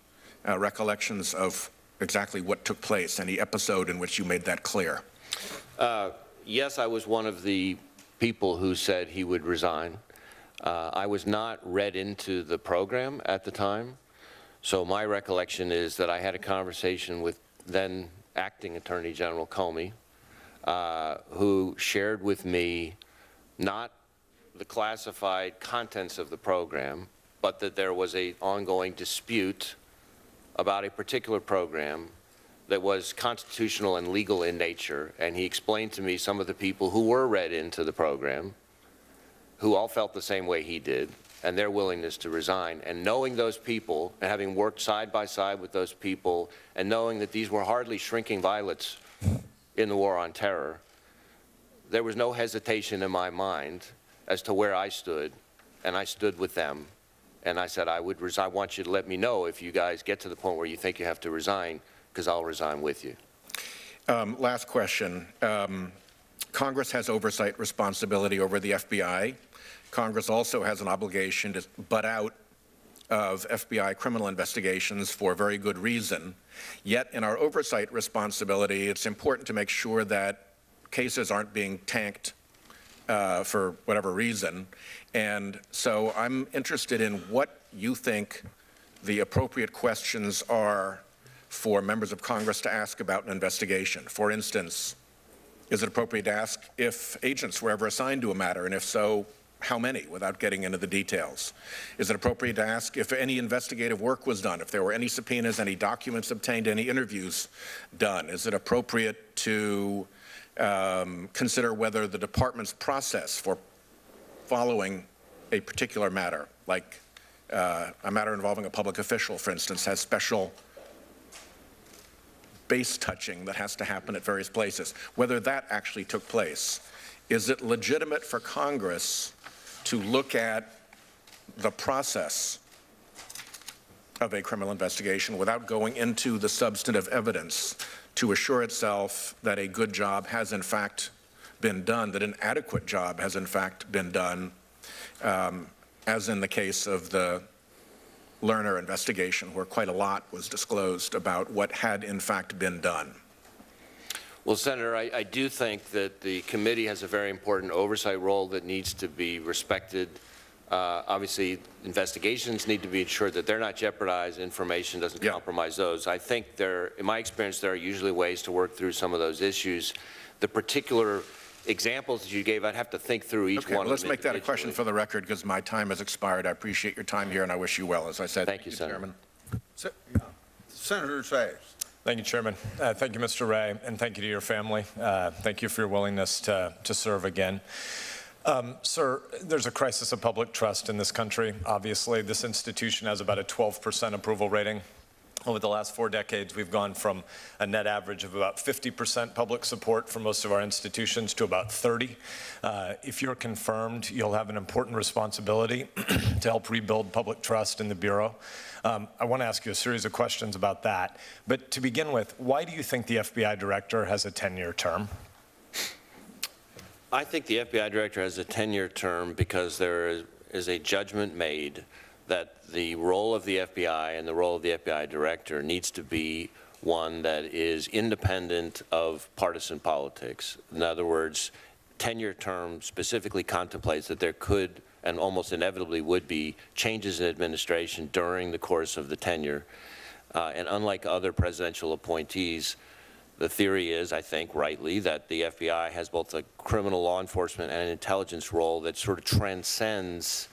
recollections of exactly what took place, any episode in which you made that clear? Yes, I was one of the people who said he would resign. I was not read into the program at the time, so my recollection is that I had a conversation with then Acting Attorney General Comey, who shared with me not the classified contents of the program, but that there was an ongoing dispute about a particular program that was constitutional and legal in nature, and he explained to me some of the people who were read into the program, who all felt the same way he did, and their willingness to resign. And knowing those people, and having worked side by side with those people, and knowing that these were hardly shrinking violets in the war on terror, there was no hesitation in my mind as to where I stood, and I stood with them. And I said, I want you to let me know if you guys get to the point where you think you have to resign, because I'll resign with you. Last question. Congress has oversight responsibility over the FBI. Congress also has an obligation to butt out of FBI criminal investigations for very good reason. Yet in our oversight responsibility, it's important to make sure that cases aren't being tanked for whatever reason. And so I'm interested in what you think the appropriate questions are for members of Congress to ask about an investigation. For instance, is it appropriate to ask if agents were ever assigned to a matter, and if so, how many, without getting into the details? Is it appropriate to ask if any investigative work was done, if there were any subpoenas, any documents obtained, any interviews done? Is it appropriate to consider whether the department's process for following a particular matter, like a matter involving a public official, for instance, has special base touching that has to happen at various places, whether that actually took place? Is it legitimate for Congress to look at the process of a criminal investigation without going into the substantive evidence to assure itself that a good job has in fact been done, that an adequate job has in fact been done, as in the case of the Lerner investigation, where quite a lot was disclosed about what had in fact been done? Well, Senator, I do think that the committee has a very important oversight role that needs to be respected. Obviously, investigations need to be ensured that they're not jeopardized, information doesn't compromise those. I think in my experience, there are usually ways to work through some of those issues. The particular examples that you gave, I'd have to think through each one of them. Well, let's make that a question for the record, because my time has expired. I appreciate your time here, and I wish you well, as I said. Thank you, Senator. Chairman. Senator Sayers. Thank you, Chairman. Thank you, Mr. Wray, and thank you to your family. Thank you for your willingness to serve again. Sir, there's a crisis of public trust in this country. Obviously, this institution has about a 12% approval rating. Over the last 4 decades, we've gone from a net average of about 50% public support for most of our institutions to about 30. If you're confirmed, you'll have an important responsibility to help rebuild public trust in the Bureau. I want to ask you a series of questions about that. But to begin with, why do you think the FBI director has a 10-year term? I think the FBI director has a 10-year term because there is a judgment made that the role of the FBI and the role of the FBI director needs to be one that is independent of partisan politics. In other words, 10-year term specifically contemplates that there could and almost inevitably would be changes in administration during the course of the tenure. And unlike other presidential appointees, the theory is, I think rightly, that the FBI has both a criminal law enforcement and an intelligence role that sort of transcends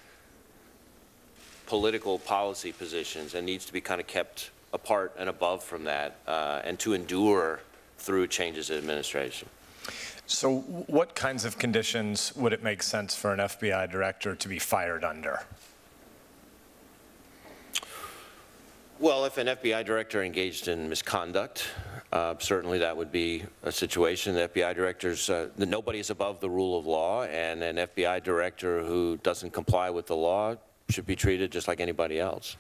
political policy positions and needs to be kind of kept apart and above from that, and to endure through changes in administration. So what kinds of conditions would it make sense for an FBI director to be fired under? Well, if an FBI director engaged in misconduct, certainly that would be a situation. The FBI directors, nobody is above the rule of law, and an FBI director who doesn't comply with the law should be treated just like anybody else.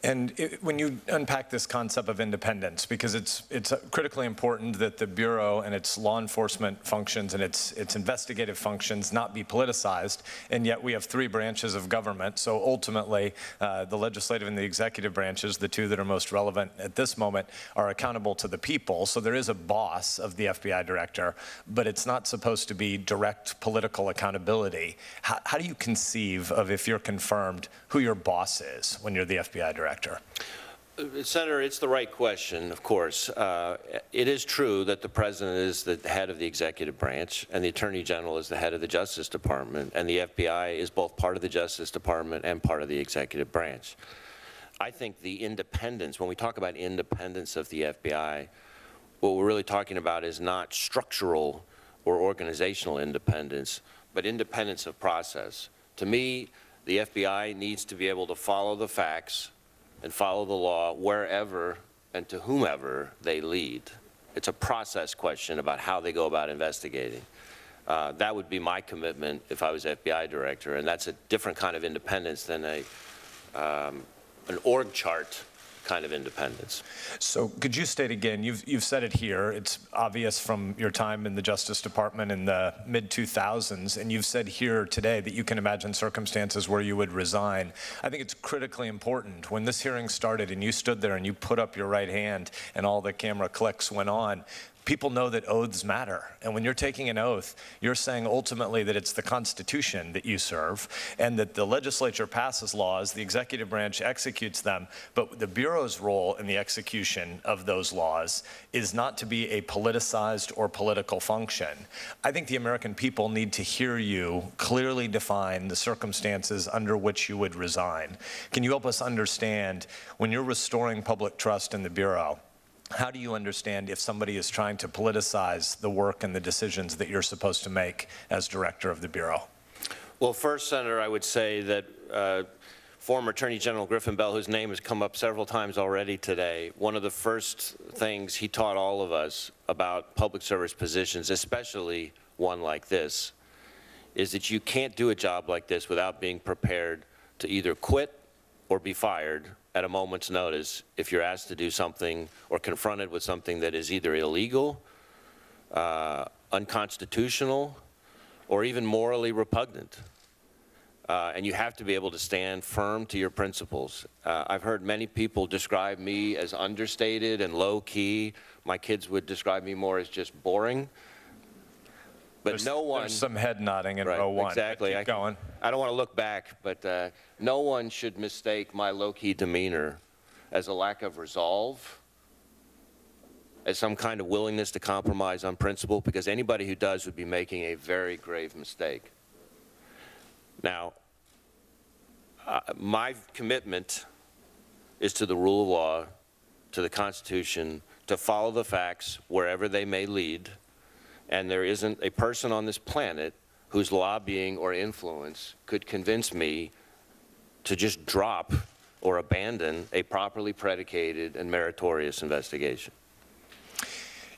And when you unpack this concept of independence, because it's critically important that the Bureau and its law enforcement functions and its investigative functions not be politicized, and yet we have 3 branches of government. So ultimately, the legislative and the executive branches, the 2 that are most relevant at this moment, are accountable to the people. So there is a boss of the FBI director, but it's not supposed to be direct political accountability. How do you conceive of, if you're confirmed, who your boss is when you're the FBI director? Senator, it's the right question, of course. It is true that the President is the head of the executive branch, and the Attorney General is the head of the Justice Department, and the FBI is both part of the Justice Department and part of the executive branch. I think the independence, when we talk about independence of the FBI, what we're really talking about is not structural or organizational independence, but independence of process. To me, the FBI needs to be able to follow the facts and follow the law wherever and to whomever they lead. It's a process question about how they go about investigating. That would be my commitment if I was FBI director, and that's a different kind of independence than an org chart kind of independence. So could you state again, you've said it here, it's obvious from your time in the Justice Department in the mid-2000s, and you've said here today that you can imagine circumstances where you would resign. I think it's critically important. When this hearing started and you stood there and you put up your right hand and all the camera clicks went on, people know that oaths matter. And when you're taking an oath, you're saying ultimately that it's the Constitution that you serve and that the legislature passes laws, the executive branch executes them, but the Bureau's role in the execution of those laws is not to be a politicized or political function. I think the American people need to hear you clearly define the circumstances under which you would resign. Can you help us understand, when you're restoring public trust in the Bureau, how do you understand if somebody is trying to politicize the work and the decisions that you're supposed to make as director of the Bureau? Well, first, Senator, I would say that former Attorney General Griffin Bell, whose name has come up several times already today, one of the first things he taught all of us about public service positions, especially one like this, is that you can't do a job like this without being prepared to either quit or be fired at a moment's notice if you're asked to do something or confronted with something that is either illegal, unconstitutional, or even morally repugnant. And you have to be able to stand firm to your principles. I've heard many people describe me as understated and low-key. My kids would describe me more as just boring. But there's some head nodding in row one. Exactly. Keep going. I don't want to look back, but no one should mistake my low-key demeanor as a lack of resolve, as some kind of willingness to compromise on principle, because anybody who does would be making a very grave mistake. Now, my commitment is to the rule of law, to the Constitution, to follow the facts wherever they may lead. And there isn't a person on this planet whose lobbying or influence could convince me to just drop or abandon a properly predicated and meritorious investigation.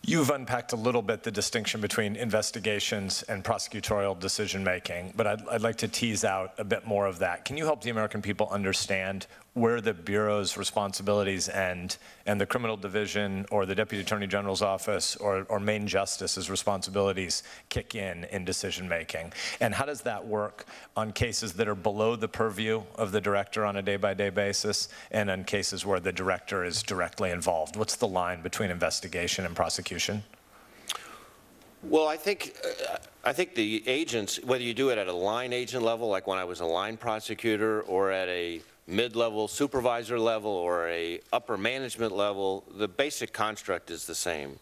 You've unpacked a little bit the distinction between investigations and prosecutorial decision-making, but I'd like to tease out a bit more of that. Can you help the American people understand where the Bureau's responsibilities end and the criminal division or the Deputy Attorney General's office or Main Justice's responsibilities kick in decision-making? And how does that work on cases that are below the purview of the director on a day-by-day basis and on cases where the director is directly involved? What's the line between investigation and prosecution? Well, I think the agents, whether you do it at a line agent level, like when I was a line prosecutor, or at a mid-level supervisor level or a upper management level, the basic construct is the same.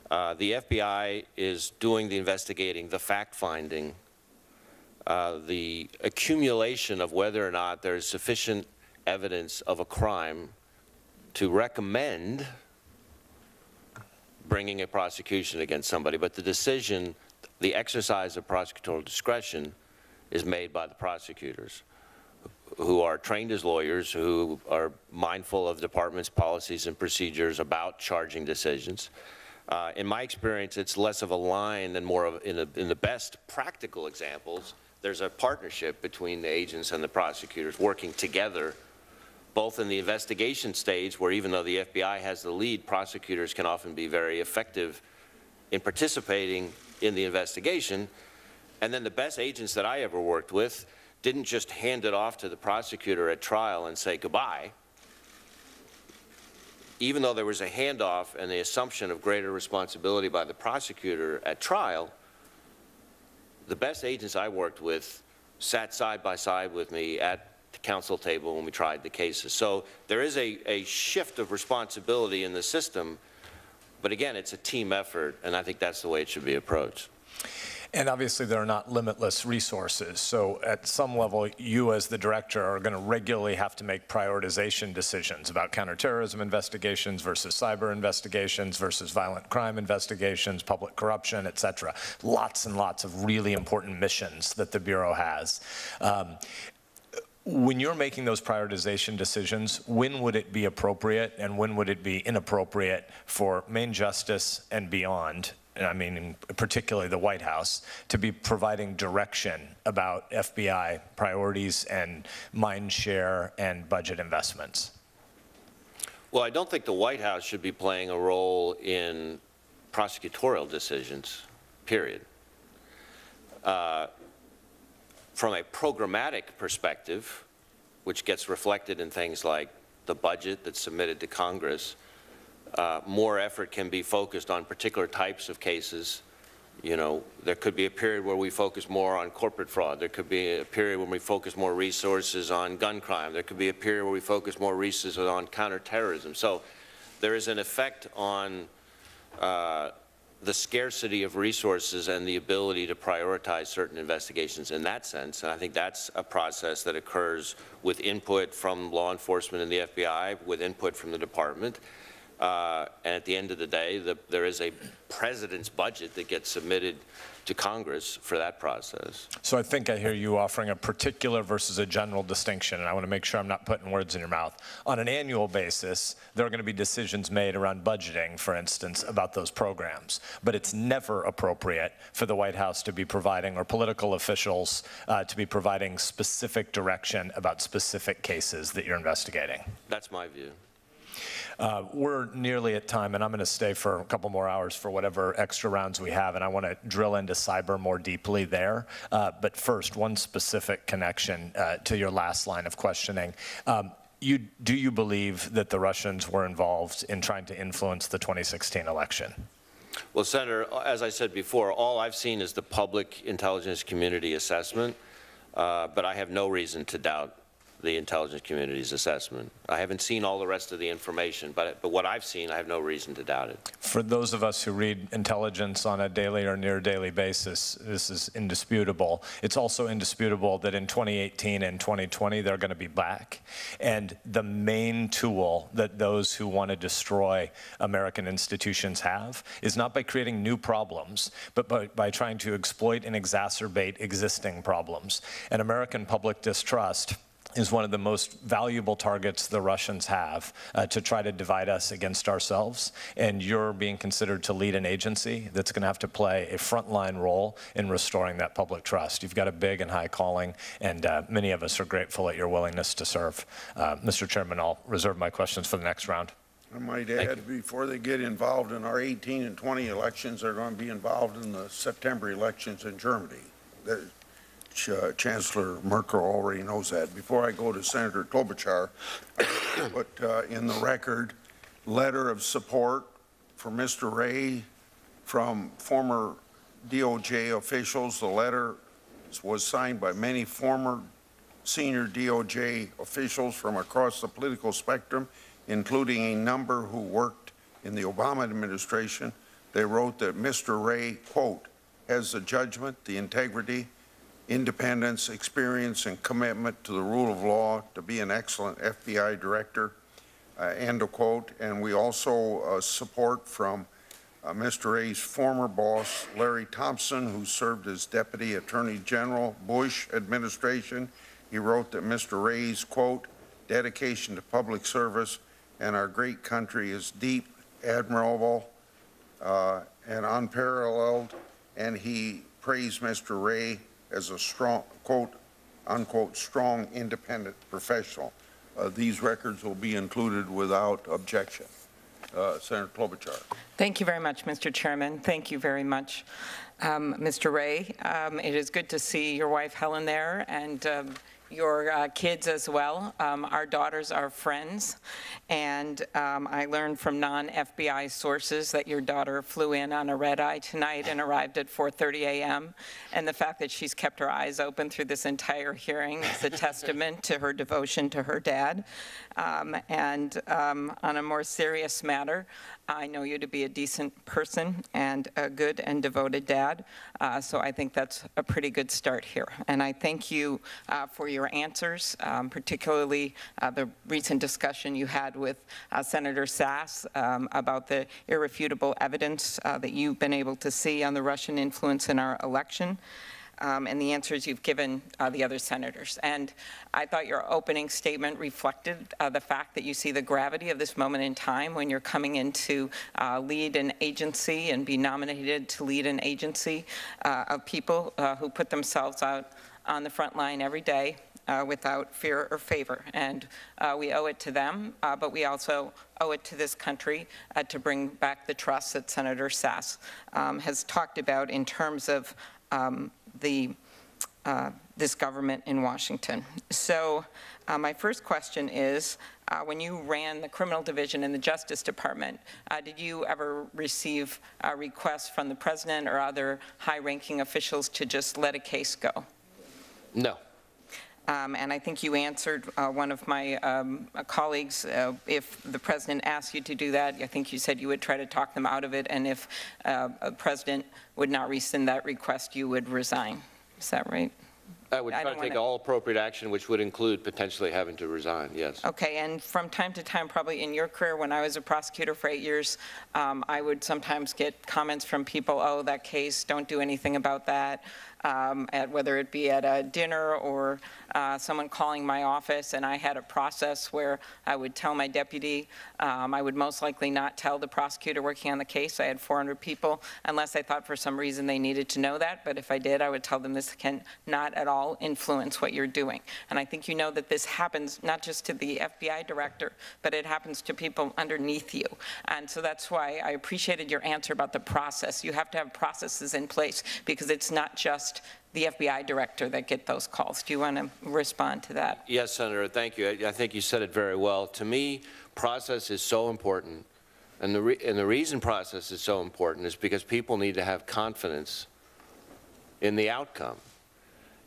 The FBI is doing the investigating, the fact-finding, the accumulation of whether or not there is sufficient evidence of a crime to recommend bringing a prosecution against somebody. But the decision, the exercise of prosecutorial discretion, is made by the prosecutors, who are trained as lawyers, who are mindful of the department's policies and procedures about charging decisions. In my experience, it's less of a line and more of, in the best practical examples, there's a partnership between the agents and the prosecutors working together, both in the investigation stage, where even though the FBI has the lead, prosecutors can often be very effective in participating in the investigation. And then the best agents that I ever worked with didn't just hand it off to the prosecutor at trial and say goodbye. Even though there was a handoff and the assumption of greater responsibility by the prosecutor at trial, the best agents I worked with sat side by side with me at the council table when we tried the cases. So there is a shift of responsibility in the system, but again, it's a team effort, and I think that's the way it should be approached. And obviously, there are not limitless resources. So at some level, you as the director are going to regularly have to make prioritization decisions about counterterrorism investigations versus cyber investigations versus violent crime investigations, public corruption, et cetera. Lots and lots of really important missions that the Bureau has. When you're making those prioritization decisions, when would it be appropriate and when would it be inappropriate for Main Justice and beyond, I mean particularly the White House, to be providing direction about FBI priorities and mind share and budget investments? Well, I don't think the White House should be playing a role in prosecutorial decisions, period. From a programmatic perspective, which gets reflected in things like the budget that's submitted to Congress, more effort can be focused on particular types of cases. You know, there could be a period where we focus more on corporate fraud. There could be a period when we focus more resources on gun crime. There could be a period where we focus more resources on counterterrorism. So there is an effect on the scarcity of resources and the ability to prioritize certain investigations in that sense. And I think that's a process that occurs with input from law enforcement and the FBI, with input from the department. And at the end of the day, there is a president's budget that gets submitted to Congress for that process. So I think I hear you offering a particular versus a general distinction, and I want to make sure I'm not putting words in your mouth. On an annual basis, there are going to be decisions made around budgeting, for instance, about those programs. But it's never appropriate for the White House to be providing, or political officials to be providing specific direction about specific cases that you're investigating. That's my view. We're nearly at time, and I'm going to stay for a couple more hours for whatever extra rounds we have, and I want to drill into cyber more deeply there. But first, one specific connection to your last line of questioning. Do you believe that the Russians were involved in trying to influence the 2016 election? Well, Senator, as I said before, all I've seen is the public intelligence community assessment, but I have no reason to doubt the intelligence community's assessment. I haven't seen all the rest of the information, but what I've seen, I have no reason to doubt it. For those of us who read intelligence on a daily or near daily basis, this is indisputable. It's also indisputable that in 2018 and 2020, they're going to be back. And the main tool that those who want to destroy American institutions have is not by creating new problems, but by trying to exploit and exacerbate existing problems. And American public distrust is one of the most valuable targets the Russians have to try to divide us against ourselves. And you're being considered to lead an agency that's going to have to play a frontline role in restoring that public trust. You've got a big and high calling, and many of us are grateful at your willingness to serve. Mr. Chairman, I'll reserve my questions for the next round. I might add, before they get involved in our 18 and 20 elections, they're going to be involved in the September elections in Germany. Chancellor Merkel already knows that. Before I go to Senator Klobuchar, I put in the record letter of support for Mr. Wray from former DOJ officials. The letter was signed by many former senior DOJ officials from across the political spectrum, including a number who worked in the Obama administration. They wrote that Mr. Wray, quote, has the judgment, the integrity, independence, experience, and commitment to the rule of law to be an excellent FBI director, end of quote. And we also support from Mr. Wray's former boss, Larry Thompson, who served as Deputy Attorney General, Bush administration. He wrote that Mr. Wray's, quote, dedication to public service and our great country is deep, admirable, and unparalleled. And he praised Mr. Wray as a strong, quote, unquote, strong, independent professional. These records will be included without objection. Senator Klobuchar. Thank you very much, Mr. Chairman. Thank you very much, Mr. Wray. It is good to see your wife, Helen, there, and your kids as well. Our daughters are friends, and I learned from non-FBI sources that your daughter flew in on a red-eye tonight and arrived at 4:30 a.m., and the fact that she's kept her eyes open through this entire hearing is a testament to her devotion to her dad. And on a more serious matter, I know you to be a decent person and a good and devoted dad, so I think that's a pretty good start here. And I thank you for your answers, particularly the recent discussion you had with Senator Sass about the irrefutable evidence that you've been able to see on the Russian influence in our election. And the answers you've given the other senators. And I thought your opening statement reflected the fact that you see the gravity of this moment in time when you're coming in to lead an agency and be nominated to lead an agency of people who put themselves out on the front line every day without fear or favor. And we owe it to them, but we also owe it to this country to bring back the trust that Senator Sass has talked about in terms of this government in Washington. So my first question is, when you ran the criminal division in the Justice Department, did you ever receive requests from the president or other high-ranking officials to just let a case go? No. And I think you answered one of my colleagues, if the president asked you to do that, I think you said you would try to talk them out of it, and if a president would not rescind that request, you would resign. Is that right? I would try to take all appropriate action, which would include potentially having to resign, yes. Okay, and from time to time, probably in your career, when I was a prosecutor for 8 years, I would sometimes get comments from people, oh, that case, don't do anything about that. Whether it be at a dinner or someone calling my office, and I had a process where I would tell my deputy, I would most likely not tell the prosecutor working on the case. I had 400 people, unless I thought for some reason they needed to know that, but if I did, I would tell them this can not at all influence what you're doing. And I think you know that this happens not just to the FBI director, but it happens to people underneath you. And so that's why I appreciated your answer about the process. You have to have processes in place, because it's not just the FBI director that get those calls. Do you want to respond to that? Yes, Senator, thank you. I think you said it very well. To me, process is so important. And the reason process is so important is because people need to have confidence in the outcome.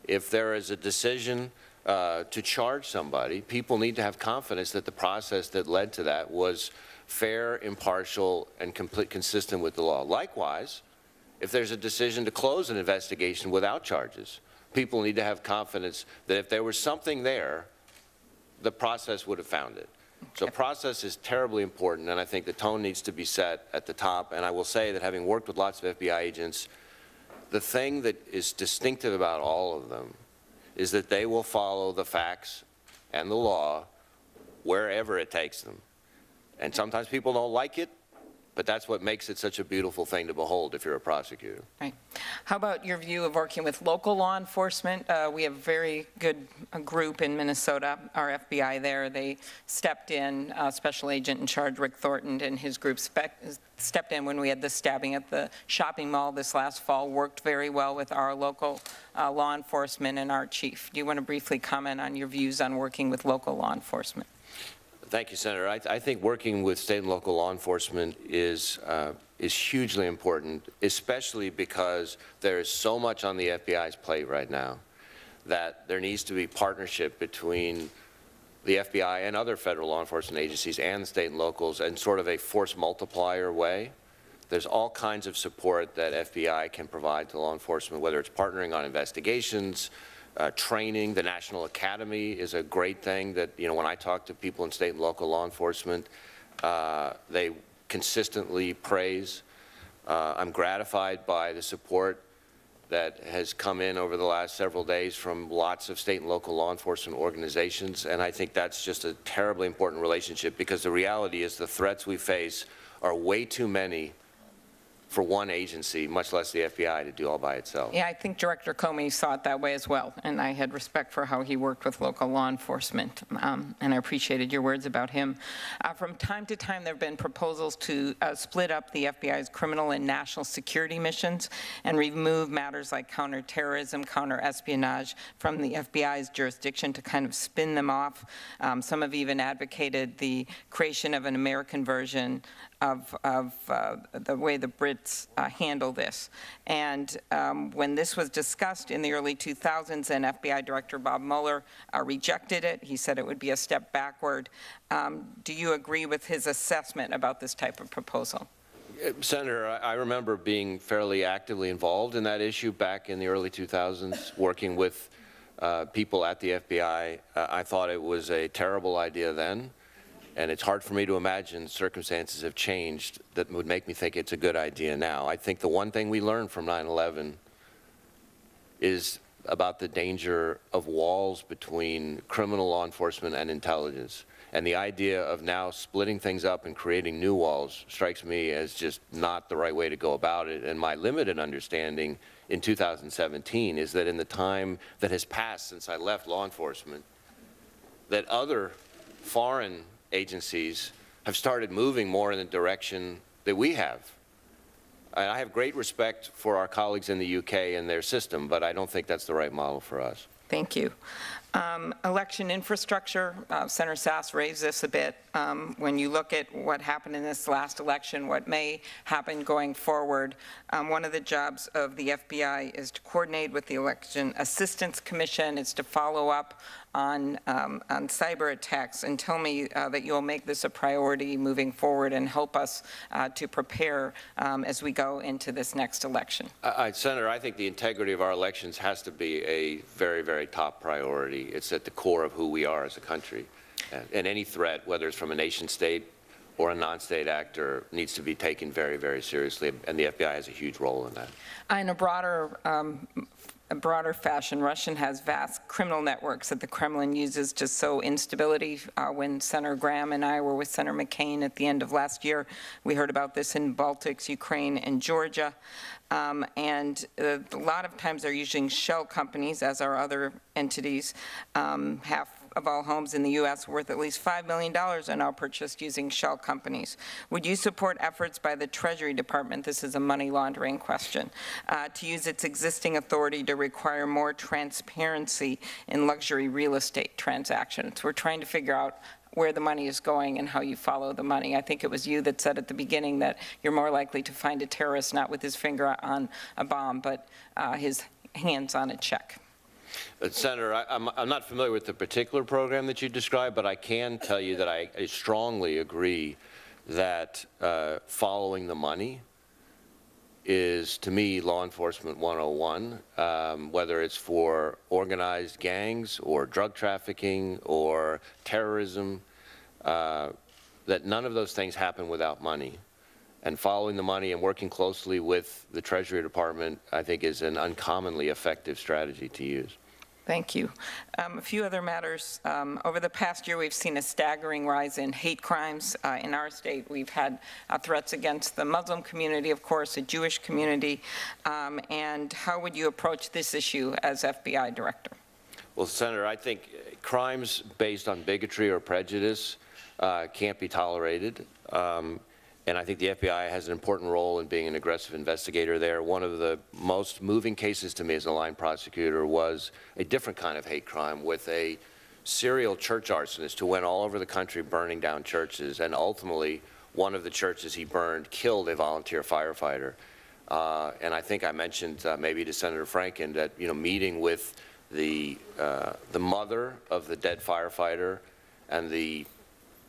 If there is a decision to charge somebody, people need to have confidence that the process that led to that was fair, impartial, and consistent with the law. Likewise, if there's a decision to close an investigation without charges, people need to have confidence that if there was something there, the process would have found it. So process is terribly important, and I think the tone needs to be set at the top. And I will say that having worked with lots of FBI agents, the thing that is distinctive about all of them is that they will follow the facts and the law wherever it takes them. And sometimes people don't like it, but that's what makes it such a beautiful thing to behold if you're a prosecutor. Right. How about your view of working with local law enforcement? We have a very good group in Minnesota, our FBI there. They stepped in, Special Agent in charge, Rick Thornton, and his group stepped in when we had the stabbing at the shopping mall this last fall, worked very well with our local law enforcement and our chief. Do you want to briefly comment on your views on working with local law enforcement? Thank you, Senator. I think working with state and local law enforcement is hugely important, especially because there is so much on the FBI's plate right now that there needs to be partnership between the FBI and other federal law enforcement agencies and the state and locals in sort of a force multiplier way. There's all kinds of support that FBI can provide to law enforcement, whether it's partnering on investigations, training. The National Academy is a great thing that, you know, when I talk to people in state and local law enforcement, they consistently praise. I'm gratified by the support that has come in over the last several days from lots of state and local law enforcement organizations, and I think that's just a terribly important relationship, because the reality is the threats we face are way too many for one agency, much less the FBI, to do all by itself. Yeah, I think Director Comey saw it that way as well, and I had respect for how he worked with local law enforcement, and I appreciated your words about him. From time to time, there have been proposals to split up the FBI's criminal and national security missions and remove matters like counterterrorism, counterespionage from the FBI's jurisdiction to kind of spin them off. Some have even advocated the creation of an American version of the way the Brits handle this. And when this was discussed in the early 2000s, and FBI Director Bob Mueller rejected it, he said it would be a step backward. Do you agree with his assessment about this type of proposal? Senator, I remember being fairly actively involved in that issue back in the early 2000s, working with people at the FBI. I thought it was a terrible idea then. And it's hard for me to imagine circumstances have changed that would make me think it's a good idea now. I think the one thing we learned from 9/11 is about the danger of walls between criminal law enforcement and intelligence. And the idea of now splitting things up and creating new walls strikes me as just not the right way to go about it. And my limited understanding in 2017 is that in the time that has passed since I left law enforcement, that other foreign agencies have started moving more in the direction that we have. I have great respect for our colleagues in the UK and their system, but I don't think that's the right model for us. Thank you. Election infrastructure, Senator Sass raised this a bit. When you look at what happened in this last election, what may happen going forward, one of the jobs of the FBI is to coordinate with the Election Assistance Commission, is to follow up on cyber attacks, and tell me that you'll make this a priority moving forward and help us to prepare as we go into this next election. Senator, I think the integrity of our elections has to be a very, very top priority. It's at the core of who we are as a country. And any threat, whether it's from a nation state or a non-state actor, needs to be taken very, very seriously, and the FBI has a huge role in that. In a broader fashion, Russia has vast criminal networks that the Kremlin uses to sow instability. When Senator Graham and I were with Senator McCain at the end of last year, we heard about this in Baltics, Ukraine, and Georgia. And a lot of times they're using shell companies, as are other entities. Half of all homes in the U.S. worth at least $5 million are now purchased using shell companies. Would you support efforts by the Treasury Department, this is a money laundering question, to use its existing authority to require more transparency in luxury real estate transactions? We're trying to figure out where the money is going and how you follow the money. I think it was you that said at the beginning that you're more likely to find a terrorist not with his finger on a bomb, but his hands on a check. Senator, I'm not familiar with the particular program that you described, but I can tell you that I strongly agree that following the money is, to me, law enforcement 101, whether it's for organized gangs or drug trafficking or terrorism, that none of those things happen without money. And following the money and working closely with the Treasury Department, I think, is an uncommonly effective strategy to use. Thank you. A few other matters. Over the past year, we've seen a staggering rise in hate crimes in our state. We've had threats against the Muslim community, of course, the Jewish community. And how would you approach this issue as FBI director? Well, Senator, I think crimes based on bigotry or prejudice can't be tolerated. And I think the FBI has an important role in being an aggressive investigator there. One of the most moving cases to me as a line prosecutor was a different kind of hate crime with a serial church arsonist who went all over the country burning down churches, and ultimately one of the churches he burned killed a volunteer firefighter. And I think I mentioned maybe to Senator Franken that, you know, meeting with the mother of the dead firefighter and the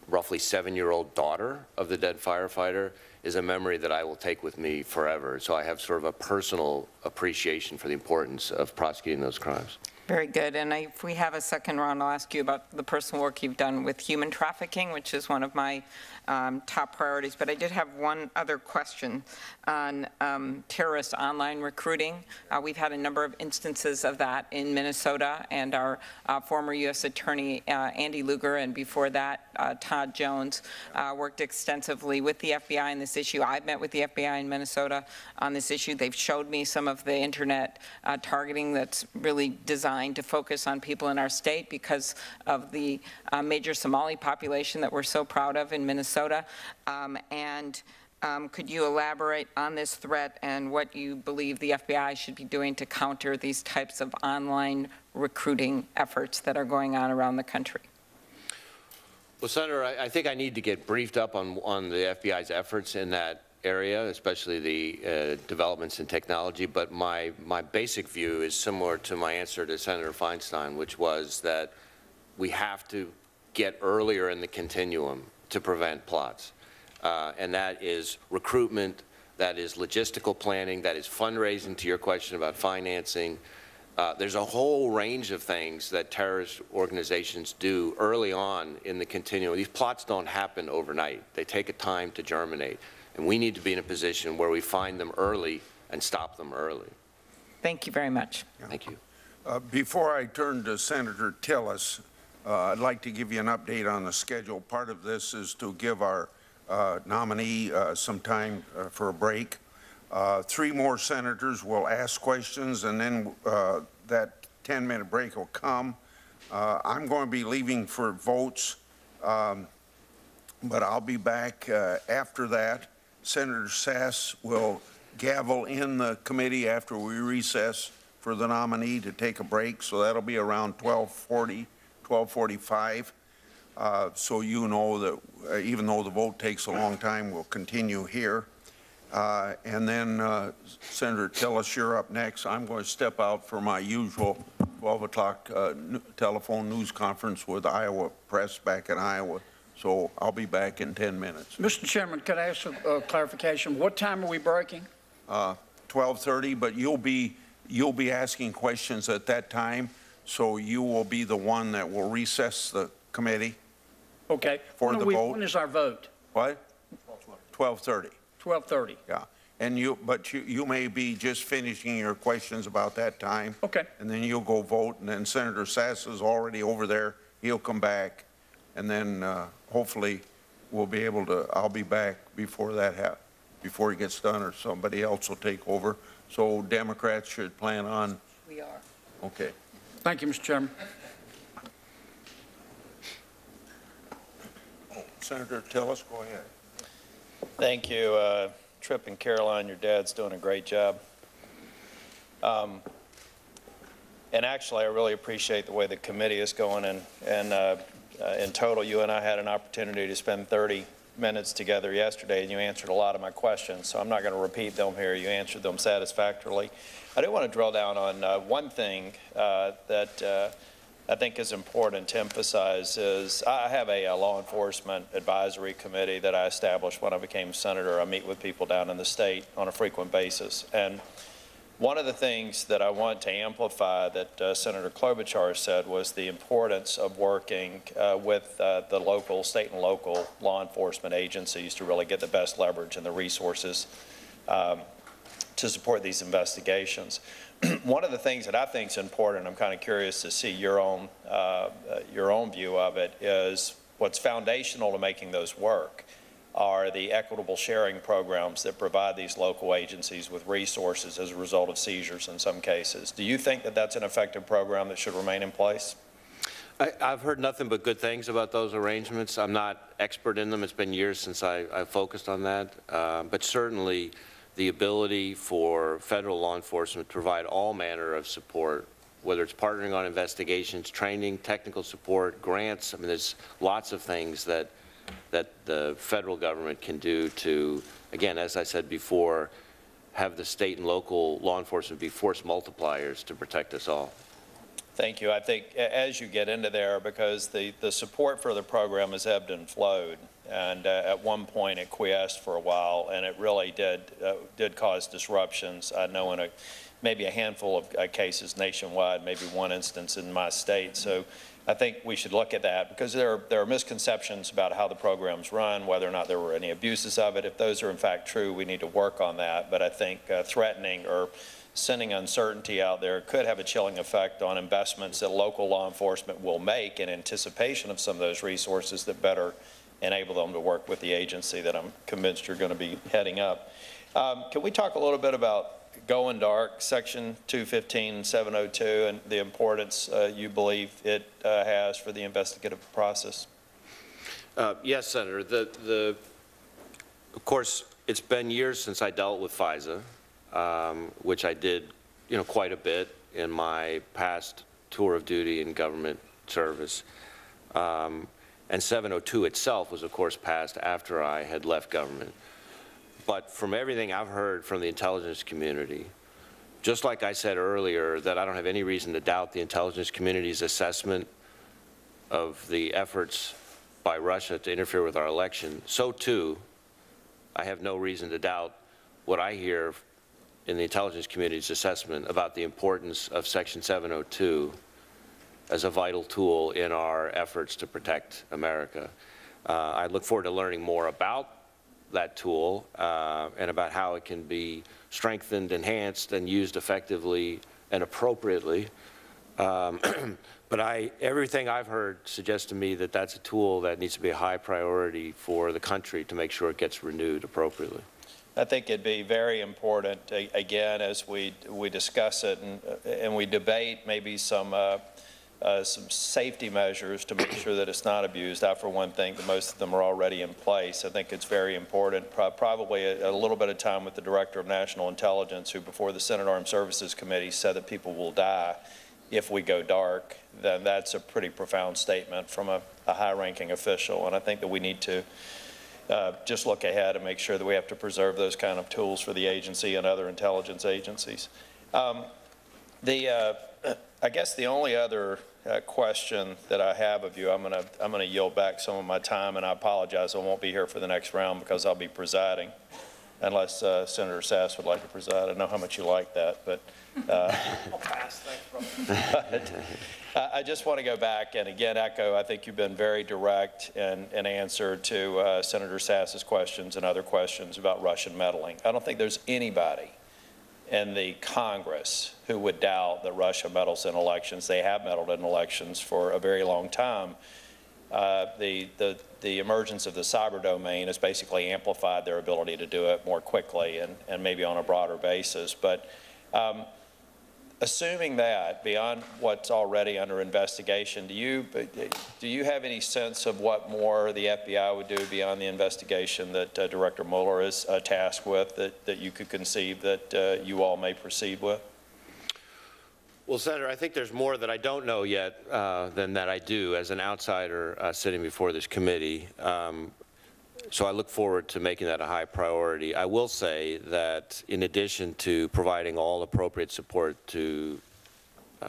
roughly 7-year-old daughter of the dead firefighter is a memory that I will take with me forever. So I have sort of a personal appreciation for the importance of prosecuting those crimes. Very good. And if we have a second round, I'll ask you about the personal work you've done with human trafficking, which is one of my top priorities. But I did have one other question on terrorist online recruiting. We've had a number of instances of that in Minnesota, and our former U.S. Attorney Andy Lugar, and before that Todd Jones, worked extensively with the FBI on this issue. I've met with the FBI in Minnesota on this issue. They've showed me some of the internet targeting that's really designed to focus on people in our state because of the major Somali population that we're so proud of in Minnesota. Could you elaborate on this threat and what you believe the FBI should be doing to counter these types of online recruiting efforts that are going on around the country? Well, Senator, I think I need to get briefed up on the FBI's efforts in that area, especially the developments in technology, but my basic view is similar to my answer to Senator Feinstein, which was that we have to get earlier in the continuum to prevent plots. And that is recruitment, that is logistical planning, that is fundraising, to your question about financing. There's a whole range of things that terrorist organizations do early on in the continuum. These plots don't happen overnight. They take a time to germinate. And we need to be in a position where we find them early and stop them early. Thank you very much. Thank you. Before I turn to Senator Tillis, I'd like to give you an update on the schedule. Part of this is to give our nominee some time for a break. 3 more senators will ask questions, and then that 10-minute break will come. I'm going to be leaving for votes, but I'll be back after that. Senator Sass will gavel in the committee after we recess for the nominee to take a break, so that'll be around 12:40, 12:45. So you know that even though the vote takes a long time, we'll continue here. And then Senator Tillis, you're up next. I'm going to step out for my usual 12 o'clock telephone news conference with Iowa Press back in Iowa. So I'll be back in 10 minutes. Mr. Chairman, could I ask a clarification? What time are we breaking? 12:30, but you'll be asking questions at that time, so you will be the one that will recess the committee. Okay. For the vote. When is our vote? What? 12:30. 12:30. Yeah. And you may be just finishing your questions about that time. Okay. And then you'll go vote, and then Senator Sass is already over there. He'll come back, and then hopefully we'll be able to, I'll be back before that before he gets done, or somebody else will take over. So Democrats should plan on. We are. Okay. Thank you, Mr. Chairman. Senator Tillis, go ahead. Thank you. Tripp and Caroline, your dad's doing a great job. And actually, I really appreciate the way the committee is going. And in total, you and I had an opportunity to spend 30 minutes together yesterday, and you answered a lot of my questions. So I'm not going to repeat them here. You answered them satisfactorily. I do want to drill down on one thing that I think is important to emphasize is I have a law enforcement advisory committee that I established when I became senator. I meet with people down in the state on a frequent basis. And one of the things that I want to amplify that Senator Klobuchar said was the importance of working with the local, state and local law enforcement agencies to really get the best leverage and the resources to support these investigations. One of the things that I think is important, I'm kind of curious to see your own view of it, is what's foundational to making those work are the equitable sharing programs that provide these local agencies with resources as a result of seizures in some cases. Do you think that that's an effective program that should remain in place? I've heard nothing but good things about those arrangements. I'm not expert in them. It's been years since I focused on that. But certainly the ability for federal law enforcement to provide all manner of support, whether it's partnering on investigations, training, technical support, grants. I mean, there's lots of things that the federal government can do to, again, as I said before, have the state and local law enforcement be force multipliers to protect us all. Thank you. I think as you get into there, because the support for the program has ebbed and flowed, and at one point it quiesced for a while, and it really did cause disruptions. I know in maybe a handful of cases nationwide, maybe one instance in my state. So I think we should look at that because there are misconceptions about how the program's run, whether or not there were any abuses of it. If those are in fact true, we need to work on that. But I think threatening or sending uncertainty out there could have a chilling effect on investments that local law enforcement will make in anticipation of some of those resources that better enable them to work with the agency that I'm convinced you're going to be heading up. Can we talk a little bit about going dark, Section 215 and 702, and the importance you believe it has for the investigative process? Yes, Senator. Of course, it's been years since I dealt with FISA, which I did, quite a bit in my past tour of duty in government service. And 702 itself was, of course, passed after I had left government. But from everything I've heard from the intelligence community, just like I said earlier, that I don't have any reason to doubt the intelligence community's assessment of the efforts by Russia to interfere with our election, so too, I have no reason to doubt what I hear in the intelligence community's assessment about the importance of Section 702 as a vital tool in our efforts to protect America. I look forward to learning more about that tool and about how it can be strengthened, enhanced, and used effectively and appropriately. But everything I've heard suggests to me that that's a tool that needs to be a high priority for the country to make sure it gets renewed appropriately. I think it'd be very important, again, as we discuss it and we debate maybe some safety measures to make sure that it's not abused. I, for one, think that most of them are already in place. I think it's very important, probably a little bit of time with the Director of National Intelligence, who before the Senate Armed Services Committee said that people will die if we go dark. Then that's a pretty profound statement from a high-ranking official, and I think that we need to just look ahead and make sure that we have to preserve those kind of tools for the agency and other intelligence agencies. I guess the only other question that I have of you, I'm gonna yield back some of my time, and I apologize, I won't be here for the next round because I'll be presiding, unless Senator Sass would like to preside. I know how much you like that, but I'll pass. Thanks, brother. I just want to go back and again echo, I think you've been very direct in answer to Senator Sass's questions and other questions about Russian meddling. I don't think there's anybody in the Congress who would doubt that Russia meddles in elections. They have meddled in elections for a very long time. The emergence of the cyber domain has basically amplified their ability to do it more quickly and maybe on a broader basis. But assuming that, beyond what's already under investigation, do you have any sense of what more the FBI would do beyond the investigation that Director Mueller is tasked with that you could conceive that you all may proceed with? Well, Senator, I think there's more that I don't know yet than that I do as an outsider sitting before this committee. So I look forward to making that a high priority. I will say that in addition to providing all appropriate support to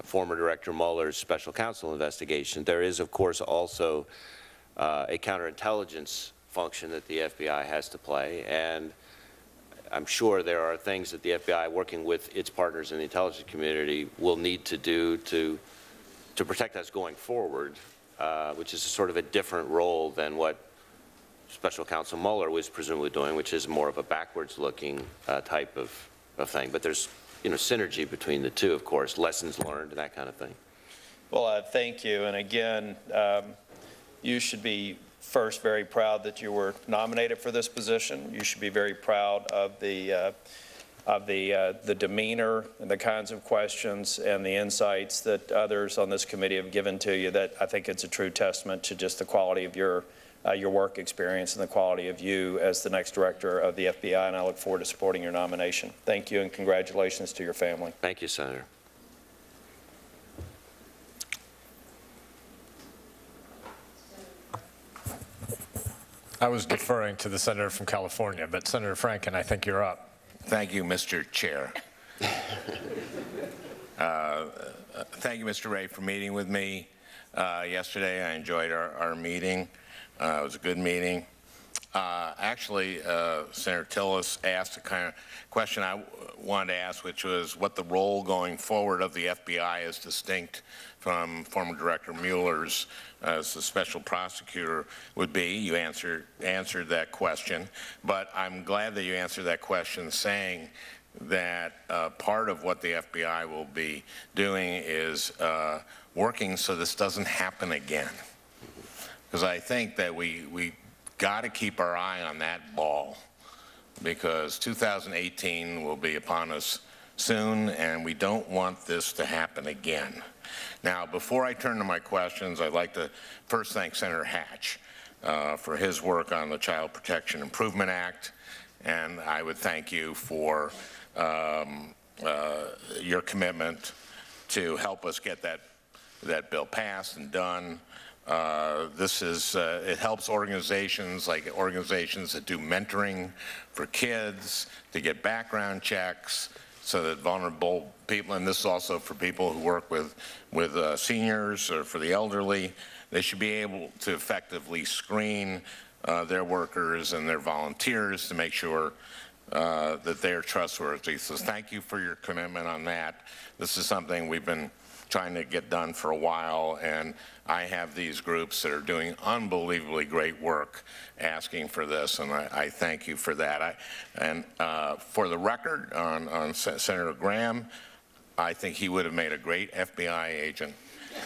former Director Mueller's special counsel investigation, there is, of course, also a counterintelligence function that the FBI has to play. And I'm sure there are things that the FBI, working with its partners in the intelligence community, will need to do to protect us going forward, which is sort of a different role than what Special Counsel Mueller was presumably doing, which is more of a backwards-looking type of thing. But there's, synergy between the two, of course, lessons learned and that kind of thing. Well, thank you. And again, you should be first very proud that you were nominated for this position. You should be very proud of the demeanor and the kinds of questions and the insights that others on this committee have given to you. That I think it's a true testament to just the quality of your work experience and the quality of you as the next director of the FBI, and I look forward to supporting your nomination. Thank you, and congratulations to your family. Thank you, Senator. I was deferring to the senator from California, but Senator Franken, I think you're up. Thank you, Mr. Chair. Thank you, Mr. Wray, for meeting with me yesterday. I enjoyed our meeting. It was a good meeting. Actually, Senator Tillis asked a kind of question I wanted to ask, which was what the role going forward of the FBI is distinct from former Director Mueller's as the special prosecutor would be. You answered that question, but I'm glad that you answered that question saying that part of what the FBI will be doing is working so this doesn't happen again. Because I think that we got to keep our eye on that ball, because 2018 will be upon us soon, and we don't want this to happen again. Now, before I turn to my questions, I'd like to first thank Senator Hatch for his work on the Child Protection Improvement Act, and I would thank you for your commitment to help us get that bill passed and done. It helps organizations that do mentoring for kids to get background checks so that vulnerable people, and this is also for people who work with seniors or for the elderly, they should be able to effectively screen their workers and their volunteers to make sure that they're trustworthy. So thank you for your commitment on that. This is something we've been trying to get done for a while, and I have these groups that are doing unbelievably great work asking for this, and I thank you for that. For the record, on Senator Graham, I think he would have made a great FBI agent,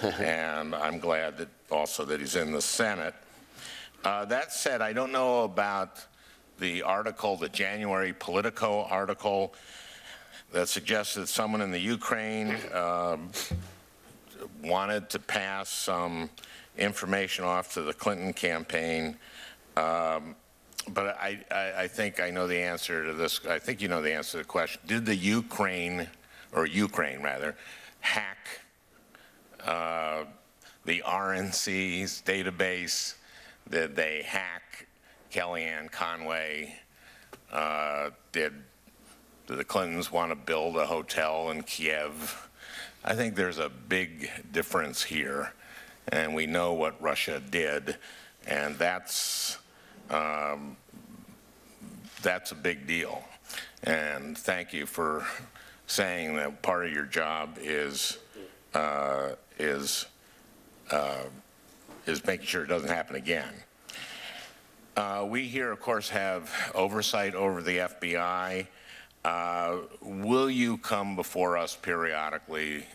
and I'm glad that also that he's in the Senate. That said, I don't know about the article, the January Politico article, that suggested someone in the Ukraine wanted to pass some information off to the Clinton campaign. But I think I know the answer to this. I think you know the answer to the question. Did the Ukraine rather, hack the RNC's database? Did they hack Kellyanne Conway? Did the Clintons want to build a hotel in Kiev? I think there's a big difference here, and we know what Russia did, and that's a big deal. And thank you for saying that part of your job is making sure it doesn't happen again. We here, of course, have oversight over the FBI. Will you come before us periodically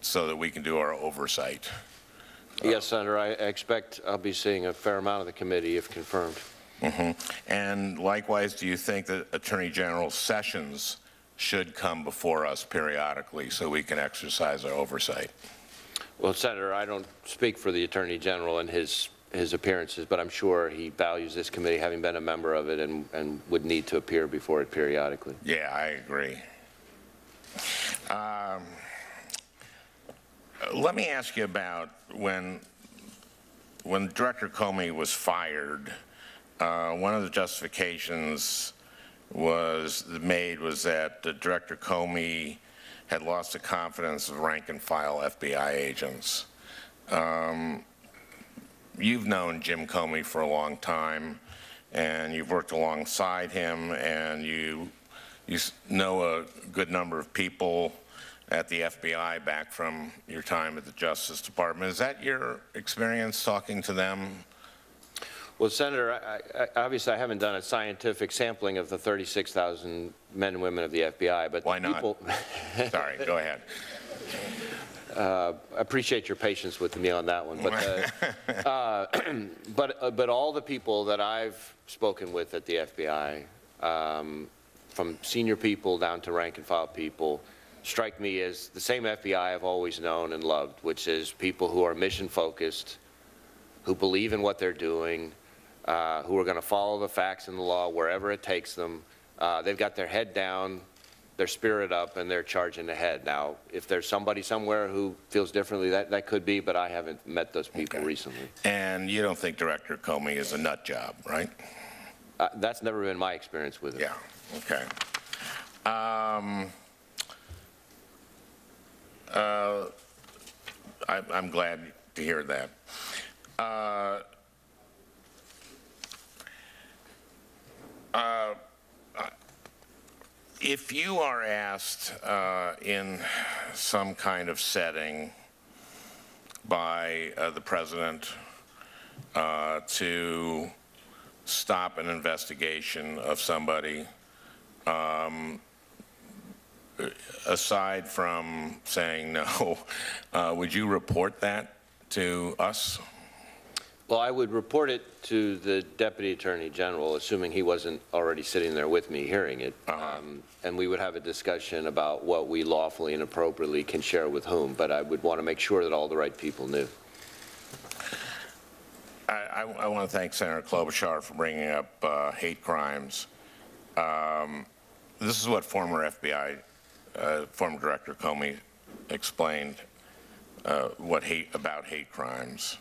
so that we can do our oversight? Yes, Senator. I expect I'll be seeing a fair amount of the committee if confirmed. And likewise, do you think that Attorney General Sessions should come before us periodically so we can exercise our oversight? Well, Senator, I don't speak for the Attorney General and his appearances, but I'm sure he values this committee, having been a member of it, and would need to appear before it periodically. Yeah, I agree. Let me ask you about when Director Comey was fired, one of the justifications was that Director Comey had lost the confidence of rank-and-file FBI agents. You've known Jim Comey for a long time, and you've worked alongside him, and you know a good number of people at the FBI back from your time at the Justice Department. Is that your experience talking to them? Well, Senator, obviously I haven't done a scientific sampling of the 36,000 men and women of the FBI, but why not? Sorry, go ahead. I appreciate your patience with me on that one, but all the people that I've spoken with at the FBI, from senior people down to rank and file people, strike me as the same FBI I've always known and loved, which is people who are mission focused, who believe in what they're doing, who are going to follow the facts and the law wherever it takes them. They've got their head down, their spirit up, and they're charging ahead. Now, if there's somebody somewhere who feels differently, that could be, but I haven't met those people recently. And you don't think Director Comey is a nut job, right? That's never been my experience with it. Yeah, okay. I'm glad to hear that. If you are asked in some kind of setting by the president to stop an investigation of somebody, aside from saying no, would you report that to us? Well, I would report it to the Deputy Attorney General, assuming he wasn't already sitting there with me hearing it. And we would have a discussion about what we lawfully and appropriately can share with whom, but I would want to make sure that all the right people knew. I want to thank Senator Klobuchar for bringing up hate crimes. This is what former FBI, former Director Comey explained about hate crimes.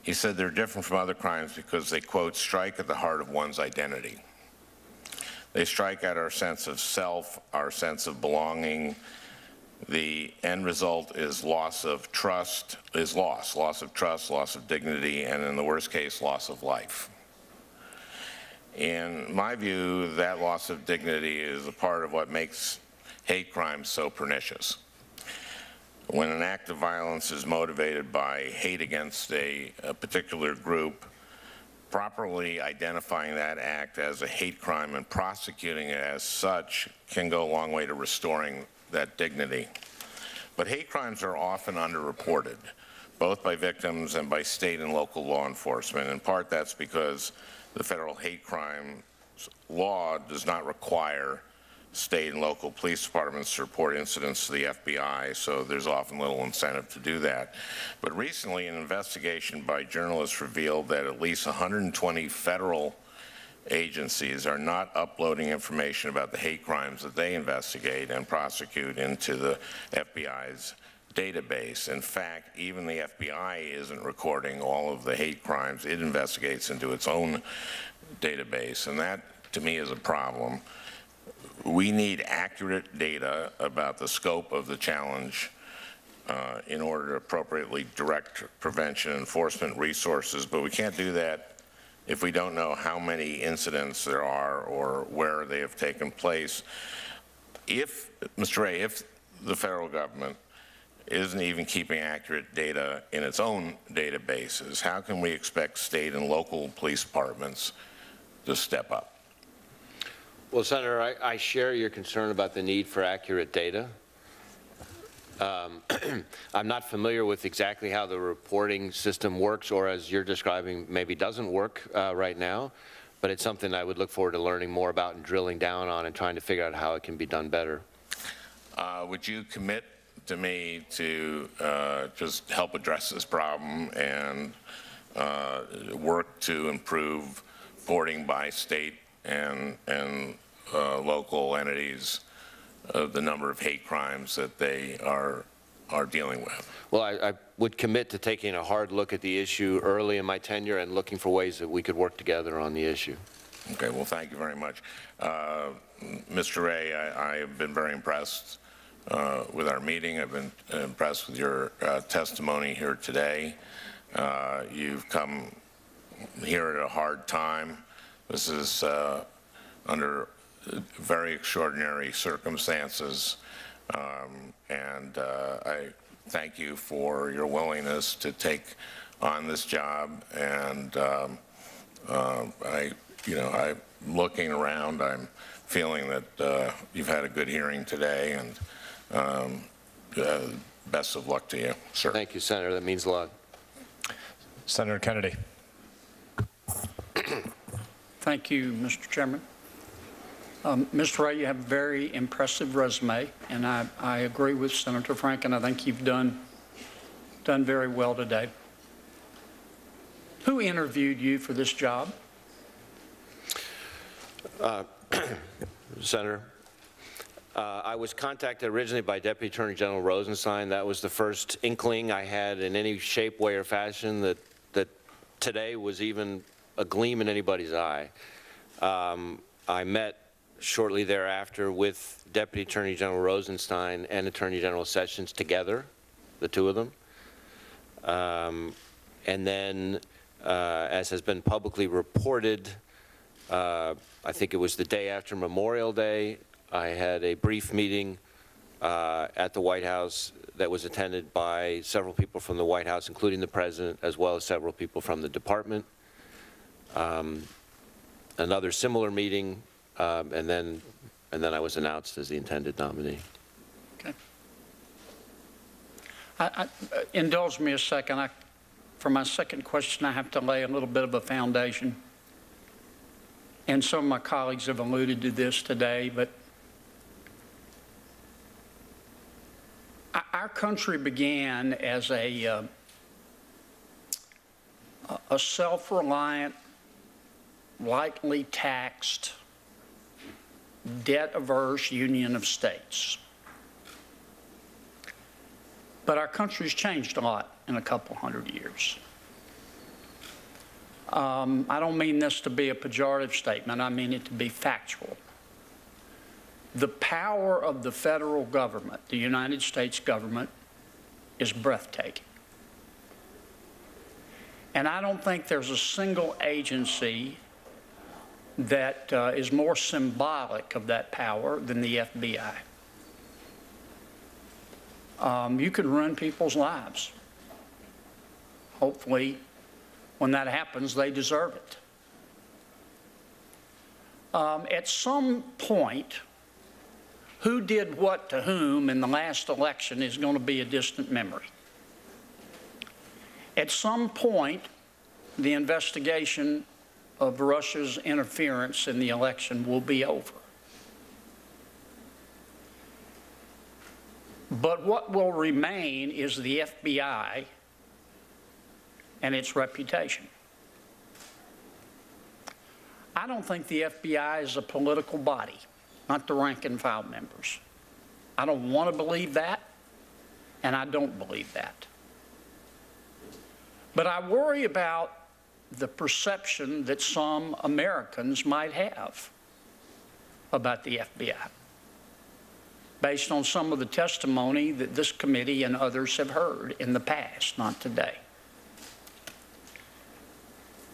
He said they're different from other crimes because they, quote, strike at the heart of one's identity. They strike at our sense of self, our sense of belonging. The end result is loss of trust, loss of trust, loss of dignity, and in the worst case, loss of life. In my view, that loss of dignity is a part of what makes hate crimes so pernicious. When an act of violence is motivated by hate against a particular group, properly identifying that act as a hate crime and prosecuting it as such can go a long way to restoring that dignity. But hate crimes are often underreported, both by victims and by state and local law enforcement. In part, that's because the federal hate crime law does not require state and local police departments to report incidents to the FBI, so there's often little incentive to do that. But recently, an investigation by journalists revealed that at least 120 federal agencies are not uploading information about the hate crimes that they investigate and prosecute into the FBI's database. In fact, even the FBI isn't recording all of the hate crimes it investigates into its own database, and that, to me, is a problem. We need accurate data about the scope of the challenge in order to appropriately direct prevention and enforcement resources, but we can't do that if we don't know how many incidents there are or where they have taken place. If, Mr. Wray, if the federal government isn't even keeping accurate data in its own databases, how can we expect state and local police departments to step up? Well, Senator, I share your concern about the need for accurate data. I'm not familiar with exactly how the reporting system works, or as you're describing, maybe doesn't work right now, but it's something I would look forward to learning more about and drilling down on and trying to figure out how it can be done better. Would you commit to me to just help address this problem and work to improve reporting by state and local entities of the number of hate crimes that they are dealing with? Well, I would commit to taking a hard look at the issue early in my tenure and looking for ways that we could work together on the issue. Okay, well, thank you very much. Mr. Wray, I have been very impressed with our meeting. I've been impressed with your testimony here today. You've come here at a hard time. This is under very extraordinary circumstances, and I thank you for your willingness to take on this job. And I'm looking around. I'm feeling that you've had a good hearing today, and best of luck to you, sir. Thank you, Senator. That means a lot. Senator Kennedy. Thank you, Mr. Chairman. Mr. Wray, you have a very impressive resume, and I agree with Senator Frank, and I think you've done very well today. Who interviewed you for this job? Senator, I was contacted originally by Deputy Attorney General Rosenstein. That was the first inkling I had in any shape, way, or fashion that today was even a gleam in anybody's eye. I met shortly thereafter with Deputy Attorney General Rosenstein and Attorney General Sessions together, the two of them. And then, as has been publicly reported, I think it was the day after Memorial Day, I had a brief meeting at the White House that was attended by several people from the White House, including the President, as well as several people from the Department. Another similar meeting, and then I was announced as the intended nominee. Okay. Indulge me a second. For my second question, I have to lay a little bit of a foundation. And some of my colleagues have alluded to this today, but our country began as a self-reliant, lightly taxed, debt-averse union of states. But our country's changed a lot in a couple hundred years. I don't mean this to be a pejorative statement. I mean it to be factual. The power of the federal government, the United States government, is breathtaking. And I don't think there's a single agency that is more symbolic of that power than the FBI. You can ruin people's lives. Hopefully, when that happens, they deserve it. At some point, who did what to whom in the last election is going to be a distant memory. At some point, the investigation of Russia's interference in the election will be over. But what will remain is the FBI and its reputation. I don't think the FBI is a political body, not the rank and file members. I don't want to believe that, and I don't believe that. But I worry about the perception that some Americans might have about the FBI, based on some of the testimony that this committee and others have heard in the past, not today.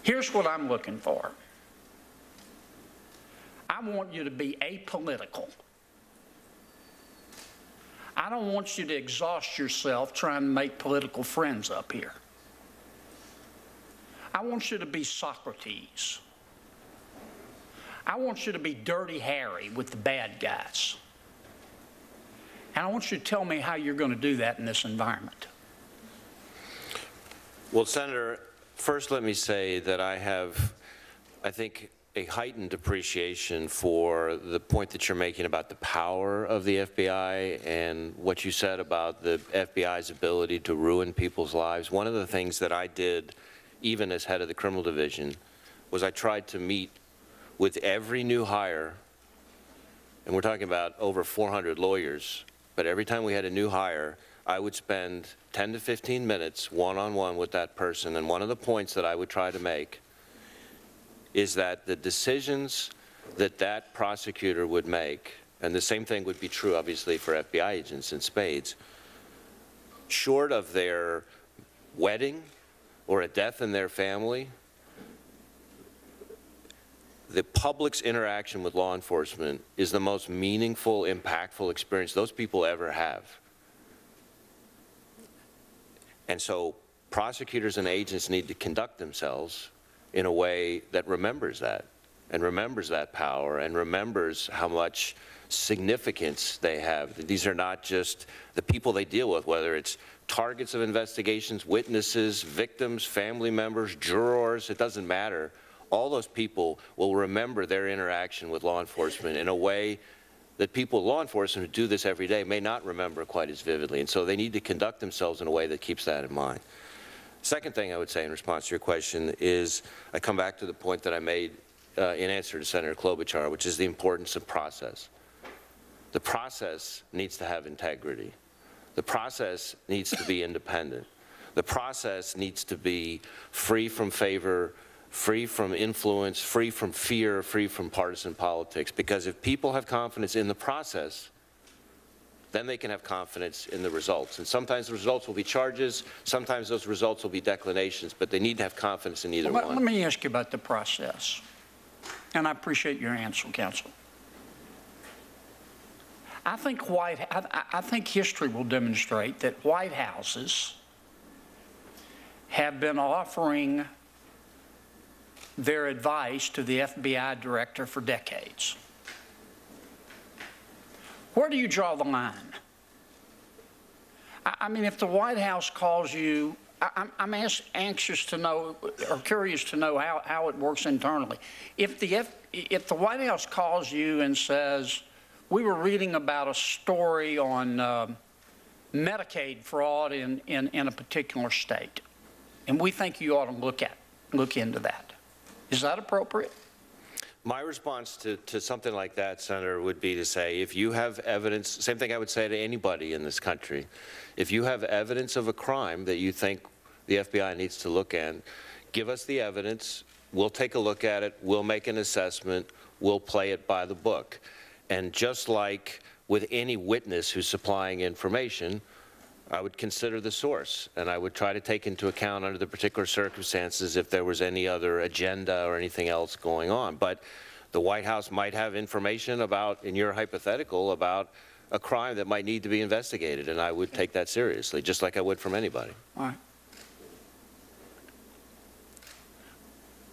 Here's what I'm looking for. I want you to be apolitical. I don't want you to exhaust yourself trying to make political friends up here. I want you to be Socrates. I want you to be Dirty Harry with the bad guys. And I want you to tell me how you're going to do that in this environment. Well, Senator, first let me say that I have, I think, a heightened appreciation for the point that you're making about the power of the FBI and what you said about the FBI's ability to ruin people's lives. One of the things that I did, even as head of the criminal division, was I tried to meet with every new hire, and we're talking about over 400 lawyers, but every time we had a new hire, I would spend 10 to 15 minutes one-on-one with that person, and one of the points that I would try to make is that the decisions that that prosecutor would make, and the same thing would be true obviously for FBI agents in spades, short of their wedding or a death in their family, the public's interaction with law enforcement is the most meaningful, impactful experience those people ever have. And so prosecutors and agents need to conduct themselves in a way that remembers that, and remembers that power, and remembers how much significance they have. These are not just the people they deal with, whether it's targets of investigations, witnesses, victims, family members, jurors, it doesn't matter. All those people will remember their interaction with law enforcement in a way that people, law enforcement who do this every day, may not remember quite as vividly. And so they need to conduct themselves in a way that keeps that in mind. Second thing I would say in response to your question is I come back to the point that I made in answer to Senator Klobuchar, which is the importance of process. The process needs to have integrity. The process needs to be independent. The process needs to be free from favor, free from influence, free from fear, free from partisan politics. Because if people have confidence in the process, then they can have confidence in the results. And sometimes the results will be charges, sometimes those results will be declinations, but they need to have confidence in either one. Let me ask you about the process. And I appreciate your answer, counsel. I think history will demonstrate that White Houses have been offering their advice to the FBI director for decades. Where do you draw the line? I mean, if the White House calls you, I'm anxious to know, or curious to know how it works internally. If the White House calls you and says, we were reading about a story on Medicaid fraud in a particular state, and we think you ought to look into that. Is that appropriate? My response to something like that, Senator, would be to say, if you have evidence, same thing I would say to anybody in this country, if you have evidence of a crime that you think the FBI needs to look at, give us the evidence, we'll take a look at it, we'll make an assessment, we'll play it by the book. And just like with any witness who's supplying information, I would consider the source, and I would try to take into account under the particular circumstances if there was any other agenda or anything else going on. But the White House might have information about, in your hypothetical, about a crime that might need to be investigated, and I would take that seriously, just like I would from anybody. All right.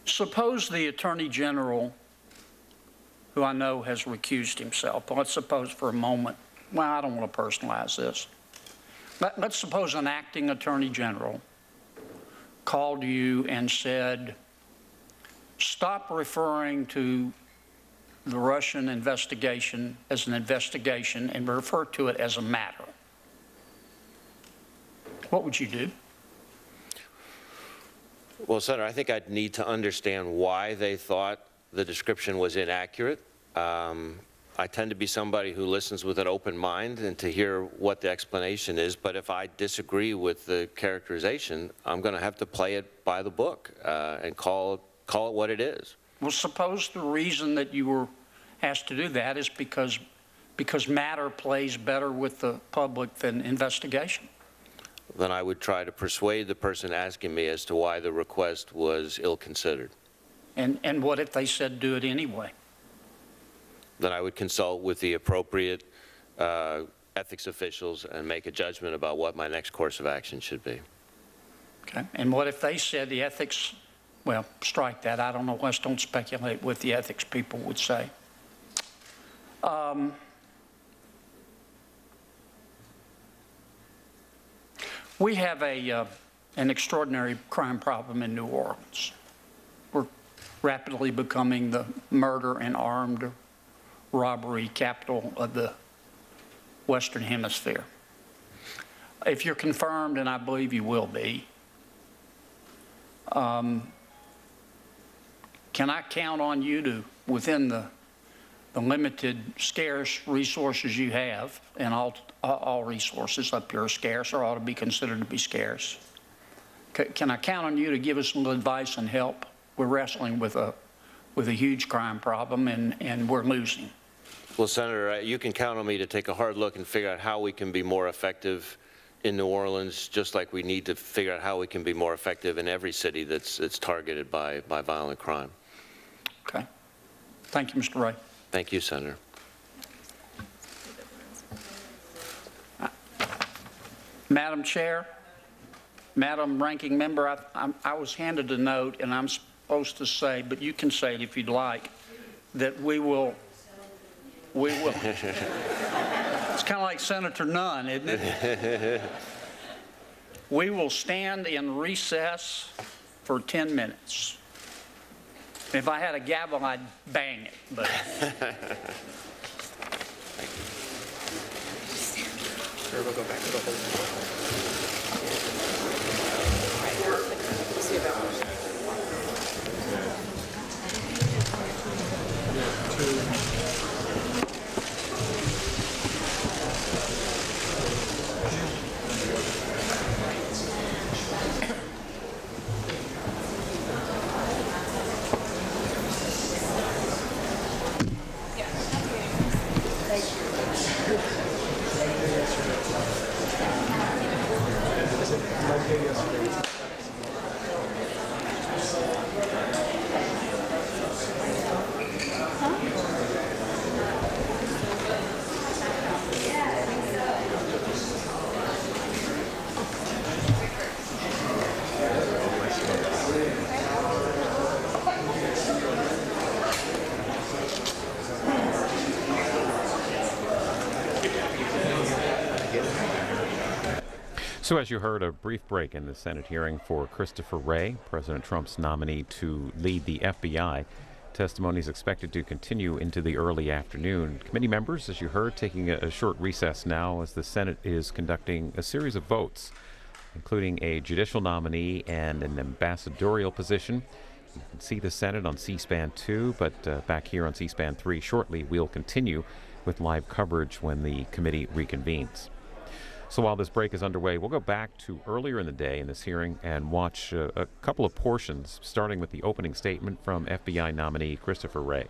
Suppose the Attorney General, who I know has recused himself, but let's suppose for a moment, well, I don't want to personalize this. Let's suppose an acting Attorney General called you and said, stop referring to the Russian investigation as an investigation and refer to it as a matter. What would you do? Well, Senator, I think I'd need to understand why they thought the description was inaccurate. I tend to be somebody who listens with an open mind and to hear what the explanation is, but if I disagree with the characterization, I'm going to have to play it by the book and call it what it is. Well, suppose the reason that you were asked to do that is because matter plays better with the public than investigation. Then I would try to persuade the person asking me as to why the request was ill-considered. And what if they said do it anyway? Then I would consult with the appropriate ethics officials and make a judgment about what my next course of action should be. Okay. And what if they said the ethics, well, strike that. I don't know. Let's don't speculate what the ethics people would say. We have an extraordinary crime problem in New Orleans. We're rapidly becoming the murder and armed robbery capital of the Western Hemisphere. If you're confirmed, and I believe you will be, can I count on you to, within the limited scarce resources you have, and all resources up here are scarce or ought to be considered to be scarce, can I count on you to give us some advice and help? We're wrestling with a huge crime problem, and we're losing. Well, Senator, you can count on me to take a hard look and figure out how we can be more effective in New Orleans, just like we need to figure out how we can be more effective in every city that's targeted by violent crime. Okay. Thank you, Mr. Wray. Thank you, Senator. Madam Chair, Madam Ranking Member, I was handed a note, and I'm supposed to say, but you can say it if you'd like, that we will. It's kind of like Senator Nunn, isn't it? We will stand in recess for 10 minutes. If I had a gavel, I'd bang it, but. Sure, we'll go back to the whole. So as you heard, a brief break in the Senate hearing for Christopher Wray, President Trump's nominee to lead the FBI. Testimony is expected to continue into the early afternoon. Committee members, as you heard, taking a short recess now as the Senate is conducting a series of votes, including a judicial nominee and an ambassadorial position. You can see the Senate on C-SPAN 2, but back here on C-SPAN 3 shortly, we'll continue with live coverage when the committee reconvenes. So while this break is underway, we'll go back to earlier in the day in this hearing and watch a couple of portions, starting with the opening statement from FBI nominee Christopher Wray.